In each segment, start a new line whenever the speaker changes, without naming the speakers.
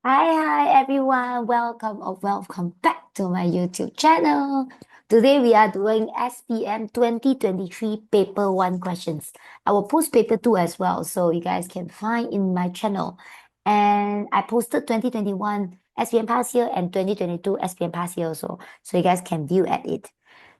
Hi everyone. Welcome back to my YouTube channel. Today we are doing SPM 2023 paper 1 questions. I will post paper 2 as well, so you guys can find in my channel. And I posted 2021 SPM past year and 2022 SPM past year also, so you guys can view at it.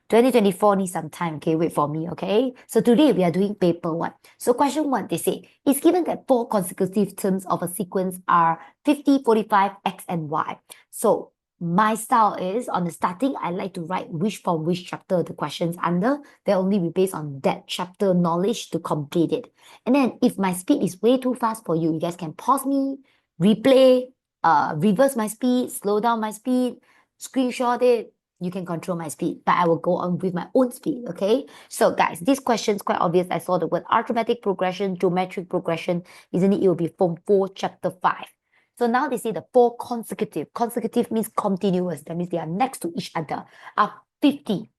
2024 needs some time, okay? Wait for me, okay? So today we are doing paper 1. So question 1, they say, it's given that 4 consecutive terms of a sequence are 50, 45, X and Y. So my style is, on the starting, I like to write which chapter the question's under. They'll only be based on that chapter knowledge to complete it. And then if my speed is way too fast for you, you guys can pause me, replay, reverse my speed, slow down my speed, screenshot it. You can control my speed, but I will go on with my own speed, okay? So guys, this question is quite obvious. I saw the word arithmetic progression, geometric progression, isn't it? It will be Form 4, Chapter 5. So now they say the 4 consecutive. Consecutive means continuous. That means they are next to each other. Are 50,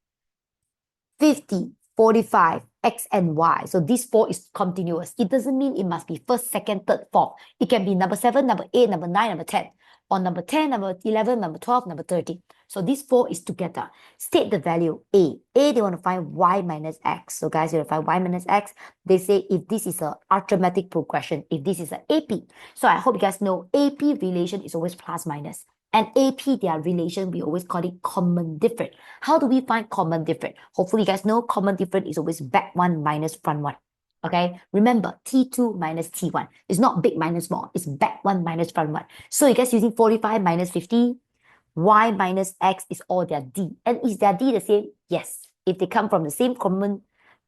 45, X and Y. So this 4 is continuous. It doesn't mean it must be first, second, third, fourth. It can be number 7, number 8, number 9, number 10. Or number 10, number 11, number 12, number 13. So these 4 is together. State the value A. A, they want to find Y minus X. So guys, you want to find Y minus X. They say if this is a arithmetic progression, if this is an AP. So I hope you guys know AP relation is always plus minus. And AP, their relation, we always call it common difference. How do we find common difference? Hopefully you guys know common difference is always back 1 minus front 1. Okay, remember T2 minus T1. It's not big minus small. It's back 1 minus front 1. So you guys using 45 minus 50, Y minus X is all their D. And is their D the same? Yes. If they come from the same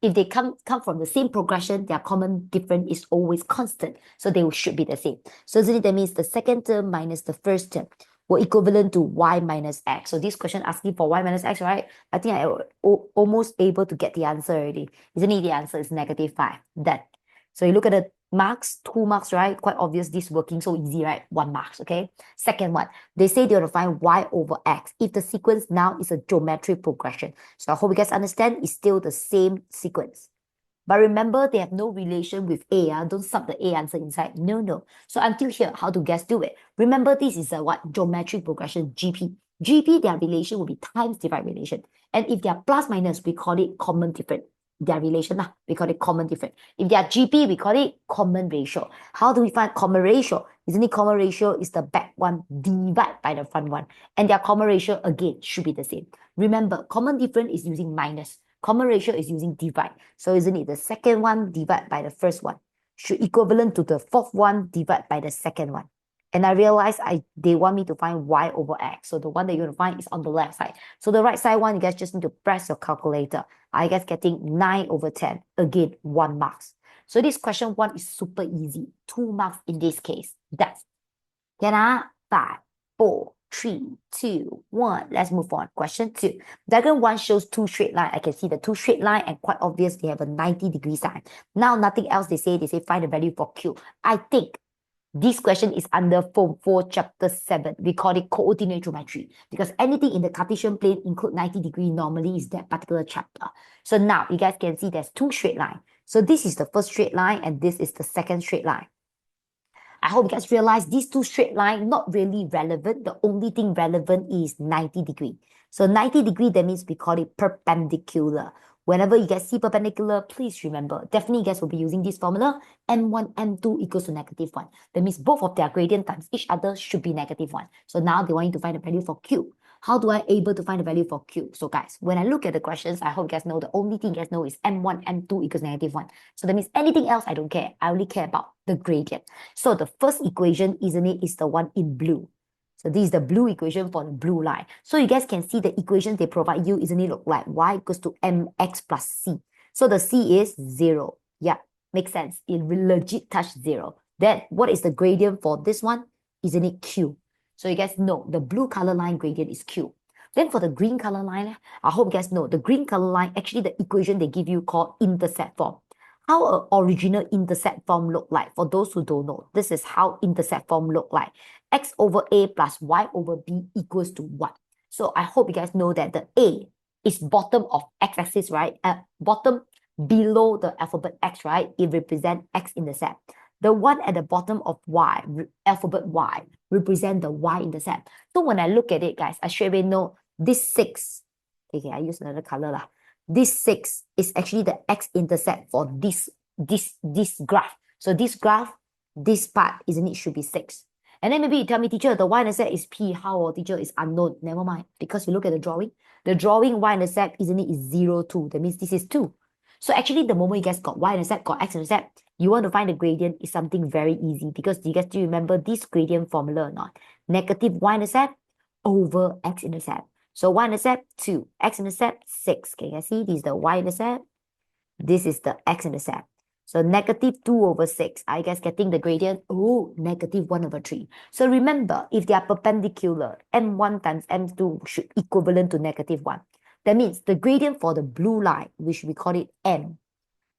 if they come from the same progression, their common difference is always constant. So they should be the same. So that means the second term minus the first term will equivalent to Y minus X. So this question asking for Y minus X, right? I think I almost able to get the answer already. Isn't it? The answer is -5. That. So you look at the marks, 2 marks, right? Quite obvious this working so easy, right? 1 marks, okay? Second one, they say they want to find Y over X if the sequence now is a geometric progression. So I hope you guys understand it's still the same sequence. But remember, they have no relation with A. Don't sub the A answer inside. No. So until here, how do guys do it? Remember, this is a what? Geometric progression, GP. GP, their relation will be times divide relation. And if they are plus minus, we call it common difference. Their relation, we call it common difference. If they are GP, we call it common ratio. How do we find common ratio? Isn't it common ratio is the back one divided by the front one? And their common ratio, again, should be the same. Remember, common difference is using minus. Common ratio is using divide. So isn't it the second one divided by the first one? Should equivalent to the fourth one divided by the second one. And I realized they want me to find Y over X. So the one that you want to find is on the left side. So the right side one, you guys just need to press your calculator. I guess getting 9 over 10. Again, 1 marks. So this question 1 is super easy. 2 marks in this case. That's 5, 4, 3, 2, 1. Let's move on. Question 2. Diagram 1 shows 2 straight lines. I can see the 2 straight lines and quite obvious they have a 90-degree sign. Now nothing else they say find the value for Q. I think this question is under Form 4, Chapter 7. We call it coordinate geometry because anything in the Cartesian plane include 90-degree normally is that particular chapter. So now you guys can see there's 2 straight lines. So this is the first straight line and this is the second straight line. I hope you guys realize these 2 straight lines not really relevant. The only thing relevant is 90-degree. So 90-degree, that means we call it perpendicular. Whenever you guys see perpendicular, please remember, definitely you guys will be using this formula, m1, m2 equals to -1. That means both of their gradient times each other should be -1. So now they want you to find the value for Q. How do I able to find the value for Q? So guys, when I look at the questions, I hope you guys know the only thing you guys know is m1, m2 equals -1. So that means anything else, I don't care. I only care about the gradient. So the first equation, isn't it, is the one in blue. So this is the blue equation for the blue line. So you guys can see the equation they provide you, isn't it, look like y equals to mx plus c. So the c is 0. Yeah, makes sense. It will legit touch 0. Then what is the gradient for this one? Isn't it q? So you guys know the blue color line gradient is q. Then for the green color line, I hope you guys know the green color line, actually the equation they give you called intercept form. How an original intercept form look like? For those who don't know, this is how intercept form look like. X over A plus Y over B equals to 1. So I hope you guys know that the A is bottom of x-axis, right? Bottom below the alphabet X, right? It represents X intercept. The one at the bottom of Y, alphabet Y, represent the y-intercept. So when I look at it, guys, I straight away know this 6, okay, I use another color lah. This 6 is actually the x-intercept for this graph. So this graph, this part, isn't it, should be 6. And then maybe you tell me, teacher, the y-intercept is P. How, teacher, is unknown. Never mind. Because you look at the drawing. The drawing y-intercept, isn't it, is 0, 2. That means this is 2. So actually, the moment you guys got y-intercept, got x-intercept, you want to find the gradient is something very easy. Because do you guys do remember this gradient formula or not? Negative y-intercept over x-intercept. So y-intercept, 2. X-intercept, 6. Okay, you guys see? This is the y-intercept. This is the x-intercept. So negative 2 over 6. Are you guys getting the gradient? Oh, negative 1 over 3. So remember, if they are perpendicular, m1 times m2 should equivalent to negative 1. That means the gradient for the blue line, which we call it m,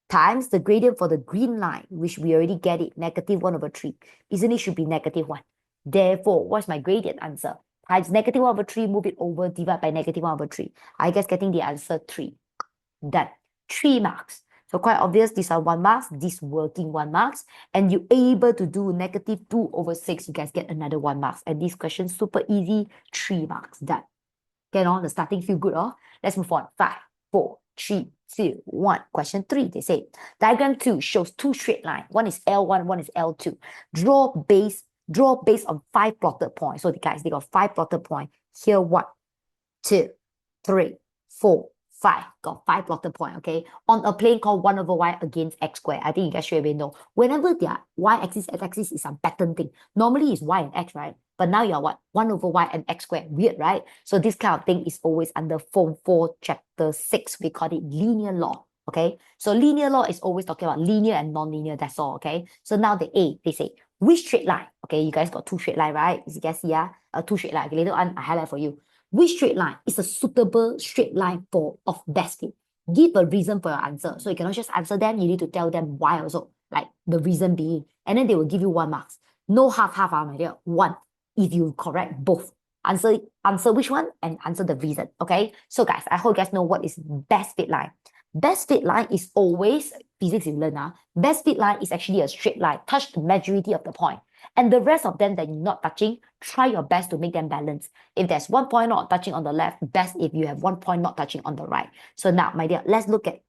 times the gradient for the green line, which we already get it, negative 1 over 3. Isn't it should be negative 1? Therefore, what's my gradient answer? Times negative 1 over 3, move it over, divide by negative 1 over 3. Are you guys getting the answer? 3. Done. 3 marks. So quite obvious, these are 1 marks, this working 1 marks, and you're able to do negative 2 over 6, you guys get another 1 marks. And this question, super easy, 3 marks. Done. Okay, the starting feel good, oh? Let's move on. 5, 4, 3, 2, 1. Question 3, they say, diagram 2 shows 2 straight lines. One is L1, one is L2. Draw based on 5 plotted points. So the guys, they got 5 plotted points. Here, 1, 2, 3, 4, 5. Got 5 plotted points, okay? On a plane called 1 over y against x squared. I think you guys straight away know. Whenever their y-axis, x-axis is some pattern thing. Normally it's y and x, right? But now you're what? 1 over y and x squared. Weird, right? So this kind of thing is always under Form 4, Chapter 6. We call it linear law, okay? So linear law is always talking about linear and non-linear. That's all, okay? So now they say, which straight line? Okay, you guys got 2 straight line, right? As you guys see, 2 straight line. Okay, later on, I highlight for you. Which straight line is a suitable straight line of best fit? Give a reason for your answer. So you cannot just answer them. You need to tell them why also, like the reason being. And then they will give you 1 marks. No half, my dear. 1 if you correct both. Answer which one and answer the reason. Okay. So guys, I hope you guys know what is best fit line. Best fit line is always physics you learn. Best fit line is actually a straight line. Touch the majority of the point. And the rest of them that you're not touching, try your best to make them balance. If there's 1 point not touching on the left, best if you have 1 point not touching on the right. So now, my dear, let's look at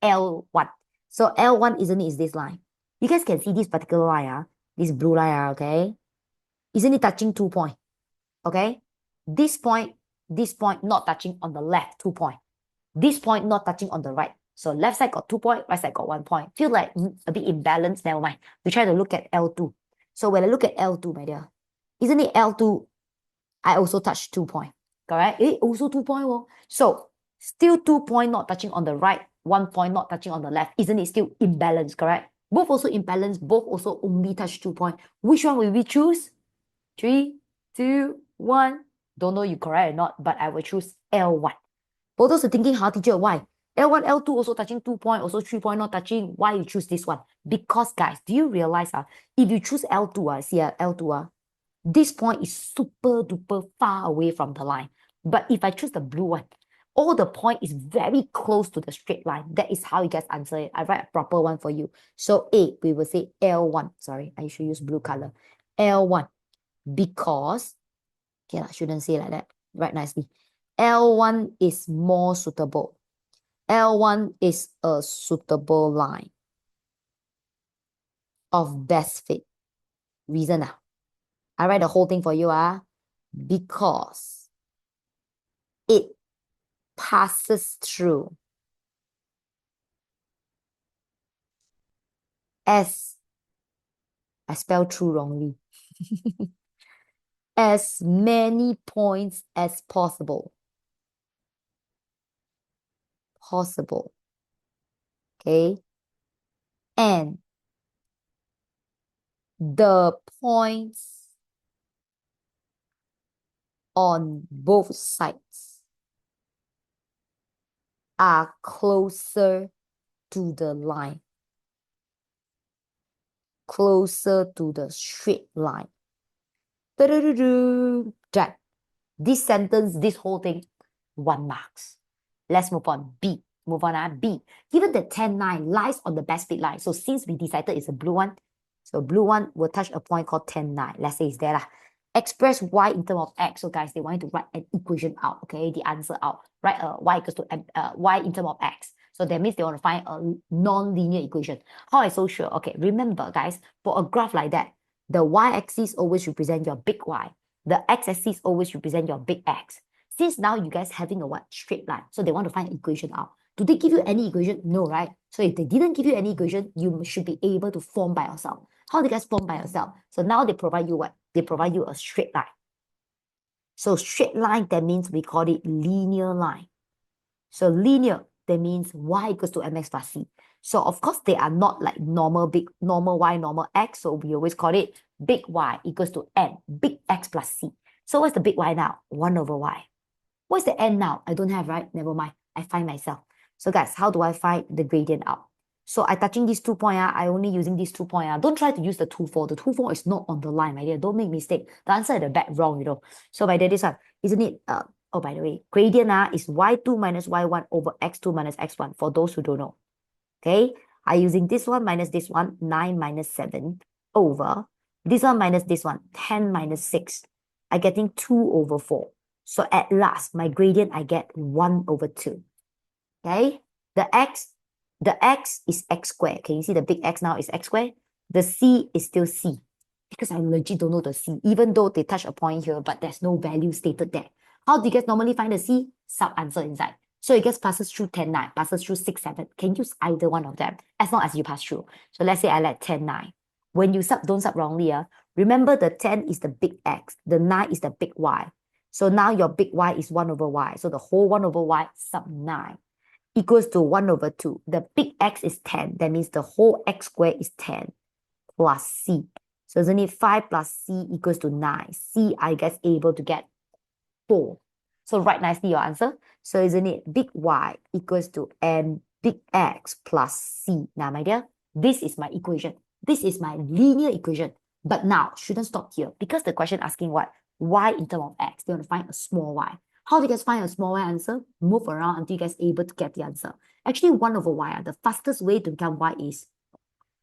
L1. So L1, isn't it, is this line? You guys can see this particular line, this blue line, okay? Isn't it touching 2 points? Okay? This point not touching on the left, 2 points. This point not touching on the right. So left side got 2 points, right side got 1 point. Feel like a bit imbalanced, never mind. We try to look at L2. So when I look at L2, my dear, isn't it L2? I also touch 2 points. Correct? Also 2 points. Oh. So still 2 points not touching on the right, 1 point not touching on the left. Isn't it still imbalanced? Correct? Both also imbalanced, both also only touch 2 points. Which one will we choose? 3, 2, 1. Don't know you correct or not, but I will choose L1. For those who are thinking, how teacher, why? L1, L2 also touching 2 points, also 3 points not touching. Why you choose this one? Because guys, do you realize if you choose L2, see L2, this point is super duper far away from the line. But if I choose the blue one, all the point is very close to the straight line. That is how you guys answer it. I write a proper one for you. So A, we will say L1. Sorry, I should use blue color. L1. Because, okay, I shouldn't say like that. Write nicely. L1 is more suitable. L1 is a suitable line of best fit. Reason I write the whole thing for you because it passes through as I spelled through wrongly. As many points as possible. Okay? And the points on both sides are closer to the line. Closer to the straight line. Done. This sentence, this whole thing, 1 marks. Let's move on. B. Move on. B. Given that 10, 9 lies on the best fit line. So since we decided it's a blue one, So blue one will touch a point called 10, 9. Let's say it's there lah. Express y in terms of x. So guys, they want you to write an equation out, okay? The answer out. Write y equals to y in terms of x. So that means they want to find a non-linear equation. How I so sure? Okay, remember guys, for a graph like that, the y-axis always represent your big Y. The x-axis always represent your big X. Since now you guys having a what? Straight line. So they want to find an equation out. Do they give you any equation? No, right? So if they didn't give you any equation, you should be able to form by yourself. How do you guys form by yourself? So now they provide you what? They provide you a straight line. So straight line, that means we call it linear line. So linear, that means y equals to mx plus c. So of course, they are not like normal y, normal x. So we always call it big Y equals to n, big X plus c. So what's the big Y now? 1 over y. What's the n now? I don't have, right? Never mind. I find myself. So guys, how do I find the gradient out? So I touching these 2 points, I only using these 2 points. Don't try to use the 2, 4. The 2, 4 is not on the line, my dear. Don't make mistake. The answer at the back wrong, you know. So by this one, isn't it, oh, by the way, gradient is y2 minus y1 over x2 minus x1, for those who don't know. Okay, I using this one minus this one, 9 minus 7 over this one minus this one, 10 minus 6. I getting 2 over 4. So at last, my gradient, I get 1 over 2. Okay, the x is x squared. Can you see the big X now is x squared? The c is still c, because I legit don't know the c, even though they touch a point here, but there's no value stated there. How do you guys normally find the c? Sub answer inside. So it gets passes through 10, 9, passes through 6, 7. Can use either one of them as long as you pass through. So let's say I let 10, 9. When you sub, don't sub wrongly. Remember the 10 is the big X, the 9 is the big Y. So now your big Y is 1 over Y. So the whole 1 over Y sub 9 equals to 1 over 2. The big X is 10. That means the whole X squared is 10 plus C. So isn't it 5 plus C equals to 9? C, I guess, able to get 4. So write nicely your answer. So isn't it big Y equals to n big X plus C? Now, my dear, this is my equation. This is my linear equation. But now, shouldn't stop here, because the question asking what? Y in terms of X. They want to find a small y. How do you guys find a small y answer? Move around until you guys able to get the answer. Actually, 1 over y, the fastest way to become y is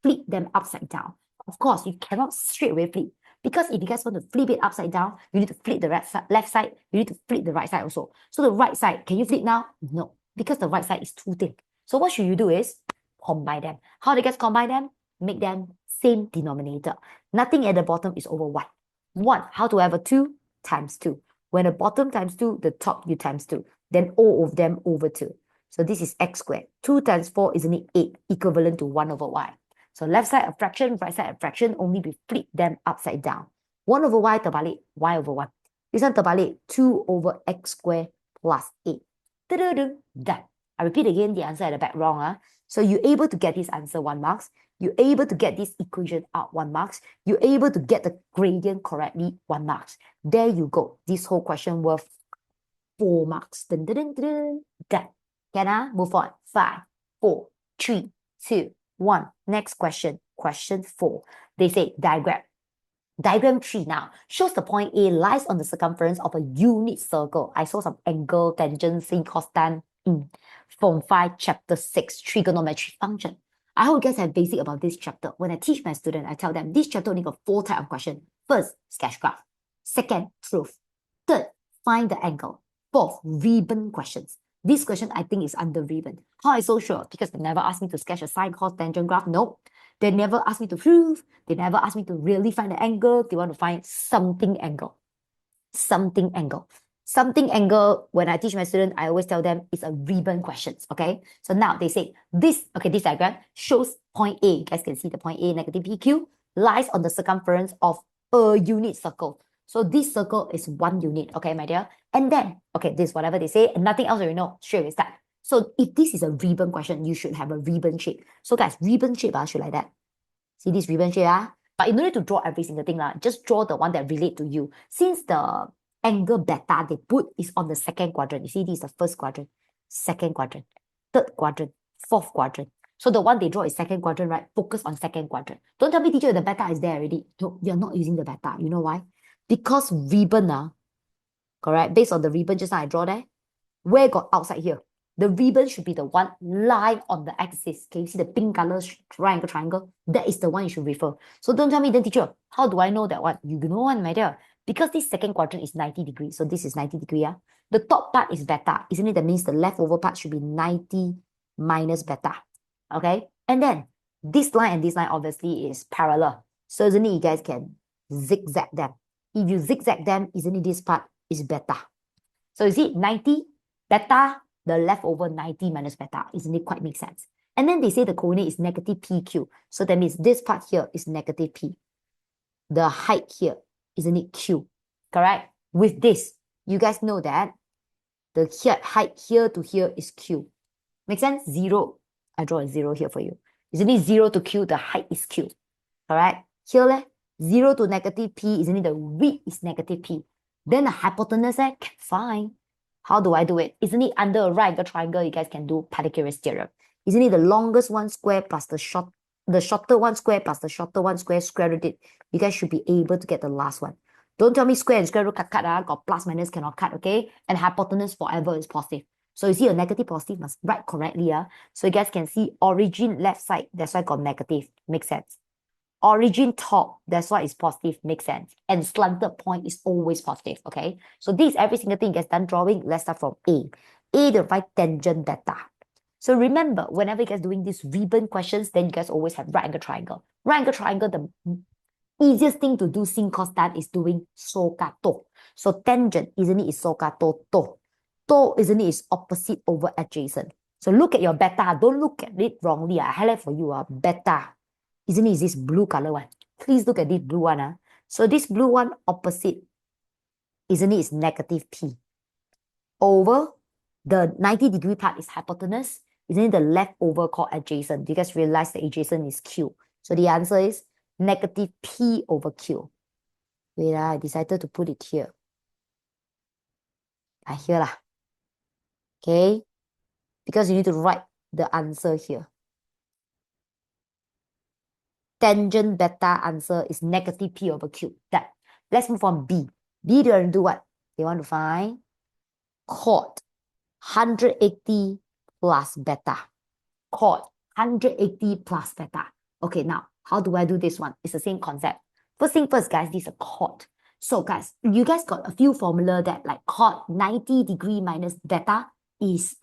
flip them upside down. Of course, you cannot straight away flip. Because if you guys want to flip it upside down, you need to flip the left side, you need to flip the right side also. So the right side, can you flip now? No, because the right side is too thick. So what should you do is combine them. How do you guys combine them? Make them same denominator. Nothing at the bottom is over 1. 1, how to have a 2? Times 2. When the bottom times 2, the top you times 2. Then all of them over 2. So this is x squared. 2 times 4 isn't it 8, equivalent to 1 over y. So left side a fraction, right side a fraction, only we flip them upside down. 1 over y terbalik, y over 1. This one terbalik, 2 over x squared plus 8. Done. I repeat again, the answer at the back wrong. So you're able to get this answer 1 marks. You're able to get this equation out 1 marks. You're able to get the gradient correctly 1 marks. There you go. This whole question worth 4 marks. Dun, dun, dun, dun. Done. Can move on? 5, 4, 3, 2, 1. Next question. Question 4. They say diagram. Diagram 3 now shows the point A lies on the circumference of a unit circle. I saw some angle, tangent, sin, cos, tan in Form 5, Chapter 6, Trigonometry Function. I hope you guys have basic about this chapter. When I teach my students, I tell them this chapter only got 4 types of questions. First, sketch graph. Second, proof. Third, find the angle. Fourth, ribbon questions. This question I think is under ribbon. How I so sure? Because they never asked me to sketch a sine, cos, tangent graph. Nope. They never asked me to prove. They never asked me to really find the angle. They want to find something angle. Something angle. Something angle, when I teach my students, I always tell them it's a ribbon questions, okay? So now they say this diagram shows point A. You guys can see the point A, negative PQ, lies on the circumference of a unit circle. So this circle is 1 unit, okay, my dear? And then, okay, this whatever they say, and nothing else you know, straight away start. So if this is a ribbon question, you should have a ribbon shape. So guys, ribbon shape should like that. See this ribbon shape? But you don't need to draw every single thing. Just draw the one that relate to you. Since the angle beta they put is on the second quadrant. You see, this is the first quadrant, second quadrant, third quadrant, fourth quadrant. So the one they draw is second quadrant, right? Focus on second quadrant. Don't tell me, teacher, the beta is there already. No, you're not using the beta. You know why? Because ribbon, correct? Based on the ribbon just now I draw there, where got outside here? The ribbon should be the one lying on the axis. Can you see the pink color triangle? That is the one you should refer. So don't tell me, then teacher, how do I know that one? You know one, my dear. Because this second quadrant is 90 degrees. So this is 90 degree. Yeah? The top part is beta. Isn't it? That means the leftover part should be 90 minus beta. Okay? And then this line and this line obviously is parallel. So isn't it you guys can zigzag them? If you zigzag them, isn't it this part is beta? So you see 90 beta, the leftover 90 minus beta. Isn't it quite make sense? And then they say the coordinate is negative PQ. So that means this part here is negative P. The height here, isn't it Q? Correct? With this, you guys know that the height here to here is Q. Make sense? 0. I draw a 0 here for you. Isn't it 0 to Q? The height is Q. Correct? Here, 0 to negative P, isn't it the width is negative P? Then the hypotenuse, fine. How do I do it? Isn't it under a right angle triangle, you guys can do Pythagoras theorem? Isn't it the longest one square plus the shorter one square plus the shorter one square root it? You guys should be able to get the last one. Don't tell me square and square root cut, got plus minus cannot cut, okay? And hypotenuse forever is positive. So you see a negative positive must write correctly, yeah? So you guys can see origin left side, that's why got negative. Makes sense. Origin top, that's why it's positive, makes sense. And slanted point is always positive, okay? So this every single thing gets done drawing. Let's start from A. A to find tangent beta. So remember, whenever you guys doing these ribbon questions, then you guys always have right angle triangle. Right angle triangle, the easiest thing to do sin cos tan is doing soka to. So tangent, isn't it, is soka to. To, isn't it, is opposite over adjacent. So look at your beta. Don't look at it wrongly. I highlight for you, beta. Isn't it, is this blue color one? Please look at this blue one. So this blue one opposite, isn't it, is negative P. Over the 90 degree part is hypotenuse. Isn't it the leftover called adjacent? Do you guys realize the adjacent is Q? So the answer is negative P over Q. Wait, I decided to put it here. Here lah. Okay? Because you need to write the answer here. Tangent beta answer is negative P over Q. That. Let's move on B. B, they want to do what? They want to find chord 180 plus beta. Chord 180 plus beta. Okay, now, how do I do this one? It's the same concept. First thing first, guys, this is a chord. So, guys, you guys got a few formula that like chord 90 degree minus beta is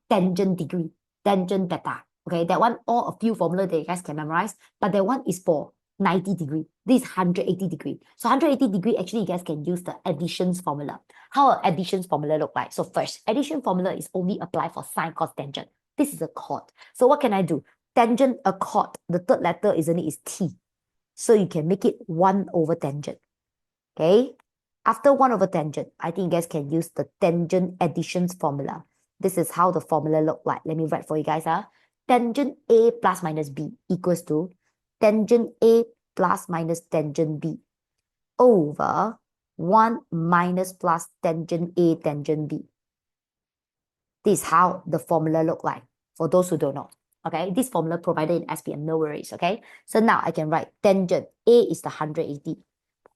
tangent degree, tangent beta. Okay, that one, all a few formula that you guys can memorize, but that one is for 90 degree. This is 180 degree. So 180 degree, actually, you guys can use the additions formula. How an additions formula look like? So first, addition formula is only apply for sine, cos, tangent. This is a chord. So what can I do? Tangent, a chord, the third letter, isn't it, is T. So you can make it 1 over tangent. Okay? After 1 over tangent, I think you guys can use the tangent additions formula. This is how the formula look like. Let me write for you guys. Tangent A plus minus B equals to tangent A plus minus tangent B over 1 minus plus tangent A tangent B. This is how the formula look like for those who don't know. Okay, this formula provided in SPM, no worries. Okay, so now I can write tangent A is the 180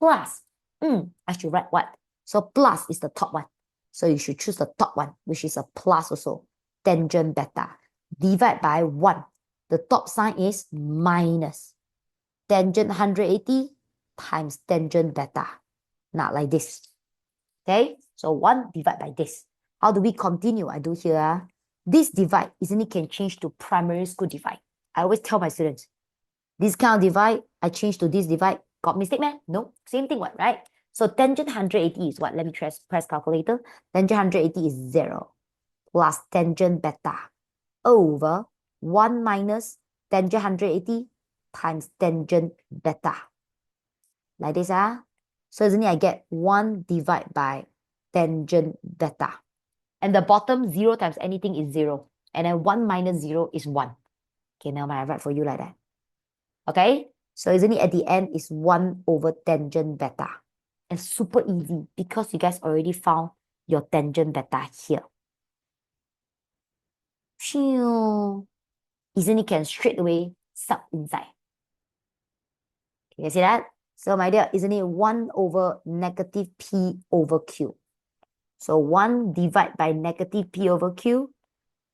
plus, I should write what? So plus is the top one. So you should choose the top one, which is a plus also. Tangent beta. Divide by 1. The top sign is minus. Tangent 180 times tangent beta. Not like this. Okay, so 1 divide by this. How do we continue? I do here. This divide, isn't it, can change to primary school divide. I always tell my students, this kind of divide, I change to this divide. Got mistake, man? No, same thing, what, right? So tangent 180 is what? Let me press calculator. Tangent 180 is 0 plus tangent beta over 1 minus tangent 180 times tangent beta. Like this, So isn't it I get 1 divided by tangent beta. And the bottom 0 times anything is 0. And then 1 minus 0 is 1. Okay, now I write for you like that. Okay? So isn't it at the end is 1 over tangent beta. And super easy because you guys already found your tangent beta here. Isn't it can straight away sub inside? Can you see that? So my dear, isn't it 1 over negative P over Q? So 1 divided by negative P over Q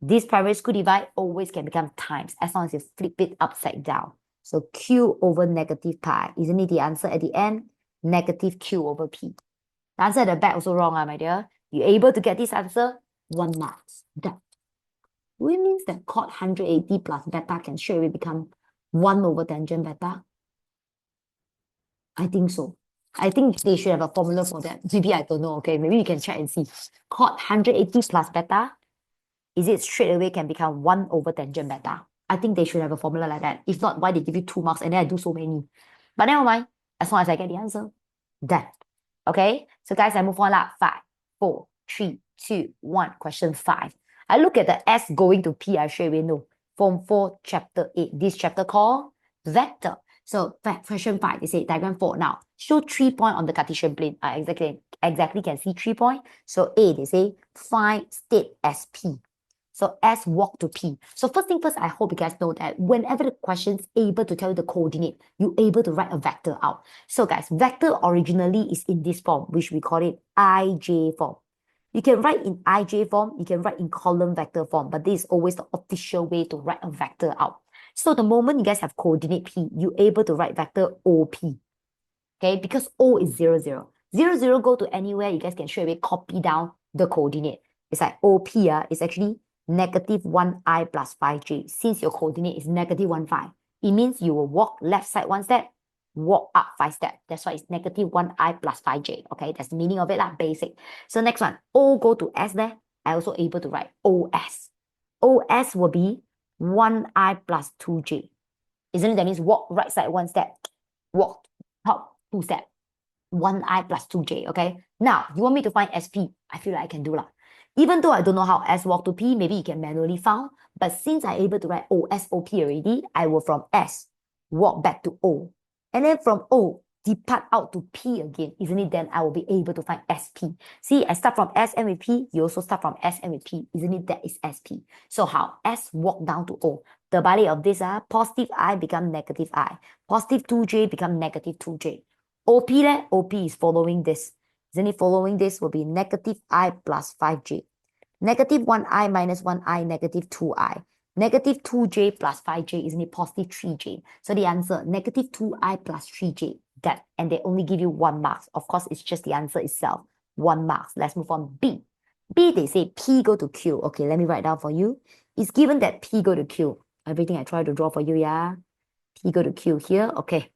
This primary school divide always can become times as long as you flip it upside down. So Q over negative pi. Isn't it the answer at the end? Negative Q over P. The answer at the back also wrong, my dear. You able to get this answer? 1 mark. Done. Which means that cot 180 plus beta can straight away become 1 over tangent beta. I think so. I think they should have a formula for that. Maybe I don't know, okay? Maybe you can check and see. Cot 180 plus beta, is it straight away can become 1 over tangent beta? I think they should have a formula like that. If not, why they give you 2 marks and then I do so many? But never mind. As long as I get the answer. Done. Okay? So guys, I move on lah. 5, 4, 3, 2, 1. Question 5. I look at the S going to P, I straight away know. Form 4, chapter 8. This chapter called vector. So question 5, they say diagram 4. Now, show 3 points on the Cartesian plane. I exactly can see 3 points. So A, they say find state SP. So S walk to P. So first thing first, I hope you guys know that whenever the question's able to tell you the coordinate, you're able to write a vector out. So guys, vector originally is in this form, which we call it IJ form. You can write in IJ form, you can write in column vector form, but this is always the official way to write a vector out. So the moment you guys have coordinate P, you're able to write vector OP. Okay, because O is 0, 0. 0, 0 go to anywhere, you guys can straight away copy down the coordinate. It's like OP is actually negative 1i plus 5j. Since your coordinate is negative 1, 5, it means you will walk left side 1 step, walk up 5 steps. That's why it's negative 1i plus 5j. Okay, that's the meaning of it, basic. So next one, O go to S there. I also able to write OS. OS will be 1i plus 2j. Isn't it? That means walk right side 1 step, walk top 2 steps. 1i plus 2j, okay? Now, you want me to find SP? I feel like I can do lah. Even though I don't know how S walk to P, maybe you can manually found. But since I'm able to write OSOP already, I will from S walk back to O. And then from O, depart out to P again. Isn't it? Then I will be able to find SP. See, I start from S and with P. You also start from S and with P. Isn't it? That is SP. So how? S walk down to O. The body of this, positive I become negative I. Positive 2J become negative 2J. OP there, OP is following this. Isn't it following this will be negative I plus 5j. Negative 1i minus 1i, negative 2i. Negative 2j plus 5j, isn't it positive 3j? So the answer, negative 2i plus 3j. That, and they only give you 1 mark. Of course, it's just the answer itself. 1 mark. Let's move on. B. B, they say P go to Q. Okay, let me write down for you. It's given that P go to Q. Everything I try to draw for you, yeah? P go to Q here. Okay.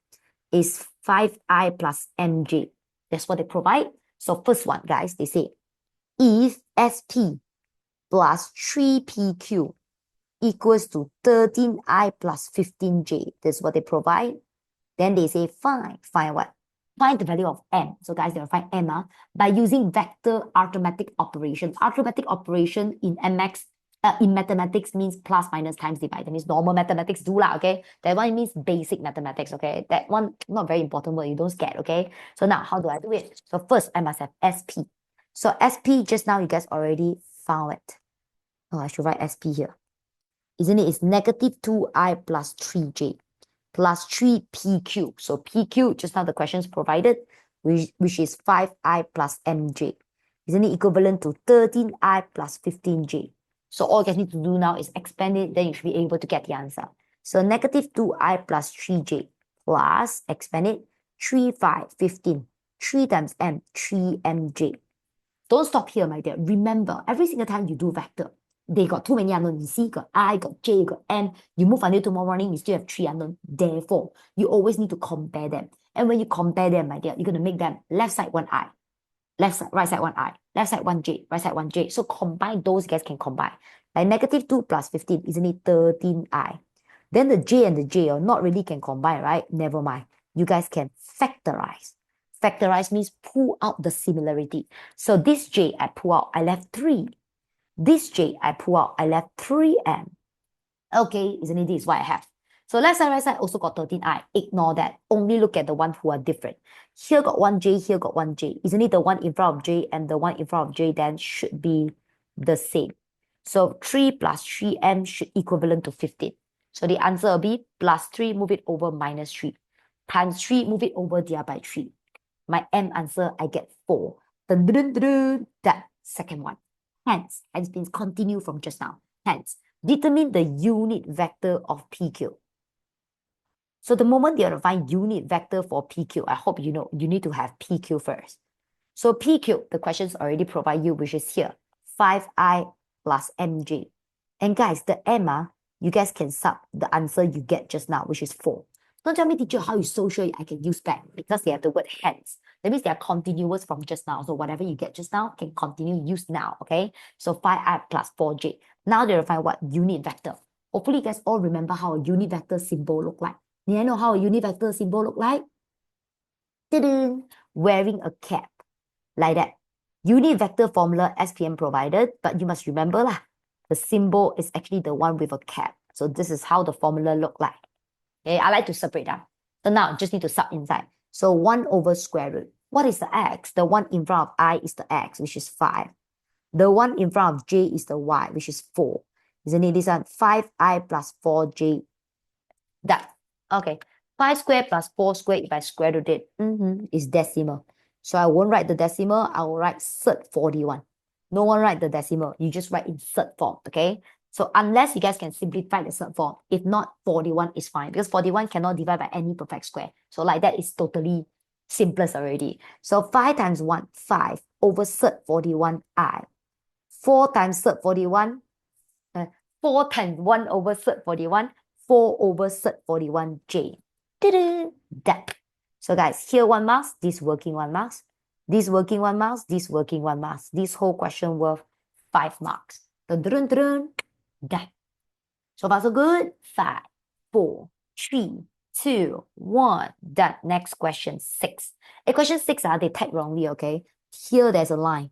Is 5i plus mj. That's what they provide. So first one, guys, they say if SP plus 3PQ equals to 13i plus 15j. That's what they provide. Then they say find what? Find the value of m. So guys, they'll find m by using vector arithmetic operation. Arithmetic operation in MX in mathematics means plus, minus, times, divide. That means normal mathematics do lah, okay? That one means basic mathematics, okay? That one not very important word, you don't get, okay? So now, how do I do it? So first, I must have SP. So SP, just now you guys already found it. Oh, I should write SP here. Isn't it? It's negative 2i plus 3j plus 3PQ. So PQ, just now the questions provided, which is 5i plus mj. Isn't it equivalent to 13i plus 15j? So all you guys need to do now is expand it, then you should be able to get the answer. So negative 2i plus 3j plus, expand it, 3, 5, 15. 3 times m, 3mj. Don't stop here, my dear. Remember, every single time you do vector, they got too many unknowns. You see, got I, got J, got M. You move until tomorrow morning, you still have 3 unknowns. Therefore, you always need to compare them. And when you compare them, my dear, you're going to make them left side 1I, left side, right side 1I, left side 1J, right side 1J. So combine those, you guys can combine. Like negative 2 plus 15, isn't it 13I? Then the J and the J not really can combine, right? Never mind. You guys can factorize. Factorize means pull out the similarity. So this J I pull out, I left 3. This J I pull out, I left 3M. Okay, isn't it this is what I have? So left side, right side also got 13I. Ignore that. Only look at the ones who are different. Here got 1J, here got 1J. Isn't it the one in front of J and the one in front of J then should be the same? So 3 plus 3M should equivalent to 15. So the answer will be plus 3, move it over minus 3. Times 3, move it over there by 3. My M answer, I get 4. Dun, dun, dun, dun, that second one. Hence means continue from just now. Hence, determine the unit vector of PQ. So the moment you want to find unit vector for PQ, I hope you know you need to have PQ first. So PQ, the questions already provide you, which is here, 5i plus mj. And guys, the m, you guys can sub the answer you get just now, which is 4. Don't tell me, teacher, how you so sure I can use back, because they have the word hence. That means they are continuous from just now. So whatever you get just now can continue use now, okay? So 5i plus 4j. Now they'll find what unit vector. Hopefully you guys all remember how a unit vector symbol look like. Do you know how a unit vector symbol look like? Ta-da! Wearing a cap. Like that. Unit vector formula SPM provided, but you must remember lah, the symbol is actually the one with a cap. So this is how the formula look like. Okay, I like to separate that. So now just need to sub inside. So 1 over square root. What is the x? The one in front of I is the x, which is 5. The one in front of j is the y, which is 4. Isn't it this one? 5i plus 4j. That. Okay. 5 squared plus 4 squared, if I square root it, is decimal. So I won't write the decimal, I will write cert 41. No one write the decimal, you just write in cert form, okay? So unless you guys can simplify the cert form, if not, 41 is fine, because 41 cannot divide by any perfect square. So like that is totally simplest already. So 5 times 1, 5 over cert 41i. 4 times cert 41, 4 times 1 over cert 41, 4 over cert 41j. That. So guys, here 1 marks, this working 1 marks, this working 1 marks, this working 1 marks. This whole question worth 5 marks. Dun, dun, dun, dun. That. So far so good. 5, 4, 3, 2, 1. Done. Next question 6. Question 6, they typed wrongly, okay? Here there's a line.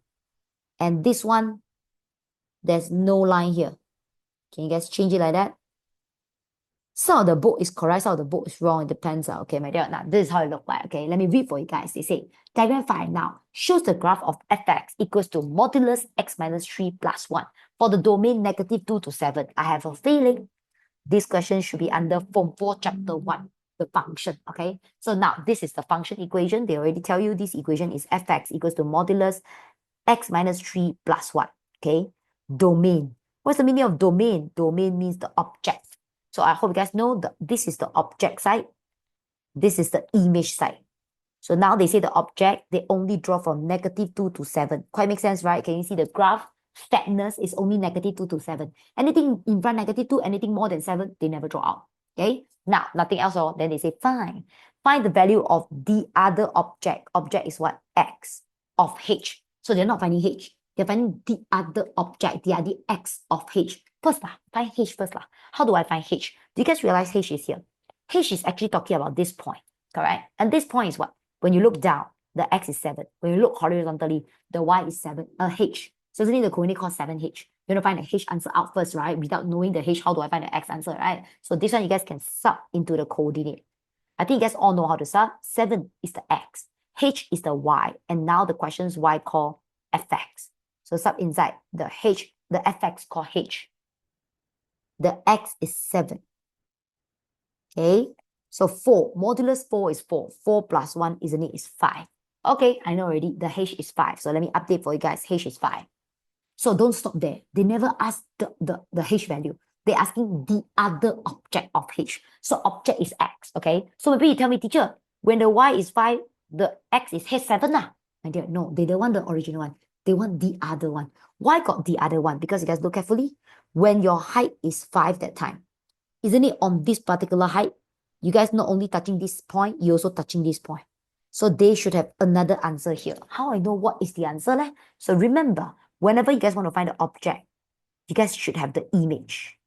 And this one, there's no line here. Can you guys change it like that? Some of the book is correct, some of the book is wrong. It depends. Okay, my dear. Now, this is how it looks like. Okay, let me read for you guys. They say, diagram 5 now shows the graph of fx equals to modulus x minus 3 plus 1 for the domain negative 2 to 7. I have a feeling this question should be under Form 4 Chapter 1, the function. Okay, so now this is the function equation. They already tell you this equation is fx equals to modulus x minus 3 plus 1. Okay, domain. What's the meaning of domain? Domain means the object. So I hope you guys know that this is the object side. This is the image side. So now they say the object, they only draw from negative 2 to 7. Quite makes sense, right? Can you see the graph? Fatness is only negative 2 to 7. Anything in front negative 2, anything more than 7, they never draw out. Okay? Now, nothing else. Then they say, fine. Find the value of the other object. Object is what? X of h. So they're not finding h. They're finding the other object. They are the x of h. First lah, find h first lah. How do I find h? Do you guys realize h is here? H is actually talking about this point, correct? And this point is what? When you look down, the x is 7. When you look horizontally, the y is 7, h. So isn't it the coordinate called 7h? You want to find the h answer out first, right? Without knowing the h, how do I find the x answer, right? So this one you guys can sub into the coordinate. I think you guys all know how to sub. 7 is the x, h is the y, and now the question's y called fx. So sub inside the h, the fx called h. The x is 7. Okay, so 4, modulus 4 is 4. 4 plus 1, isn't it, is 5. Okay, I know already, the h is 5. So let me update for you guys, h is 5. So don't stop there. They never ask the h value. They're asking the other object of h. So object is x, okay? So maybe you tell me, teacher, when the y is 5, the x is h7 lah. My dear, no, they don't want the original one. They want the other one. Why got the other one? Because you guys look carefully. When your height is 5 that time, isn't it on this particular height? You guys not only touching this point, you also touching this point. So they should have another answer here. How I know what is the answer? Leh? So remember, whenever you guys want to find the object, you guys should have the image.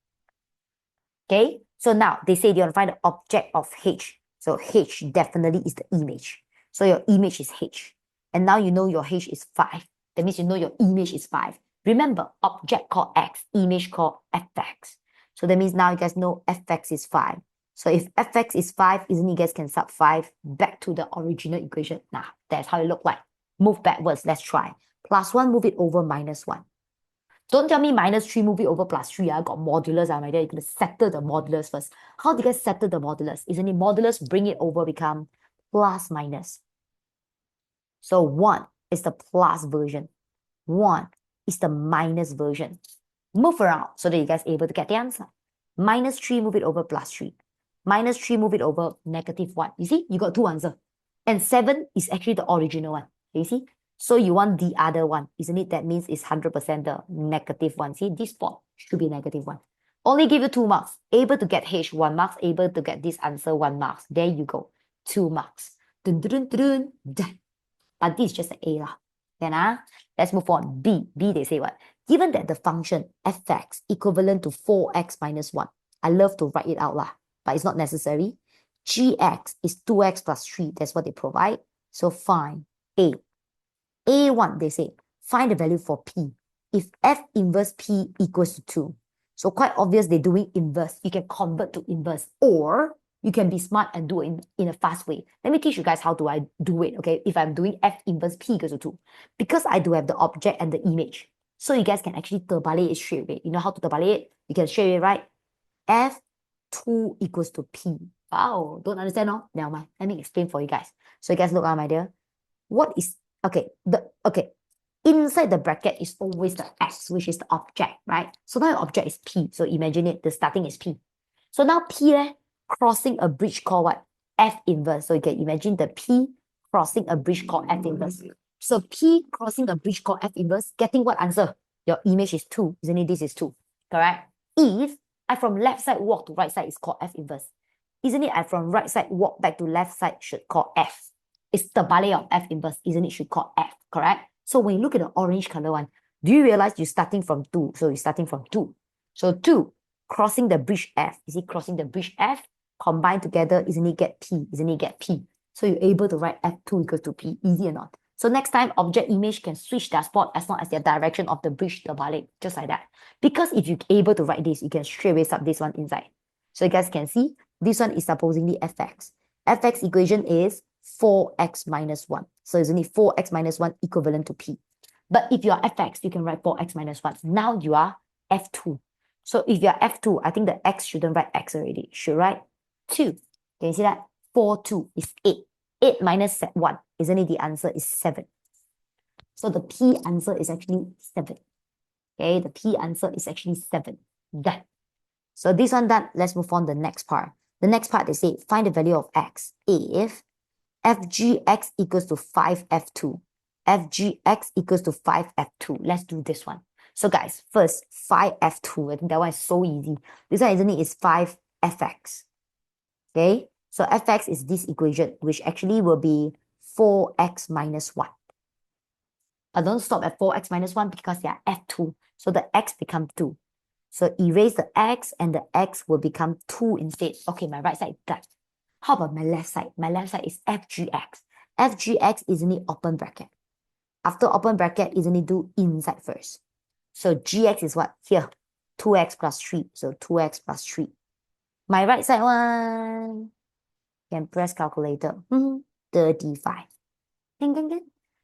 Okay? So now they say they want to find the object of h. So h definitely is the image. So your image is h. And now you know your h is 5. That means you know your image is 5. Remember, object called x, image called fx. So that means now you guys know fx is 5. So if fx is 5, isn't it you guys can sub 5 back to the original equation? Nah, that's how it look like. Move backwards, let's try. Plus 1, move it over minus 1. Don't tell me minus 3, move it over plus 3. I got modulus, my dear. You're going to settle the modulus first. How do you guys settle the modulus? Isn't it modulus, bring it over, become plus minus. So 1 is the plus version. 1 is the minus version. Move around so that you guys are able to get the answer. Minus 3, move it over plus 3. Minus 3, move it over negative 1. You see, you got two answers. And 7 is actually the original one. You see? So you want the other one, isn't it? That means it's 100% the negative one. See, this 4 should be negative 1. Only give you 2 marks. Able to get H, 1 marks. Able to get this answer, 1 marks. There you go. 2 marks. Dun, dun, dun, dun, dun. But this is just an A lah. Then let's move on. B. B, they say what? Given that the function fx equivalent to 4x minus 1. I love to write it out lah, but it's not necessary. Gx is 2x plus 3. That's what they provide. So find A. A1, they say, find the value for P. If F inverse P equals to 2. So quite obvious they're doing inverse. You can convert to inverse, or you can be smart and do it in a fast way. Let me teach you guys how do I do it, okay? If I'm doing F inverse P equals to 2. Because I do have the object and the image. So you guys can actually terbalik it straight away. You know how to terbalik it? You can straight away write F2 equals to P. Wow, don't understand, no? Never mind. Let me explain for you guys. So you guys look at my dear. What is, inside the bracket is always the X, which is the object, right? So now your object is P. So imagine it, the starting is P. So now P crossing a bridge called what? F inverse. So you can imagine the P crossing a bridge called F inverse. So P crossing a bridge called F inverse, getting what answer? Your image is 2, isn't it? This is 2, correct? If I from left side walk to right side is called F inverse. Isn't it I from right side walk back to left side should call F? It's the ballet of F inverse, isn't it? Should call F, correct? So when you look at the orange color one, do you realize you're starting from 2? So you're starting from 2. So 2, crossing the bridge F. Is it crossing the bridge F? Combined together, isn't it get P? Isn't it get P? So you're able to write F2 equals to P. Easy or not? So next time, object image can switch their spot as long as their direction of the bridge, the ballet, just like that. Because if you're able to write this, you can straight away sub this one inside. So you guys can see, this one is supposedly fx. Fx equation is 4x minus 1. So isn't it 4x minus 1 equivalent to P? But if you are fx, you can write 4x minus 1. Now you are f2. So if you are f2, I think the x shouldn't write x already. Should write 2. Can you see that? 4, 2 is 8. 8 minus 1, isn't it the answer is 7? So the P answer is actually 7. Okay, the P answer is actually 7. Done. So this one done. Let's move on to the next part. The next part, they say, find the value of x if fgx equals to 5f2. fgx equals to 5f2. Let's do this one. So guys, first, 5f2. I think that one is so easy. This one, isn't it, is 5fx. Okay, so fx is this equation, which actually will be 4x minus 1. But don't stop at 4x minus 1 because they are f2. So the x becomes 2. So erase the x and the x will become 2 instead. Okay, my right side is done. How about my left side? My left side is fgx. Fgx isn't it open bracket. After open bracket, isn't it do inside first? So gx is what? Here, 2x plus 3. So 2x plus 3. My right side one, can press calculator. 35.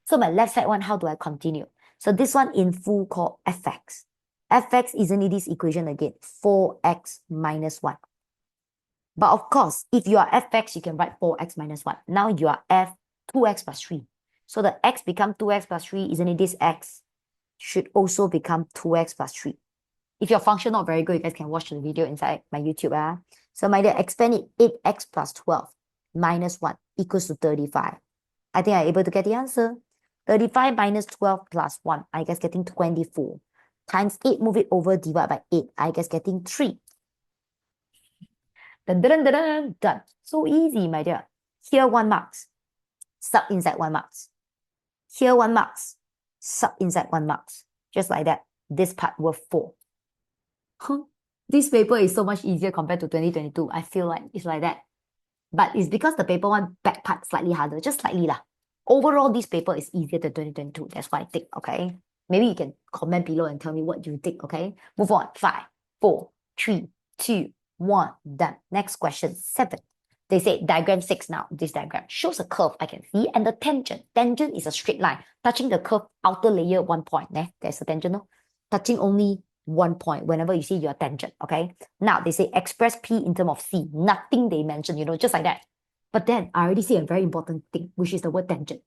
So my left side one, how do I continue? So this one in full called fx. Fx isn't it this equation again? 4x minus 1. But of course, if you are fx, you can write 4x minus 1. Now you are f 2x plus 3. So the x become 2x plus 3, isn't it this x? Should also become 2x plus 3. If your function not very good, you guys can watch the video inside my YouTube. So my dear, expand it 8x plus 12 minus 1 equals to 35. I think I'm able to get the answer. 35 minus 12 plus 1, I guess getting 24. Times 8, move it over, divide by 8. I guess getting 3. Dun, dun, dun, dun, done. So easy, my dear. Here 1 marks. Sub inside 1 marks. Here 1 marks. Sub inside 1 marks. Just like that. This part worth 4. This paper is so much easier compared to 2022. I feel like it's like that. But it's because the paper one back part slightly harder. Just slightly lah. Overall, this paper is easier than 2022. That's why I think, okay? Maybe you can comment below and tell me what you think, okay? Move on. 5, 4, 3, 2, 1. Done. Next question, 7. They say diagram 6 now. This diagram shows a curve I can see and the tangent. Tangent is a straight line touching the curve outer layer 1 point. There's a tangent, no? Touching only 1 point whenever you see your tangent, okay? Now, they say express P in terms of C. Nothing they mention, just like that. But then I already see a very important thing, which is the word tangent.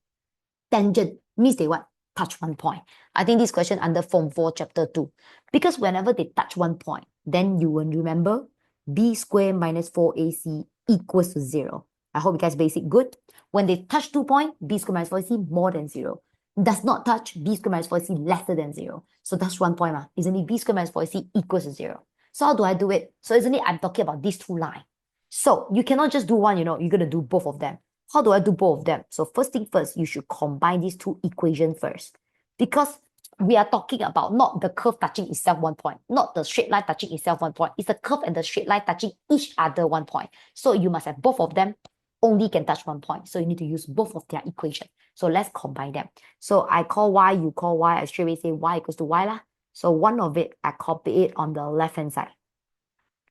Tangent means they what? touch 1 point. I think this question under Form 4, Chapter 2. Because whenever they touch 1 point, then you will remember b squared minus 4ac equals to 0. I hope you guys basic good. When they touch 2 points, b squared minus 4ac more than 0. Does not touch b squared minus 4ac lesser than 0. So that's 1 point. Isn't it b squared minus 4ac equals to 0? So how do I do it? So isn't it I'm talking about these two lines. So you cannot just do one, you're going to do both of them. How do I do both of them? So first thing first, you should combine these two equations first. Because we are talking about not the curve touching itself 1 point, not the straight line touching itself 1 point. It's the curve and the straight line touching each other 1 point. So you must have both of them only can touch 1 point. So you need to use both of their equation. So let's combine them. So I call y, you call y. I straight away say y equals to y lah. So one of it, I copy it on the left-hand side.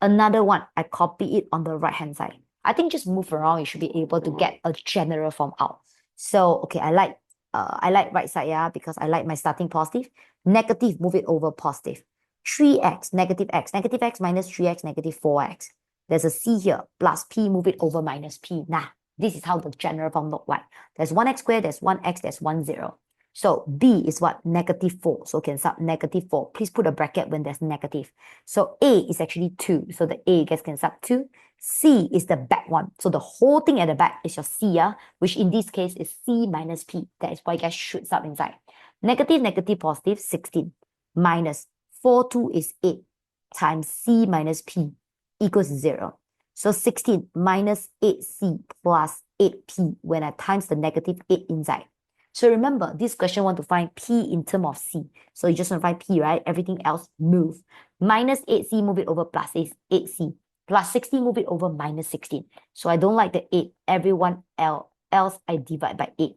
Another one, I copy it on the right-hand side. I think just move around, you should be able to get a general form out. So, okay, I like right side, yeah, because I like my starting positive. Negative, move it over positive. 3x, negative x minus 3x, negative 4x. There's a c here, plus p, move it over minus p. Nah, this is how the general form look like. There's 1x squared, there's 1x, there's 1, 0. So b is what? Negative 4. So can sub negative 4. Please put a bracket when there's negative. So a is actually 2. So the a guys can sub 2. C is the back one. So the whole thing at the back is your C, which in this case is C minus P. That is why you guys should sub inside. Negative, negative, positive, 16. Minus 4, 2 is 8 times C minus P equals 0. So 16 minus 8C plus 8P when I times the negative 8 inside. So remember, this question want to find P in terms of C. So you just want to find P, right? Everything else move. Minus 8C, move it over plus 8C. Plus 16, move it over minus 16. So I don't like the 8. Everyone else I divide by 8.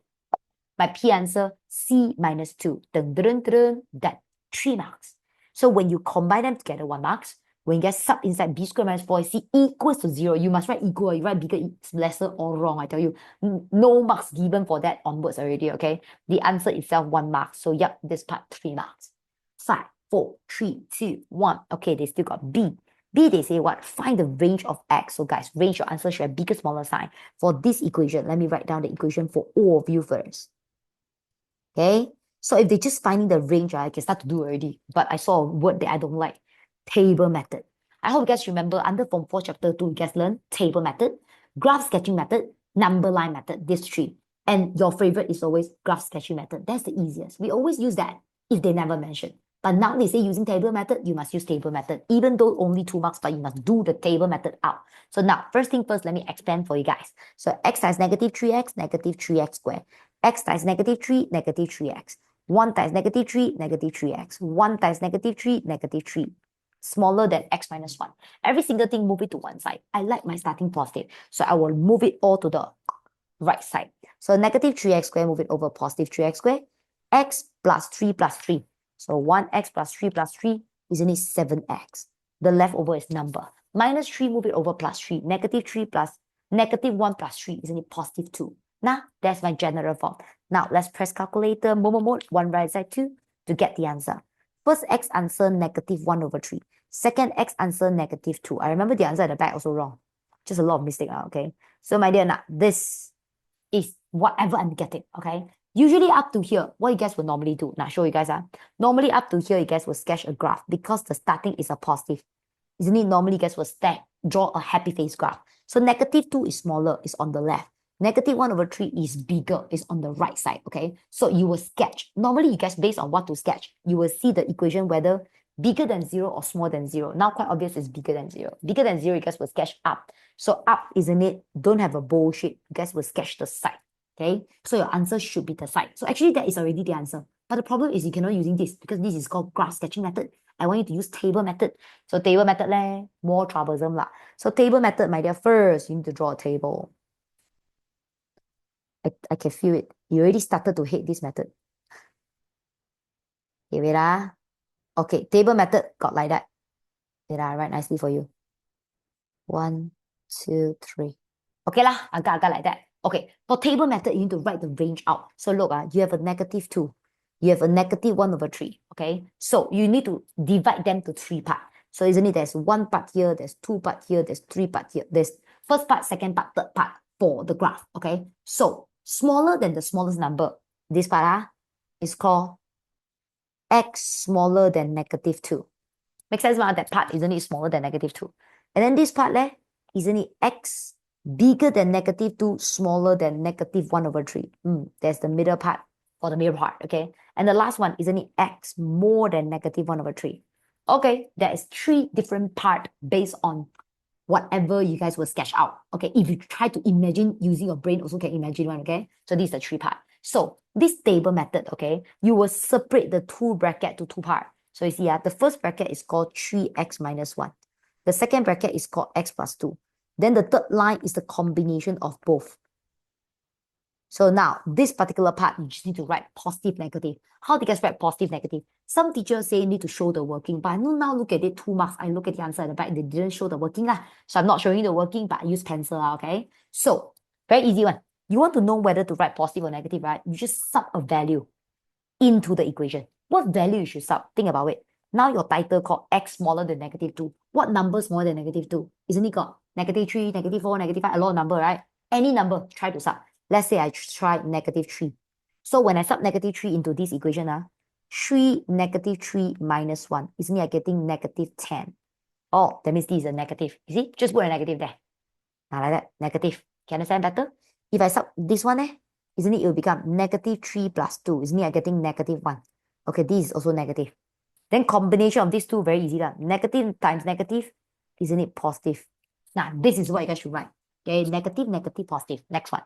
My P answer, C minus 2. Dun, dun, dun, dun, 3 marks. So when you combine them together, 1 marks. When you get sub inside b squared minus 4ac equals to 0, you must write equal. You write bigger, it's lesser, or wrong. I tell you, no marks given for that onwards already, okay? The answer itself, 1 mark. So, yep, this part, 3 marks. 5, 4, 3, 2, 1. Okay, they still got B. B, they say what? Find the range of x. So, guys, range, your answer should have bigger, smaller sign. For this equation, let me write down the equation for all of you first. Okay? So, if they're just finding the range, I can start to do already. But I saw a word that I don't like. Table method. I hope you guys remember under Form 4 Chapter 2, you guys learn table method, graph sketching method, number line method, these 3. And your favorite is always graph sketching method. That's the easiest. We always use that if they never mention. But now they say using table method, you must use table method. Even though only 2 marks, but you must do the table method out. So now, first thing first, let me expand for you guys. So x times negative 3x, negative 3x squared. X times negative 3, negative 3x. 1 times negative 3, negative 3x. 1 times negative 3, negative 3. Smaller than x minus 1. Every single thing, move it to one side. I like my starting positive. So I will move it all to the right side. So negative 3x squared, move it over positive 3x squared. X plus 3 plus 3. So 1x plus 3 plus 3, isn't it 7x? The leftover is number. Minus 3, move it over plus 3. Negative 3 plus negative 1 plus 3, isn't it positive 2? Now, that's my general form. Now, let's press calculator, mode, 1 right side 2 to get the answer. First x answer, negative 1 over 3. Second x answer, negative 2. I remember the answer at the back also wrong. Just a lot of mistake, okay? So my dear, now this is whatever I'm getting, okay? Usually up to here, what you guys will normally do, now show you guys, normally up to here, you guys will sketch a graph because the starting is a positive. Isn't it? Normally you guys will draw a happy face graph. So negative 2 is smaller, is on the left. Negative 1 over 3 is bigger, is on the right side, okay? So you will sketch. Normally, you guys, based on what to sketch, you will see the equation whether bigger than 0 or smaller than 0. Now, quite obvious it's bigger than 0. Bigger than 0, you guys will sketch up. So up, isn't it? Don't have a bowl shape. You guys will sketch the side, okay? So your answer should be the side. So actually, that is already the answer. But the problem is you cannot using this because this is called graph sketching method. I want you to use table method. So table method, more troublesome lah. So table method, my dear, first, you need to draw a table. I can feel it. You already started to hate this method. Okay, wait . Okay, table method got like that. Wait I write nicely for you. 1, 2, 3. Okay lah, agak like that. Okay, for table method, you need to write the range out. So look, you have a negative 2. You have a negative 1 over 3. Okay, so you need to divide them to 3 parts. So isn't it there's 1 part here, there's 2 part here, there's 3 part here. There's first part, second part, third part for the graph. Okay, so smaller than the smallest number, this part is called x smaller than -2. Makes sense, that part, isn't it smaller than -2? And then this part leh, isn't it x bigger than -2, smaller than -1/3? There's the middle part, or the middle part, okay? And the last one, isn't it x more than -1/3? Okay, there is 3 different part based on whatever you guys will sketch out. Okay, if you try to imagine using your brain, also can imagine one, okay? So this is the 3 part. So this table method, okay, you will separate the 2 bracket to 2 part. So you see, the first bracket is called 3x minus 1. The second bracket is called x plus 2. Then the third line is the combination of both. So now, this particular part, you just need to write positive, negative. How do you guys write positive, negative? Some teachers say you need to show the working, but I know now look at it, 2 marks. I look at the answer at the back, they didn't show the working. So I'm not showing you the working, but I use pencil, okay? So, very easy one. You want to know whether to write positive or negative, right? You just sub a value into the equation. What value you should sub? Think about it. Now your title called x smaller than -2. What number smaller than -2? Isn't it got -3, -4, -5, a lot of number, right? Any number, try to sub. Let's say I try -3. So when I sub -3 into this equation, 3 -3 minus 1, isn't it I getting -10? Oh, that means this is a negative. You see? Just put a negative there. Like that, negative. Can you understand better? If I sub this one, isn't it will become -3 plus 2. Isn't it I getting -1? Okay, this is also negative. Then combination of these two, very easy. Negative times negative, isn't it positive? Now, this is what you guys should write. Okay, negative, negative, positive. Next one.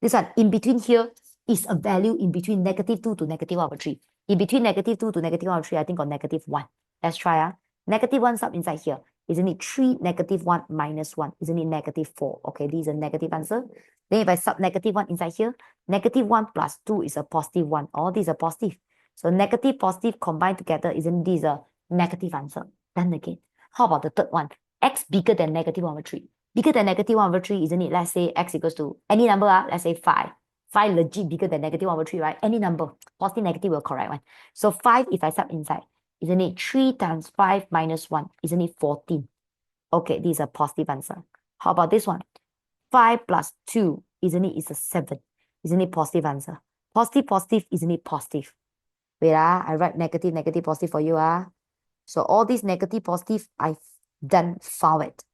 This one, in between here is a value in between -2 to -1/3. In between -2 to -1/3, I think got -1. Let's try. -1 sub inside here. Isn't it 3 -1 minus 1? Isn't it -4? Okay, this is a negative answer. Then if I sub -1 inside here, -1 plus 2 is a +1. All these are positive. So negative, positive combined together, isn't this a negative answer? Then again, how about the third one? X bigger than -1/3. Bigger than -1/3, isn't it? Let's say x equals to any number, let's say 5. 5 legit bigger than -1/3, right? Any number, positive, negative will correct one. So 5, if I sub inside, isn't it 3 times 5 minus 1? Isn't it 14? Okay, this is a positive answer. How about this one? 5 plus 2, isn't it? It's a 7. Isn't it positive answer? Positive, positive, isn't it positive? Wait, I write negative, negative, positive for you. So all these negative, positive, I've done found it.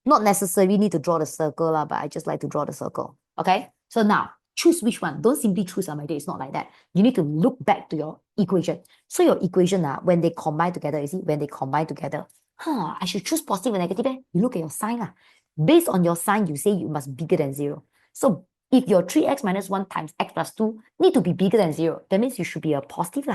Not necessarily need to draw the circle, but I just like to draw the circle. Okay? So now, choose which one. Don't simply choose, my dear. It's not like that. You need to look back to your equation. So your equation, when they combine together, you see, when they combine together, I should choose positive or negative. You look at your sign. Based on your sign, you say you must be bigger than 0. So if your 3x minus 1 times x plus 2 need to be bigger than 0, that means you should be a positive.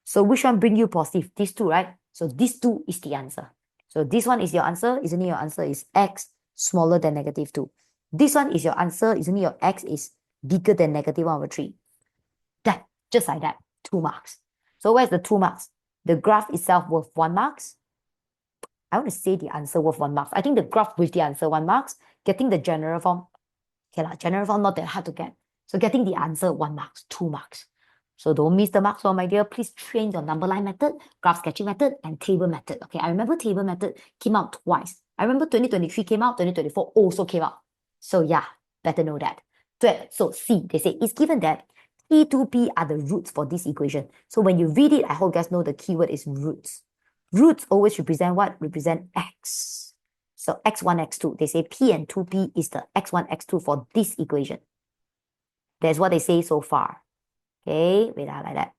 So which one bring you positive? These two, right? So these two is the answer. So this one is your answer. Isn't it your answer is x smaller than -2? This one is your answer. Isn't it your x is bigger than -1/3? That, just like that, 2 marks. So where's the 2 marks? The graph itself worth 1 marks. I want to say the answer worth 1 marks. I think the graph with the answer 1 marks. Getting the general form, okay, general form not that hard to get. So getting the answer 1 marks, 2 marks. So don't miss the marks, my dear. Please train your number line method, graph sketching method, and table method. Okay, I remember table method came out twice. I remember 2023 came out, 2024 also came out. So yeah, better know that. So C, they say, it's given that P2P are the roots for this equation. So when you read it, I hope you guys know the keyword is roots. Roots always represent what? Represent x. So x1, x2. They say P and 2P is the x1, x2 for this equation. That's what they say so far. Okay, wait, like that.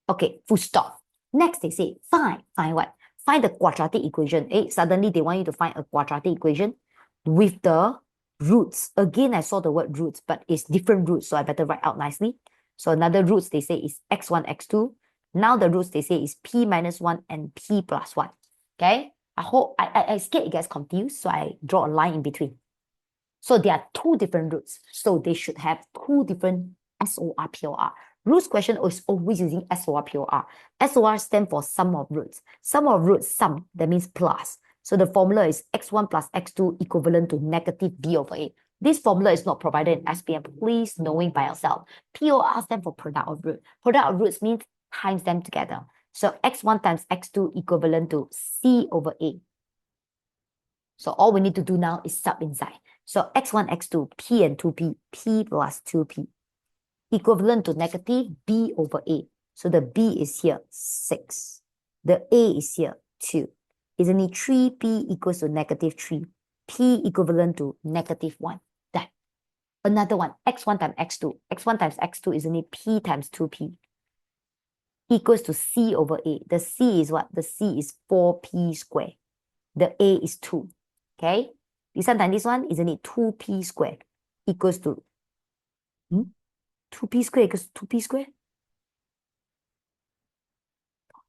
Okay, full stop. Next, they say, find what? Find the quadratic equation. Suddenly they want you to find a quadratic equation with the roots. Again, I saw the word roots, but it's different roots, so I better write out nicely. So another roots, they say, is x1, x2. Now the roots, they say, is p minus 1 and p plus 1. Okay? I hope, I scared it gets confused, so I draw a line in between. So there are 2 different roots. So they should have 2 different SOR, POR. Roots question is always using SOR, POR. SOR stands for sum of roots. Sum of roots, sum, that means plus. So the formula is x1 plus x2 equivalent to negative b over a. This formula is not provided in SPM. Please knowing by yourself. POR stands for product of root. Product of roots means times them together. So x1 times x2 equivalent to c over a. So all we need to do now is sub inside. So x1, x2, p and 2p, p plus 2p equivalent to negative B over A. So the B is here, 6. The A is here, 2. Isn't it 3P equals to negative 3? P equivalent to negative 1. That. Another one, x1 times x2. x1 times x2, isn't it P times 2P? Equals to C over A. The C is what? The C is 4P squared. The A is 2. Okay? This one times this one, isn't it 2P squared? Equals to 2P squared equals 2P squared?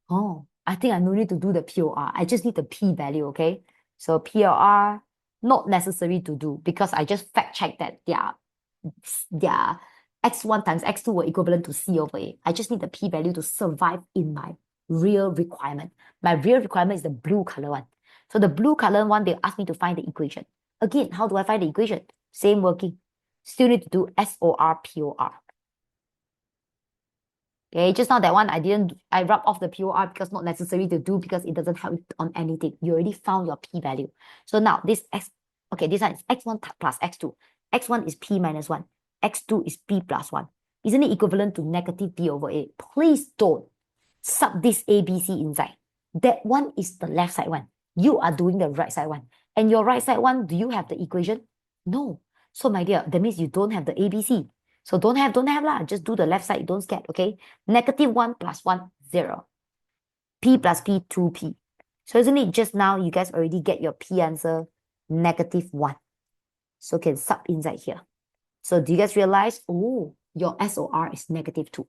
Oh, I think I no need to do the POR. I just need the P value, okay? So POR, not necessary to do because I just fact check that their x1 times x2 were equivalent to C over A. I just need the P value to survive in my real requirement. My real requirement is the blue color one. So the blue color one, they ask me to find the equation. Again, how do I find the equation? Same working. Still need to do SOR, POR. Okay, just now that one, I rub off the POR because not necessary to do because it doesn't help on anything. You already found your P value. So now this one is x1 plus x2. x1 is P minus 1. x2 is P plus 1. Isn't it equivalent to negative B over A? Please don't sub this ABC inside. That one is the left side one. You are doing the right side one. And your right side one, do you have the equation? No. So my dear, that means you don't have the ABC. So don't have lah. Just do the left side. Don't scared, okay? Negative 1 plus 1, 0. P plus P, 2P. So isn't it just now you guys already get your P answer, negative 1. So can sub inside here. So do you guys realize, oh, your SOR is negative 2.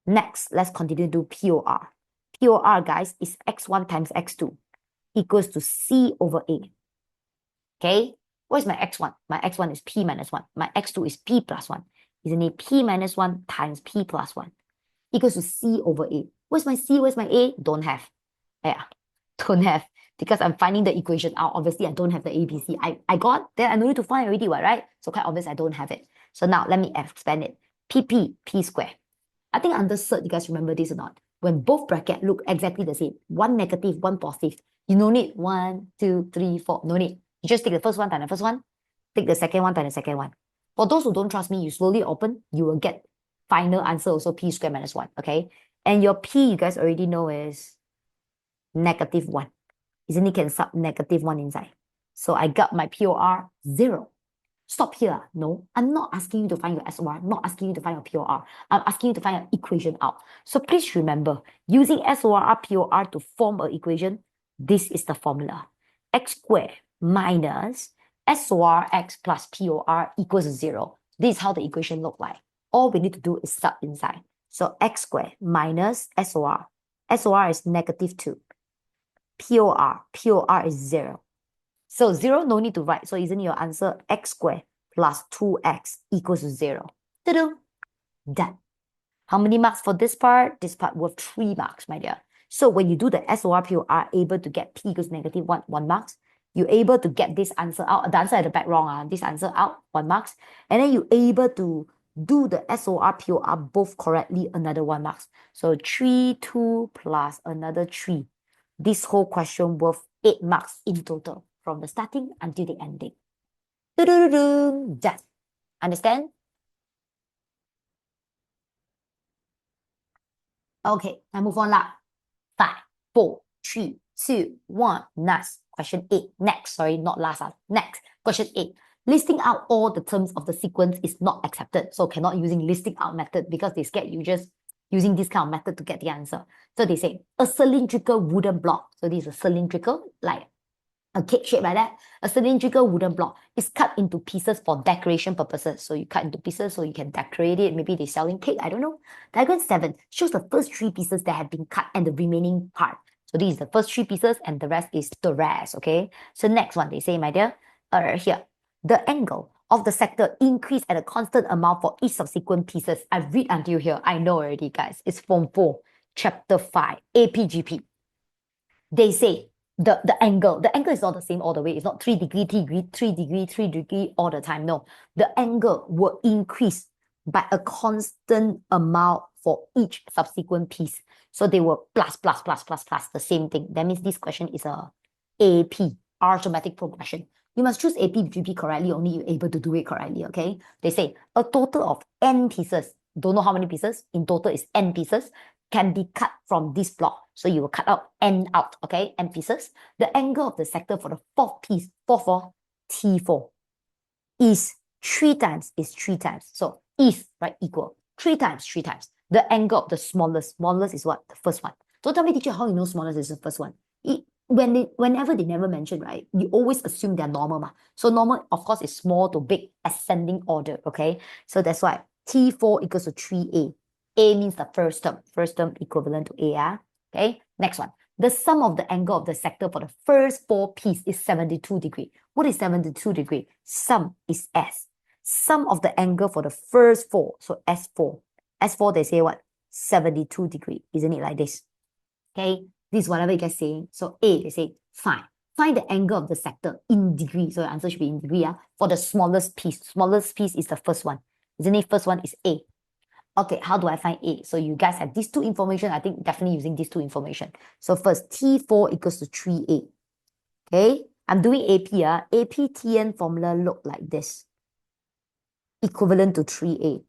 Next, let's continue to do POR. POR, guys, is x1 times x2 equals to C over A. Okay? What is my x1? My x1 is P minus 1. My x2 is P plus 1. Isn't it P minus 1 times P plus 1 equals to C over A? Where's my C? Where's my A? Don't have. Yeah, don't have. Because I'm finding the equation out. Obviously, I don't have the ABC. I got, then I no need to find already, right? So quite obvious I don't have it. So now let me expand it. PP, P square. I think under cert, you guys remember this or not? When both brackets look exactly the same, one negative, one positive, you no need 1, 2, 3, 4. No need. You just take the first one times the first one. Take the second one times the second one. For those who don't trust me, you slowly open, you will get final answer also P squared minus 1, okay? And your P, you guys already know is negative 1. Isn't it can sub negative 1 inside? So I got my POR 0. Stop here. No, I'm not asking you to find your SOR, not asking you to find your POR. I'm asking you to find an equation out. So please remember, using SOR, POR to form an equation, this is the formula. X squared minus SOR x plus POR equals 0. This is how the equation look like. All we need to do is sub inside. So x squared minus SOR. SOR is negative 2. POR is 0. So 0, no need to write. So isn't your answer x squared plus 2x equals to 0? Ta-da! Done. How many marks for this part? This part worth 3 marks, my dear. So when you do the SOR, POR, able to get P equals negative 1 marks. You're able to get this answer out. The answer at the back wrong. This answer out, 1 marks. And then you're able to do the SOR, POR both correctly, another 1 marks. So 3, 2 plus another 3. This whole question worth 8 marks in total from the starting until the ending. Done. Understand? Okay, now move on lah. 5, 4, 3, 2, 1. Next. Question 8. Next. Sorry, not last. Next. Question 8. Listing out all the terms of the sequence is not accepted. So cannot using listing out method because they scared you just using this kind of method to get the answer. So they say a cylindrical wooden block. So this is a cylindrical, like a cake shape like that. A cylindrical wooden block is cut into pieces for decoration purposes. So you cut into pieces so you can decorate it. Maybe they're selling cake. I don't know. Diagram 7 shows the first 3 pieces that have been cut and the remaining part. So this is the first 3 pieces and the rest is the rest. Okay. So next one, they say, my dear, here, the angle of the sector increase at a constant amount for each subsequent pieces. I read until here. I know already, guys. It's Form 4, Chapter 5, APGP. They say the angle is not the same all the way. It's not 3 degree, 3 degree, 3 degree, 3 degree all the time. No, the angle will increase by a constant amount for each subsequent piece. So they will plus, the same thing. That means this question is a AP, arithmetic progression. You must choose APGP correctly, only you're able to do it correctly, okay? They say a total of n pieces don't know how many pieces, in total is n pieces, can be cut from this block. So you will cut out n out, okay, n pieces. The angle of the sector for the fourth piece, for T4, is 3 times. So is, right, equal 3 times. The angle of the smallest is what? The first one. Don't tell me, teacher, how you know smallest is the first one. Whenever they never mention, right, you always assume they're normal. So normal, of course, is small to big, ascending order, okay? So that's why T4 equals to 3A. A means the first term equivalent to A, okay? Next one. The sum of the angle of the sector for the first 4 pieces is 72 degree. What is 72 degree? Sum is S. Sum of the angle for the first 4, so S4. S4, they say what? 72 degree. Isn't it like this? Okay, this is whatever you guys saying. So A, they say, fine. Find the angle of the sector in degree. So your answer should be in degree, for the smallest piece. Smallest piece is the first one. Isn't it? First one is A. Okay, how do I find A? So you guys have these two information. I think definitely using these two information. So first, T4 equals to 3A. Okay, I'm doing AP. AP TN formula look like this. Equivalent to 3A.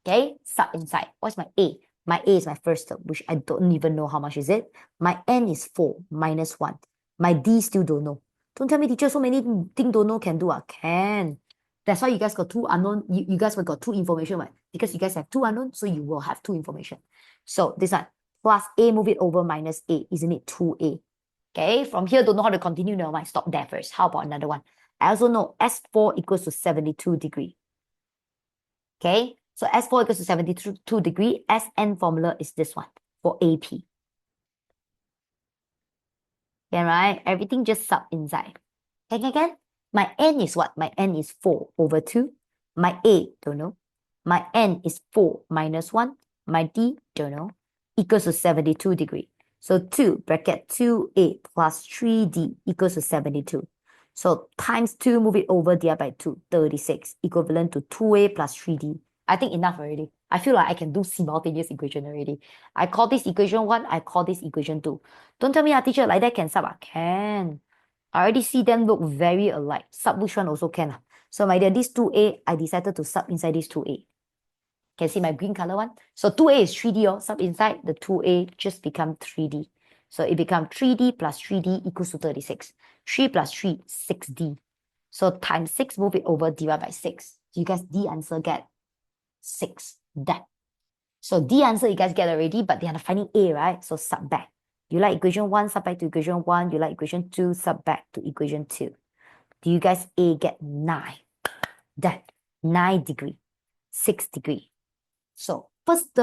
Okay, sub inside. What's my A? My A is my first term, which I don't even know how much is it. My N is 4 minus 1. My D still don't know. Don't tell me, teacher, so many things don't know can do. Can. That's why you guys got two unknown. You guys will got two information, right? Because you guys have two unknown, so you will have two information. So this one, plus A, move it over, minus A. Isn't it 2A? Okay, from here, don't know how to continue. Never mind, stop there first. How about another one? I also know S4 equals to 72 degree. Okay, so S4 equals to 72 degree. SN formula is this one for AP. Okay, right? Everything just sub inside. Can. My N is what? My N is 4 over 2. My A, don't know. My N is 4 minus 1. My D, don't know. Equals to 72 degree. So 2 bracket 2A plus 3D equals to 72. So times 2, move it over, divide by 2, 36, equivalent to 2A plus 3D. I think enough already. I feel like I can do simultaneous equation already. I call this equation 1, I call this equation 2. Don't tell me, teacher, like that can sub. Can. I already see them look very alike. Sub which one also can. So my dear, this 2A, I decided to sub inside this 2A. Can see my green color one? So 2A is 3D, sub inside the 2A just become 3D. So it becomes 3D plus 3D equals to 36. 3 plus 3, 6D. So times 6, move it over, divide by 6. So you guys, D answer get 6. Done. So D answer you guys get already, but they are finding A, right? So sub back. You like equation 1, sub back to equation 1. You like equation 2, sub back to equation 2. Do you guys A get 9? Done. 9 degree. 6 degree. So first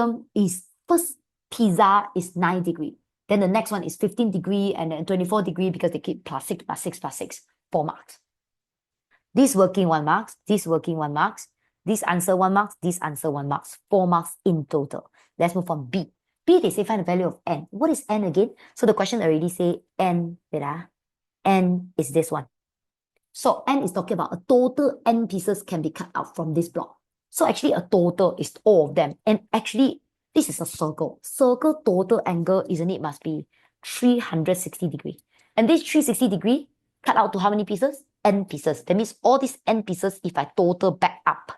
pizza is 9 degree. Then the next one is 15 degree and then 24 degree because they keep plus 6, plus 6, plus 6. 4 marks. This working 1 marks. This working 1 marks. This answer 1 marks. This answer 1 marks. 4 marks in total. Let's move on B. B, they say find the value of N. What is N again? So the question already say N, N is this one. So N is talking about a total N pieces can be cut out from this block. So actually a total is all of them. And actually, this is a circle. Circle total angle, isn't it, must be 360 degree. And this 360 degree cut out to how many pieces? N pieces. That means all these N pieces, if I total back up,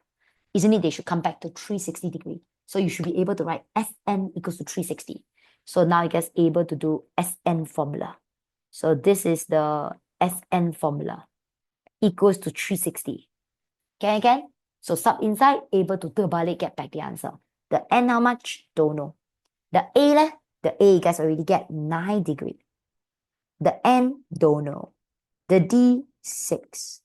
isn't it, they should come back to 360 degree. So you should be able to write Sn equals to 360. So now you guys able to do Sn formula. So this is the Sn formula equals to 360. Can? So sub inside, able to terbalik, get back the answer. The N how much? Don't know. The A, the A you guys already get 9 degree. The N, don't know. The D, 6.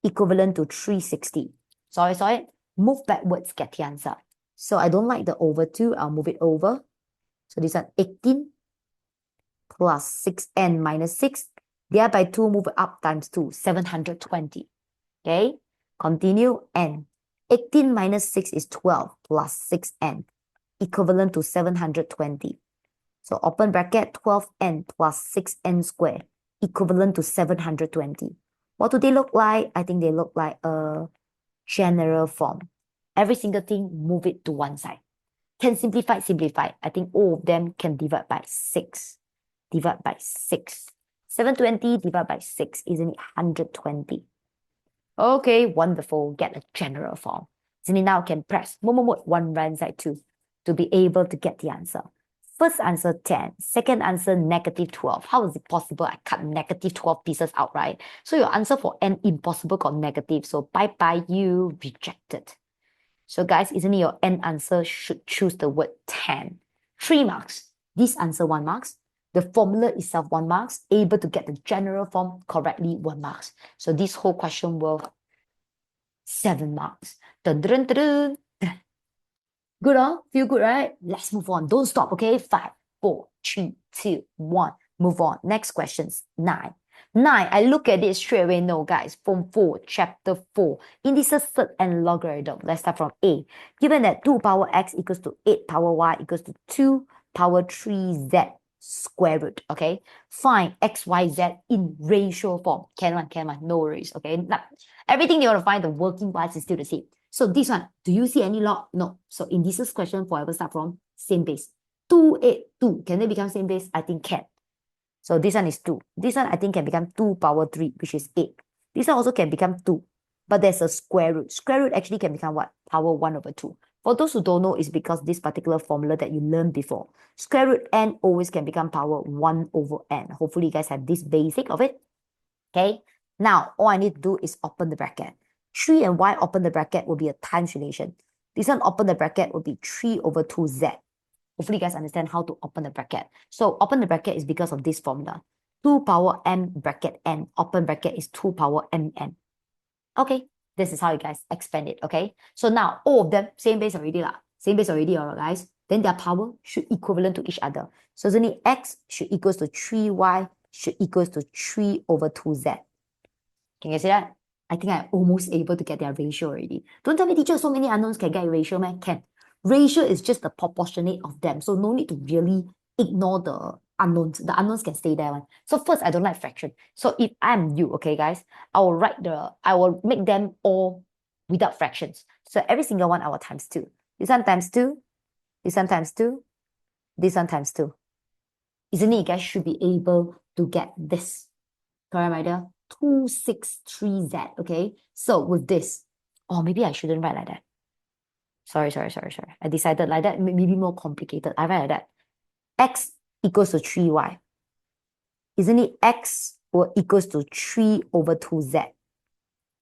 Equivalent to 360. Sorry. Move backwards, get the answer. So I don't like the over 2. I'll move it over. So this one, 18 plus 6N minus 6. Divide by 2, move it up times 2. 720. Okay? Continue, N. 18 minus 6 is 12 plus 6N. Equivalent to 720. So open bracket, 12N plus 6N squared. Equivalent to 720. What do they look like? I think they look like a general form. Every single thing, move it to one side. Can simplify. I think all of them can divide by 6. Divide by 6. 720 divided by 6, isn't it 120? Okay, wonderful. Get a general form. Isn't it? Now can press one right inside 2 to be able to get the answer. First answer 10, second answer negative 12. How is it possible I cut negative 12 pieces out, right? So your answer for n impossible got negative. So bye-bye, you rejected. So guys, isn't it your n answer should choose the word 10? 3 marks. This answer 1 marks. The formula itself 1 marks. Able to get the general form correctly 1 marks. So this whole question will 7 marks. Dun, dun, dun, dun. Good, huh? Feel good, right? Let's move on. Don't stop, okay? 5, 4, 3, 2, 1. Move on. Next questions. 9. 9. I look at it straight away. No, guys. Form 4, chapter 4. Indices, third, and logarithm. Let's start from A. Given that 2 power x equals to 8 power y equals to 2 power 3z square root, okay? Find x, y, z in ratio form. Can one, no worries, okay? Now, everything you want to find, the working parts is still the same. So this one, do you see any log? No. So in this question, forever start from same base. 2, 8, 2. Can they become same base? I think can. So this one is 2. This one I think can become 2 power 3, which is 8. This one also can become 2. But there's a square root. Square root actually can become what? Power 1 over 2. For those who don't know, it's because this particular formula that you learned before. Square root n always can become power 1 over n. Hopefully you guys have this basic of it. Okay. Now, all I need to do is open the bracket. 3 and y open the bracket will be a times relation. This one open the bracket will be 3 over 2z. Hopefully you guys understand how to open the bracket. So open the bracket is because of this formula. 2 power m bracket n. Open bracket is 2 power mn. Okay, this is how you guys expand it, okay? So now, all of them, same base already lah. Same base already, alright guys? Then their power should equivalent to each other. So suddenly x should equals to 3y should equals to 3 over 2z. Can you see that? I think I'm almost able to get their ratio already. Don't tell me, teacher, so many unknowns can get a ratio, man. Can. Ratio is just the proportionate of them. So no need to really ignore the unknowns. The unknowns can stay there. One. So first, I don't like fraction. So if I'm you, okay, guys, I will make them all without fractions. So every single one, I will times 2. This one times 2. This one times 2. This one times 2. Isn't it you guys should be able to get this? Correct, my dear? 263z, okay? So with this, oh, maybe I shouldn't write like that. Sorry. I decided like that, maybe more complicated. I write like that. X equals to 3y. Isn't it x or equals to 3 over 2z?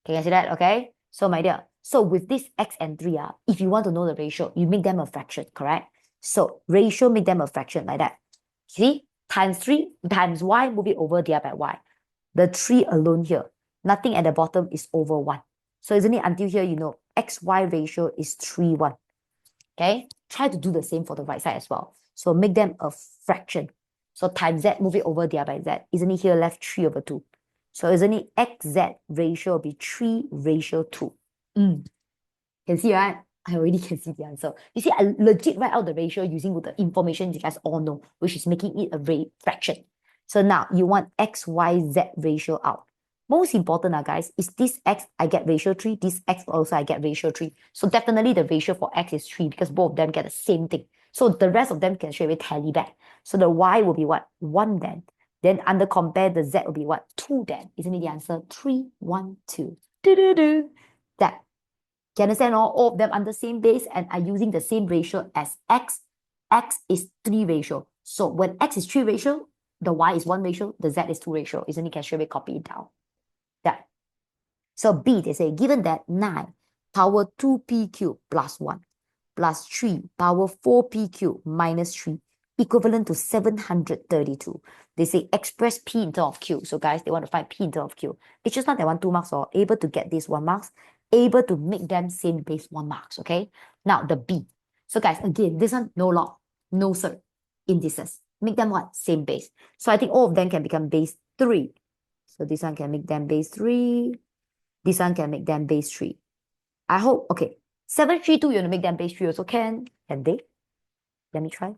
Can you see that, okay? So my dear, so with this x and 3, if you want to know the ratio, you make them a fraction, correct? So ratio, make them a fraction like that. See? Times 3 times y, move it over there by y. The 3 alone here. Nothing at the bottom is over 1. So isn't it until here, you know, XY ratio is 3, 1. Okay? Try to do the same for the right side as well. So make them a fraction. So times z, move it over there by z. Isn't it here left 3 over 2? So isn't it XZ ratio will be 3 ratio 2? Can see, right? I already can see the answer. You see, I legit write out the ratio using the information you guys all know, which is making it a fraction. So now you want x, y, z ratio out. Most important, guys, is this x, I get ratio 3. This x also, I get ratio 3. So definitely the ratio for x is 3 because both of them get the same thing. So the rest of them can straight away tally back. So the y will be what? 1 then. Then under compare, the z will be what? 2 then. Isn't it the answer? 3, 1, 2. That. Can you understand all of them under same base and are using the same ratio as x? X is 3 ratio. So when x is 3 ratio, the y is 1 ratio, the z is 2 ratio. Isn't it? Can straight away copy it down. That. So B, they say, given that 9 power 2p cubed plus 1 plus 3 power 4p cubed minus 3 equivalent to 732. They say express p in terms of q. So guys, they want to find p in terms of q. It's just not that 1, 2 marks or able to get this 1 marks, able to make them same base 1 marks, okay? Now the B. So guys, again, this one, no log, no cert, indices. Make them what? Same base. So I think all of them can become base 3. So this one can make them base 3. This one can make them base 3. I hope, okay. 7, 3, 2, you want to make them base 3 also can. Can they? Let me try.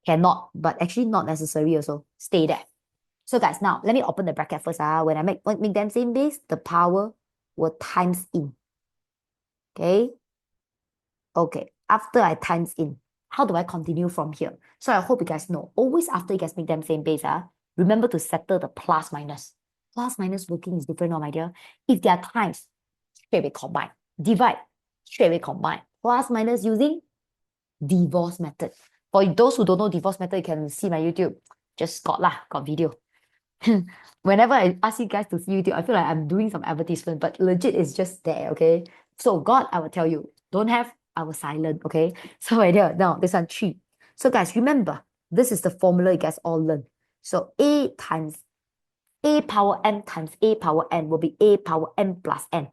Cannot, but actually not necessary also. Stay there. So guys, now let me open the bracket first. When I make them same base, the power will times in. Okay? Okay. After I times in, how do I continue from here? So I hope you guys know. Always after you guys make them same base, remember to settle the plus minus. Plus minus working is different, my dear. If they are times, straight away combine. divide, straight away combine. Plus minus using divorce method. For those who don't know divorce method, you can see my YouTube. Just got video. Whenever I ask you guys to see YouTube, I feel like I'm doing some advertisement, but legit it's just there, okay? So God, I will tell you, don't have, I will silent, okay? So right here, now this one 3. So guys, remember, this is the formula you guys all learn. So A times A power m times A power n will be A power n plus n.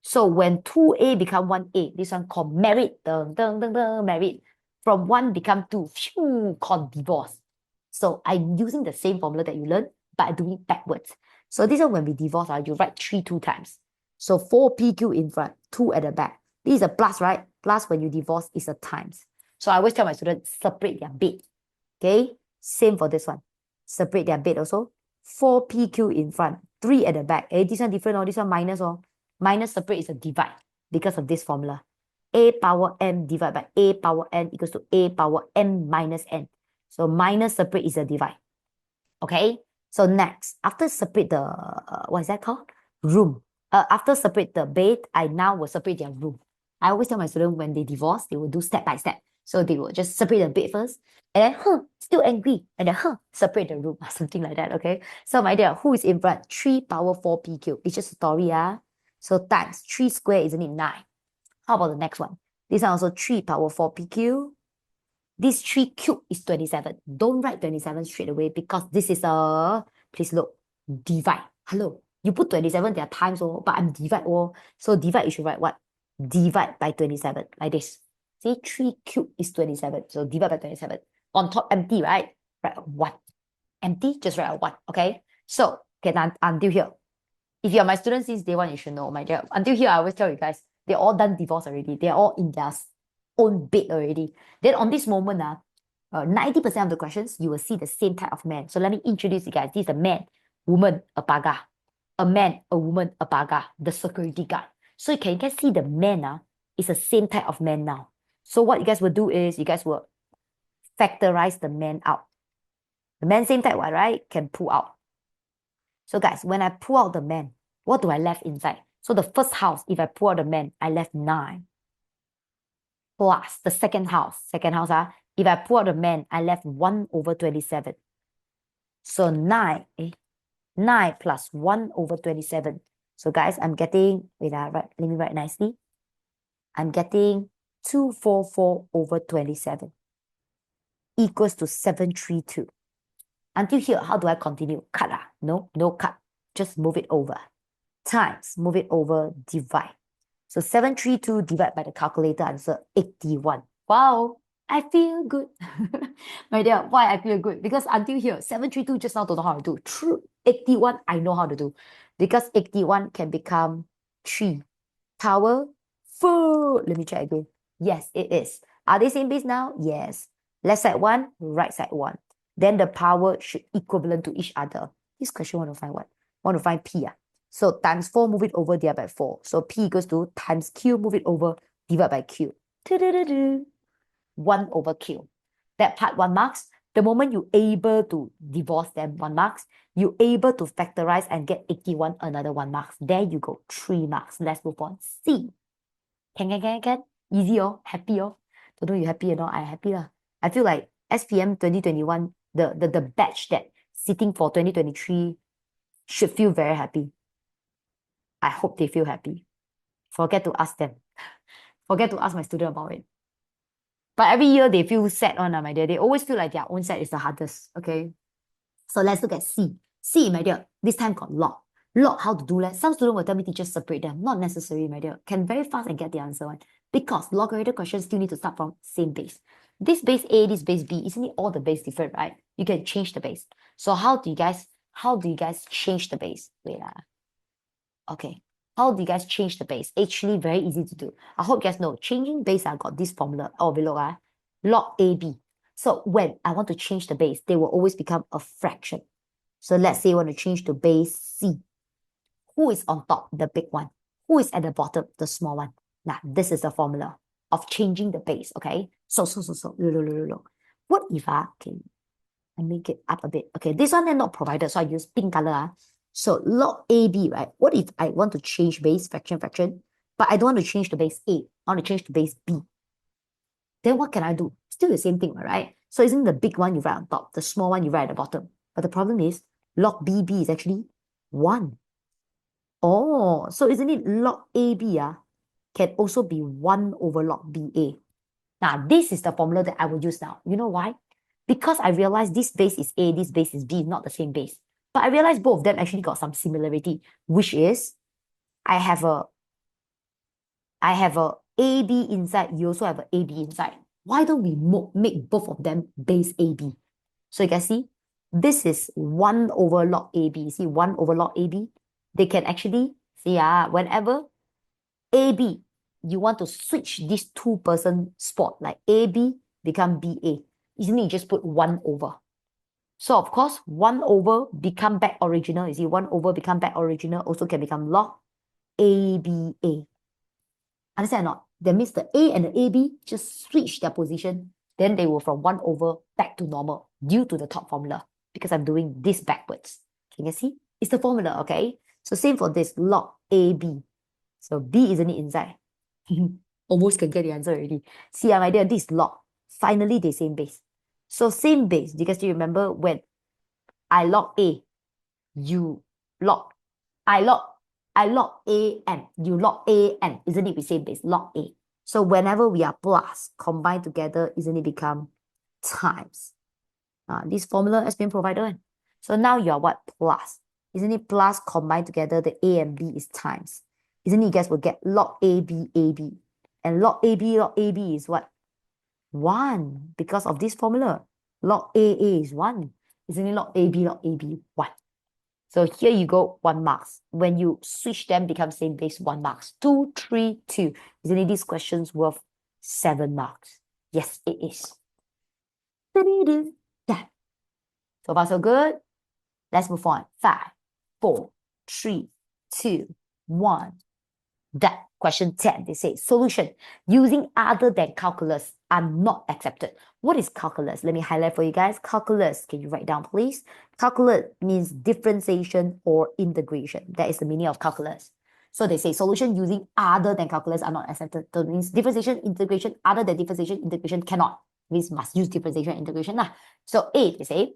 So when 2A become 1A, this one called married, married. From 1 become 2, phew, called divorce. So I'm using the same formula that you learned, but I do it backwards. So this one, when we divorce, you write 3 2 times. So 4PQ in front, 2 at the back. This is a plus, right? Plus when you divorce is a times. So I always tell my students, separate their bed. Okay? Same for this one. Separate their bed also. 4PQ in front, 3 at the back. This one different, or this one minus, or minus separate is a divide because of this formula. A power m divided by A power n equals to A power m minus n. So minus separate is a divide. Okay? So next, after separate the, what is that called? Room. After separate the bed, I now will separate their room. I always tell my students when they divorce, they will do step by step. So they will just separate the bed first, and then, still angry, and then, separate the room, something like that, okay? So my dear, who is in front? 3 power 4 PQ. It's just a story, So times 3 square, isn't it 9? How about the next one? This one also 3 power 4 PQ. This 3 cube is 27. Don't write 27 straight away because this is a, please look, divide. Hello, you put 27, there are times, but I'm divide. So divide, you should write what? Divide by 27, like this. See, 3 cube is 27. So divide by 27. On top, empty, right? Write a 1. Empty, just write a 1, okay? So, okay, until here. If you're my student since day one, you should know, my dear. Until here, I always tell you guys, they're all done divorce already. They're all in their own bed already. Then on this moment, 90% of the questions, you will see the same type of man. So let me introduce you guys. This is a man, woman, a paga. A man, a woman, a paga, the security guard. So you can see the man is the same type of man now. So what you guys will do is, you guys will factorize the man out. The man same type, right? Can pull out. So guys, when I pull out the man, what do I left inside? So the first house, if I pull out the man, I left 9. Plus the second house, if I pull out the man, I left 1 over 27. So 9 plus 1 over 27. So guys, I'm getting, let me write nicely. I'm getting 244 over 27 equals to 732. Until here, how do I continue? Cut. No cut. Just move it over. Times, move it over, divide. So 732 divided by the calculator, answer 81. Wow, I feel good. My dear, why I feel good? Because until here, 732 just now don't know how to do. True, 81 I know how to do. Because 81 can become 3 power 4. Let me check again. Yes, it is. Are they same base now? Yes. Left side 1, right side 1. Then the power should equivalent to each other. This question want to find what? Want to find P. So times 4, move it over, divide by 4. So P equals to times Q, move it over, divide by Q. 1 over Q. That part 1 marks. The moment you able to divorce them, 1 marks. You able to factorize and get 81, another 1 marks. There you go, 3 marks. Let's move on. C. Can. Easy, happy, Don't know you happy or not, I happy lah. I feel like SPM 2021, the batch that sitting for 2023 should feel very happy. I hope they feel happy. Forget to ask them. Forget to ask my student about it. But every year they feel sad on, my dear. They always feel like their own set is the hardest, okay? So let's look at C. C, my dear, this time got log. Log, how to do that? Some students will tell me teachers separate them. Not necessary, my dear. Can very fast and get the answer one. Because logarithm questions still need to start from same base. This base A, this base B, isn't it all the base different, right? You can change the base. So how do you guys change the base? Wait. Okay. How do you guys change the base? Actually, very easy to do. I hope you guys know. Changing base, I got this formula. Below, log AB. So when I want to change the base, they will always become a fraction. So let's say I want to change to base C. Who is on top? The big one. Who is at the bottom? The small one. Now, this is the formula of changing the base, okay? So. Look. What if I make it up a bit? Okay, this one they're not provided, so I use pink color. So log AB, right? What if I want to change base, fraction? but I don't want to change to base A. I want to change to base B. Then what can I do? Still the same thing, right? So isn't the big one you write on top, the small one you write at the bottom? But the problem is log BB is actually 1. Oh, so isn't it log AB can also be 1 over log BA? Now, this is the formula that I will use now. You know why? Because I realized this base is A, this base is B, not the same base. But I realized both of them actually got some similarity, which is I have a AB inside, you also have a AB inside. Why don't we make both of them base AB? So you can see, this is 1 over log AB. See, 1 over log AB. They can actually, see, whenever AB, you want to switch this two-person spot, like AB become BA. Isn't it you just put 1 over? So of course, 1 over become back original. You see, 1 over become back original also can become log ABA. Understand or not? That means the A and the AB just switch their position. Then they will from 1 over back to normal due to the top formula because I'm doing this backwards. Can you see? It's the formula, okay? So same for this log AB. So B isn't it inside? Almost can get the answer already. See, my dear, this log. Finally, they same base. So same base. Do you guys still remember when I log A, you log, I log A n, you log A n. Isn't it the same base? Log A. So whenever we are plus, combined together, isn't it become times? This formula has been provided. So now you are what? Plus. Isn't it plus combined together, the A and B is times. Isn't it you guys will get log AB, AB. And log AB is what? 1 because of this formula. Log AA is 1. Isn't it log AB, 1? So here you go, 1 marks. When you switch them, become same base, 1 marks. 2, 3, 2. Isn't it these questions worth 7 marks? Yes, it is. That. So far, so good. Let's move on. 5, 4, 3, 2, 1. That. Question 10, they say solution using other than calculus are not accepted. What is calculus? Let me highlight for you guys. Calculus, can you write down please? Calculus means differentiation or integration. That is the meaning of calculus. So they say solution using other than calculus are not accepted. That means differentiation, integration, other than differentiation, integration cannot. Means must use differentiation, integration. So A, they say,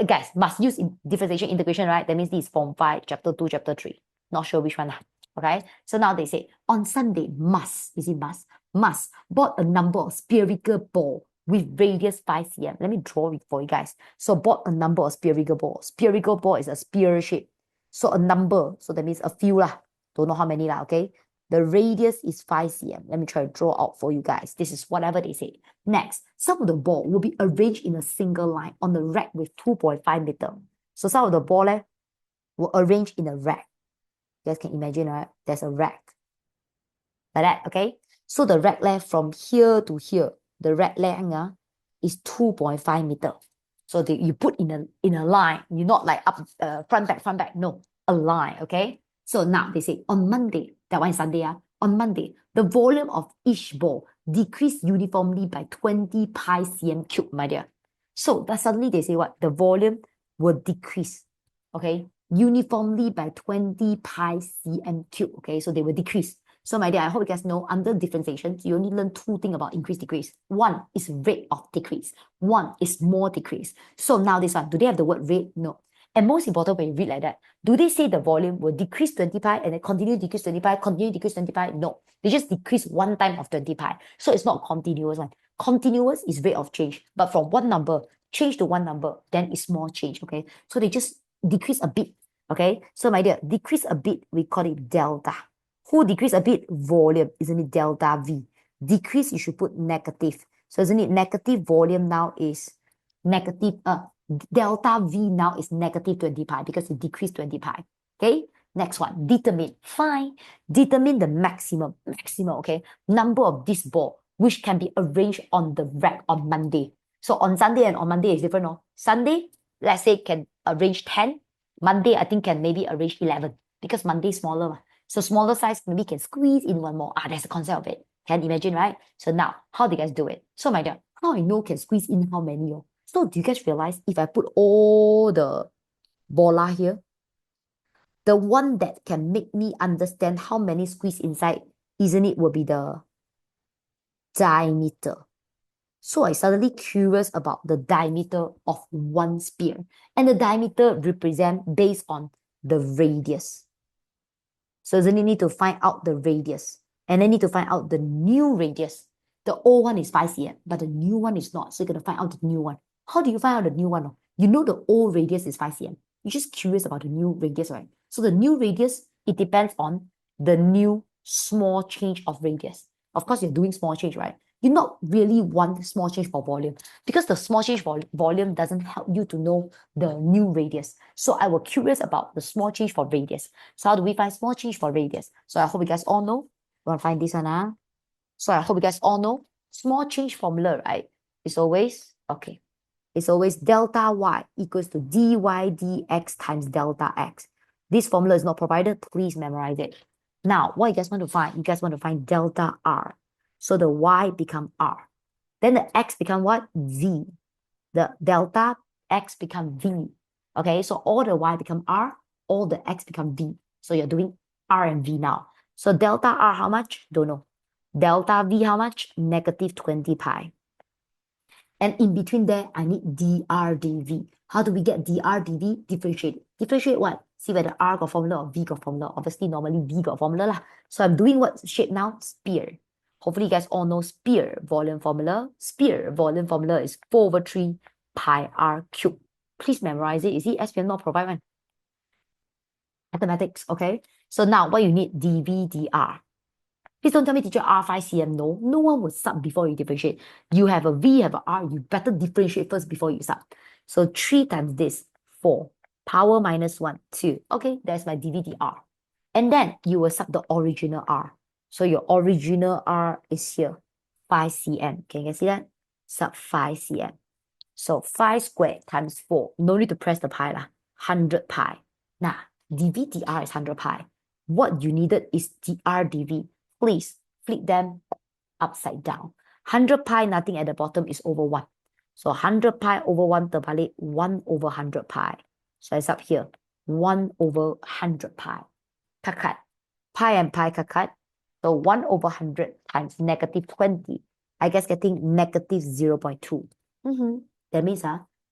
guys, must use differentiation, integration, right? That means this is form 5, chapter 2, chapter 3. Not sure which one. Okay, so now they say on Sunday, must, is it must, bought a number of spherical ball with radius 5 cm. Let me draw it for you guys. So bought a number of spherical ball. Spherical ball is a spear shape. So a number, so that means a few lah. Don't know how many lah, okay? The radius is 5 cm. Let me try to draw out for you guys. This is whatever they say. Next, some of the ball will be arranged in a single line on the rack with 2.5 meter. So some of the ball will arrange in a rack. You guys can imagine, right? There's a rack. Like that, okay? So the rack length from here to here, the rack length is 2.5 meter. So you put in a line. You're not like up front, back. No, a line, okay? So now they say on Monday, that one is Sunday, on Monday, the volume of each ball decreased uniformly by 20 pi cm cube, my dear. So that suddenly they say what? The volume will decrease, okay? Uniformly by 20 pi cm cube, okay? So they will decrease. So my dear, I hope you guys know under differentiation, you only learn 2 things about increase, decrease. 1 is rate of decrease. 1 is more decrease. So now this one, do they have the word rate? No. And most important, when you read like that, do they say the volume will decrease 20 pi and then continue decrease 20 pi, continue decrease 20 pi? No. They just decrease 1 time of 20 pi. So it's not continuous one. Continuous is rate of change. But from one number, change to one number, then it's more change, okay? So they just decrease a bit, okay? So my dear, decrease a bit, we call it delta. Who decrease a bit? Volume, isn't it delta V? Decrease, you should put negative. So isn't it negative volume now is negative, delta V now is negative 20 pi because it decreased 20 pi. Okay, next one, determine, fine. Determine the maximum, okay, number of this ball which can be arranged on the rack on Monday. So on Sunday and on Monday is different, no? Sunday, let's say can arrange 10. Monday, I think can maybe arrange 11 because Monday is smaller. So smaller size, maybe can squeeze in one more. That's the concept of it. Can you imagine, right? So now, how do you guys do it? So my dear, how I know can squeeze in how many? So do you guys realize if I put all the bola here, The one that can make me understand how many squeeze inside, isn't it, will be the diameter. So I suddenly curious about the diameter of one spear. And the diameter represent based on the radius. So then you need to find out the radius. And then need to find out the new radius. The old one is 5 cm, but the new one is not. So you're going to find out the new one. How do you find out the new one? You know the old radius is 5 cm. You're just curious about the new radius, right? So the new radius, it depends on the new small change of radius. Of course, you're doing small change, right? You not really want small change for volume because the small change for volume doesn't help you to know the new radius. So I was curious about the small change for radius. So how do we find small change for radius? So I hope you guys all know. You want to find this one, So I hope you guys all know small change formula, right? It's always, okay. It's always delta y equals to dy dx times delta x. This formula is not provided. Please memorize it. Now, what you guys want to find? You guys want to find delta r. So the y become r. Then the x become what? V. The delta x become v. Okay, so all the y become r, all the x become v. So you're doing r and v now. So delta r how much? Don't know. Delta v how much? Negative 20 pi. And in between there, I need dr dv. How do we get dr dv? Differentiate. Differentiate what? See whether r got formula or v got formula. Obviously, normally v got formula lah. So I'm doing what shape now? Spear. Hopefully, you guys all know spear volume formula. Spear volume formula is 4 over 3 pi r cubed. Please memorize it. You see, SPM not provide one. Mathematics, okay? So now, what you need? dv dr. Please don't tell me teacher R 5 cm. No, no one will sub before you differentiate. You have a V, you have a R, you better differentiate first before you sub. So 3 times this, 4. Power minus 1, 2. Okay, that's my dVdr. And then you will sub the original R. So your original R is here, 5 cm. Can you guys see that? Sub 5 cm. So 5 squared times 4. No need to press the pi lah. 100 pi. Now, dVdr is 100 pi. What you needed is dr dv. Please flip them upside down. 100 pi, nothing at the bottom is over 1. So 100 pi over 1 terbalik, 1 over 100 pi. So it's up here, 1 over 100 pi. Cut. Pi and pi cut. So 1 over 100 times negative 20. I guess getting negative 0.2. That means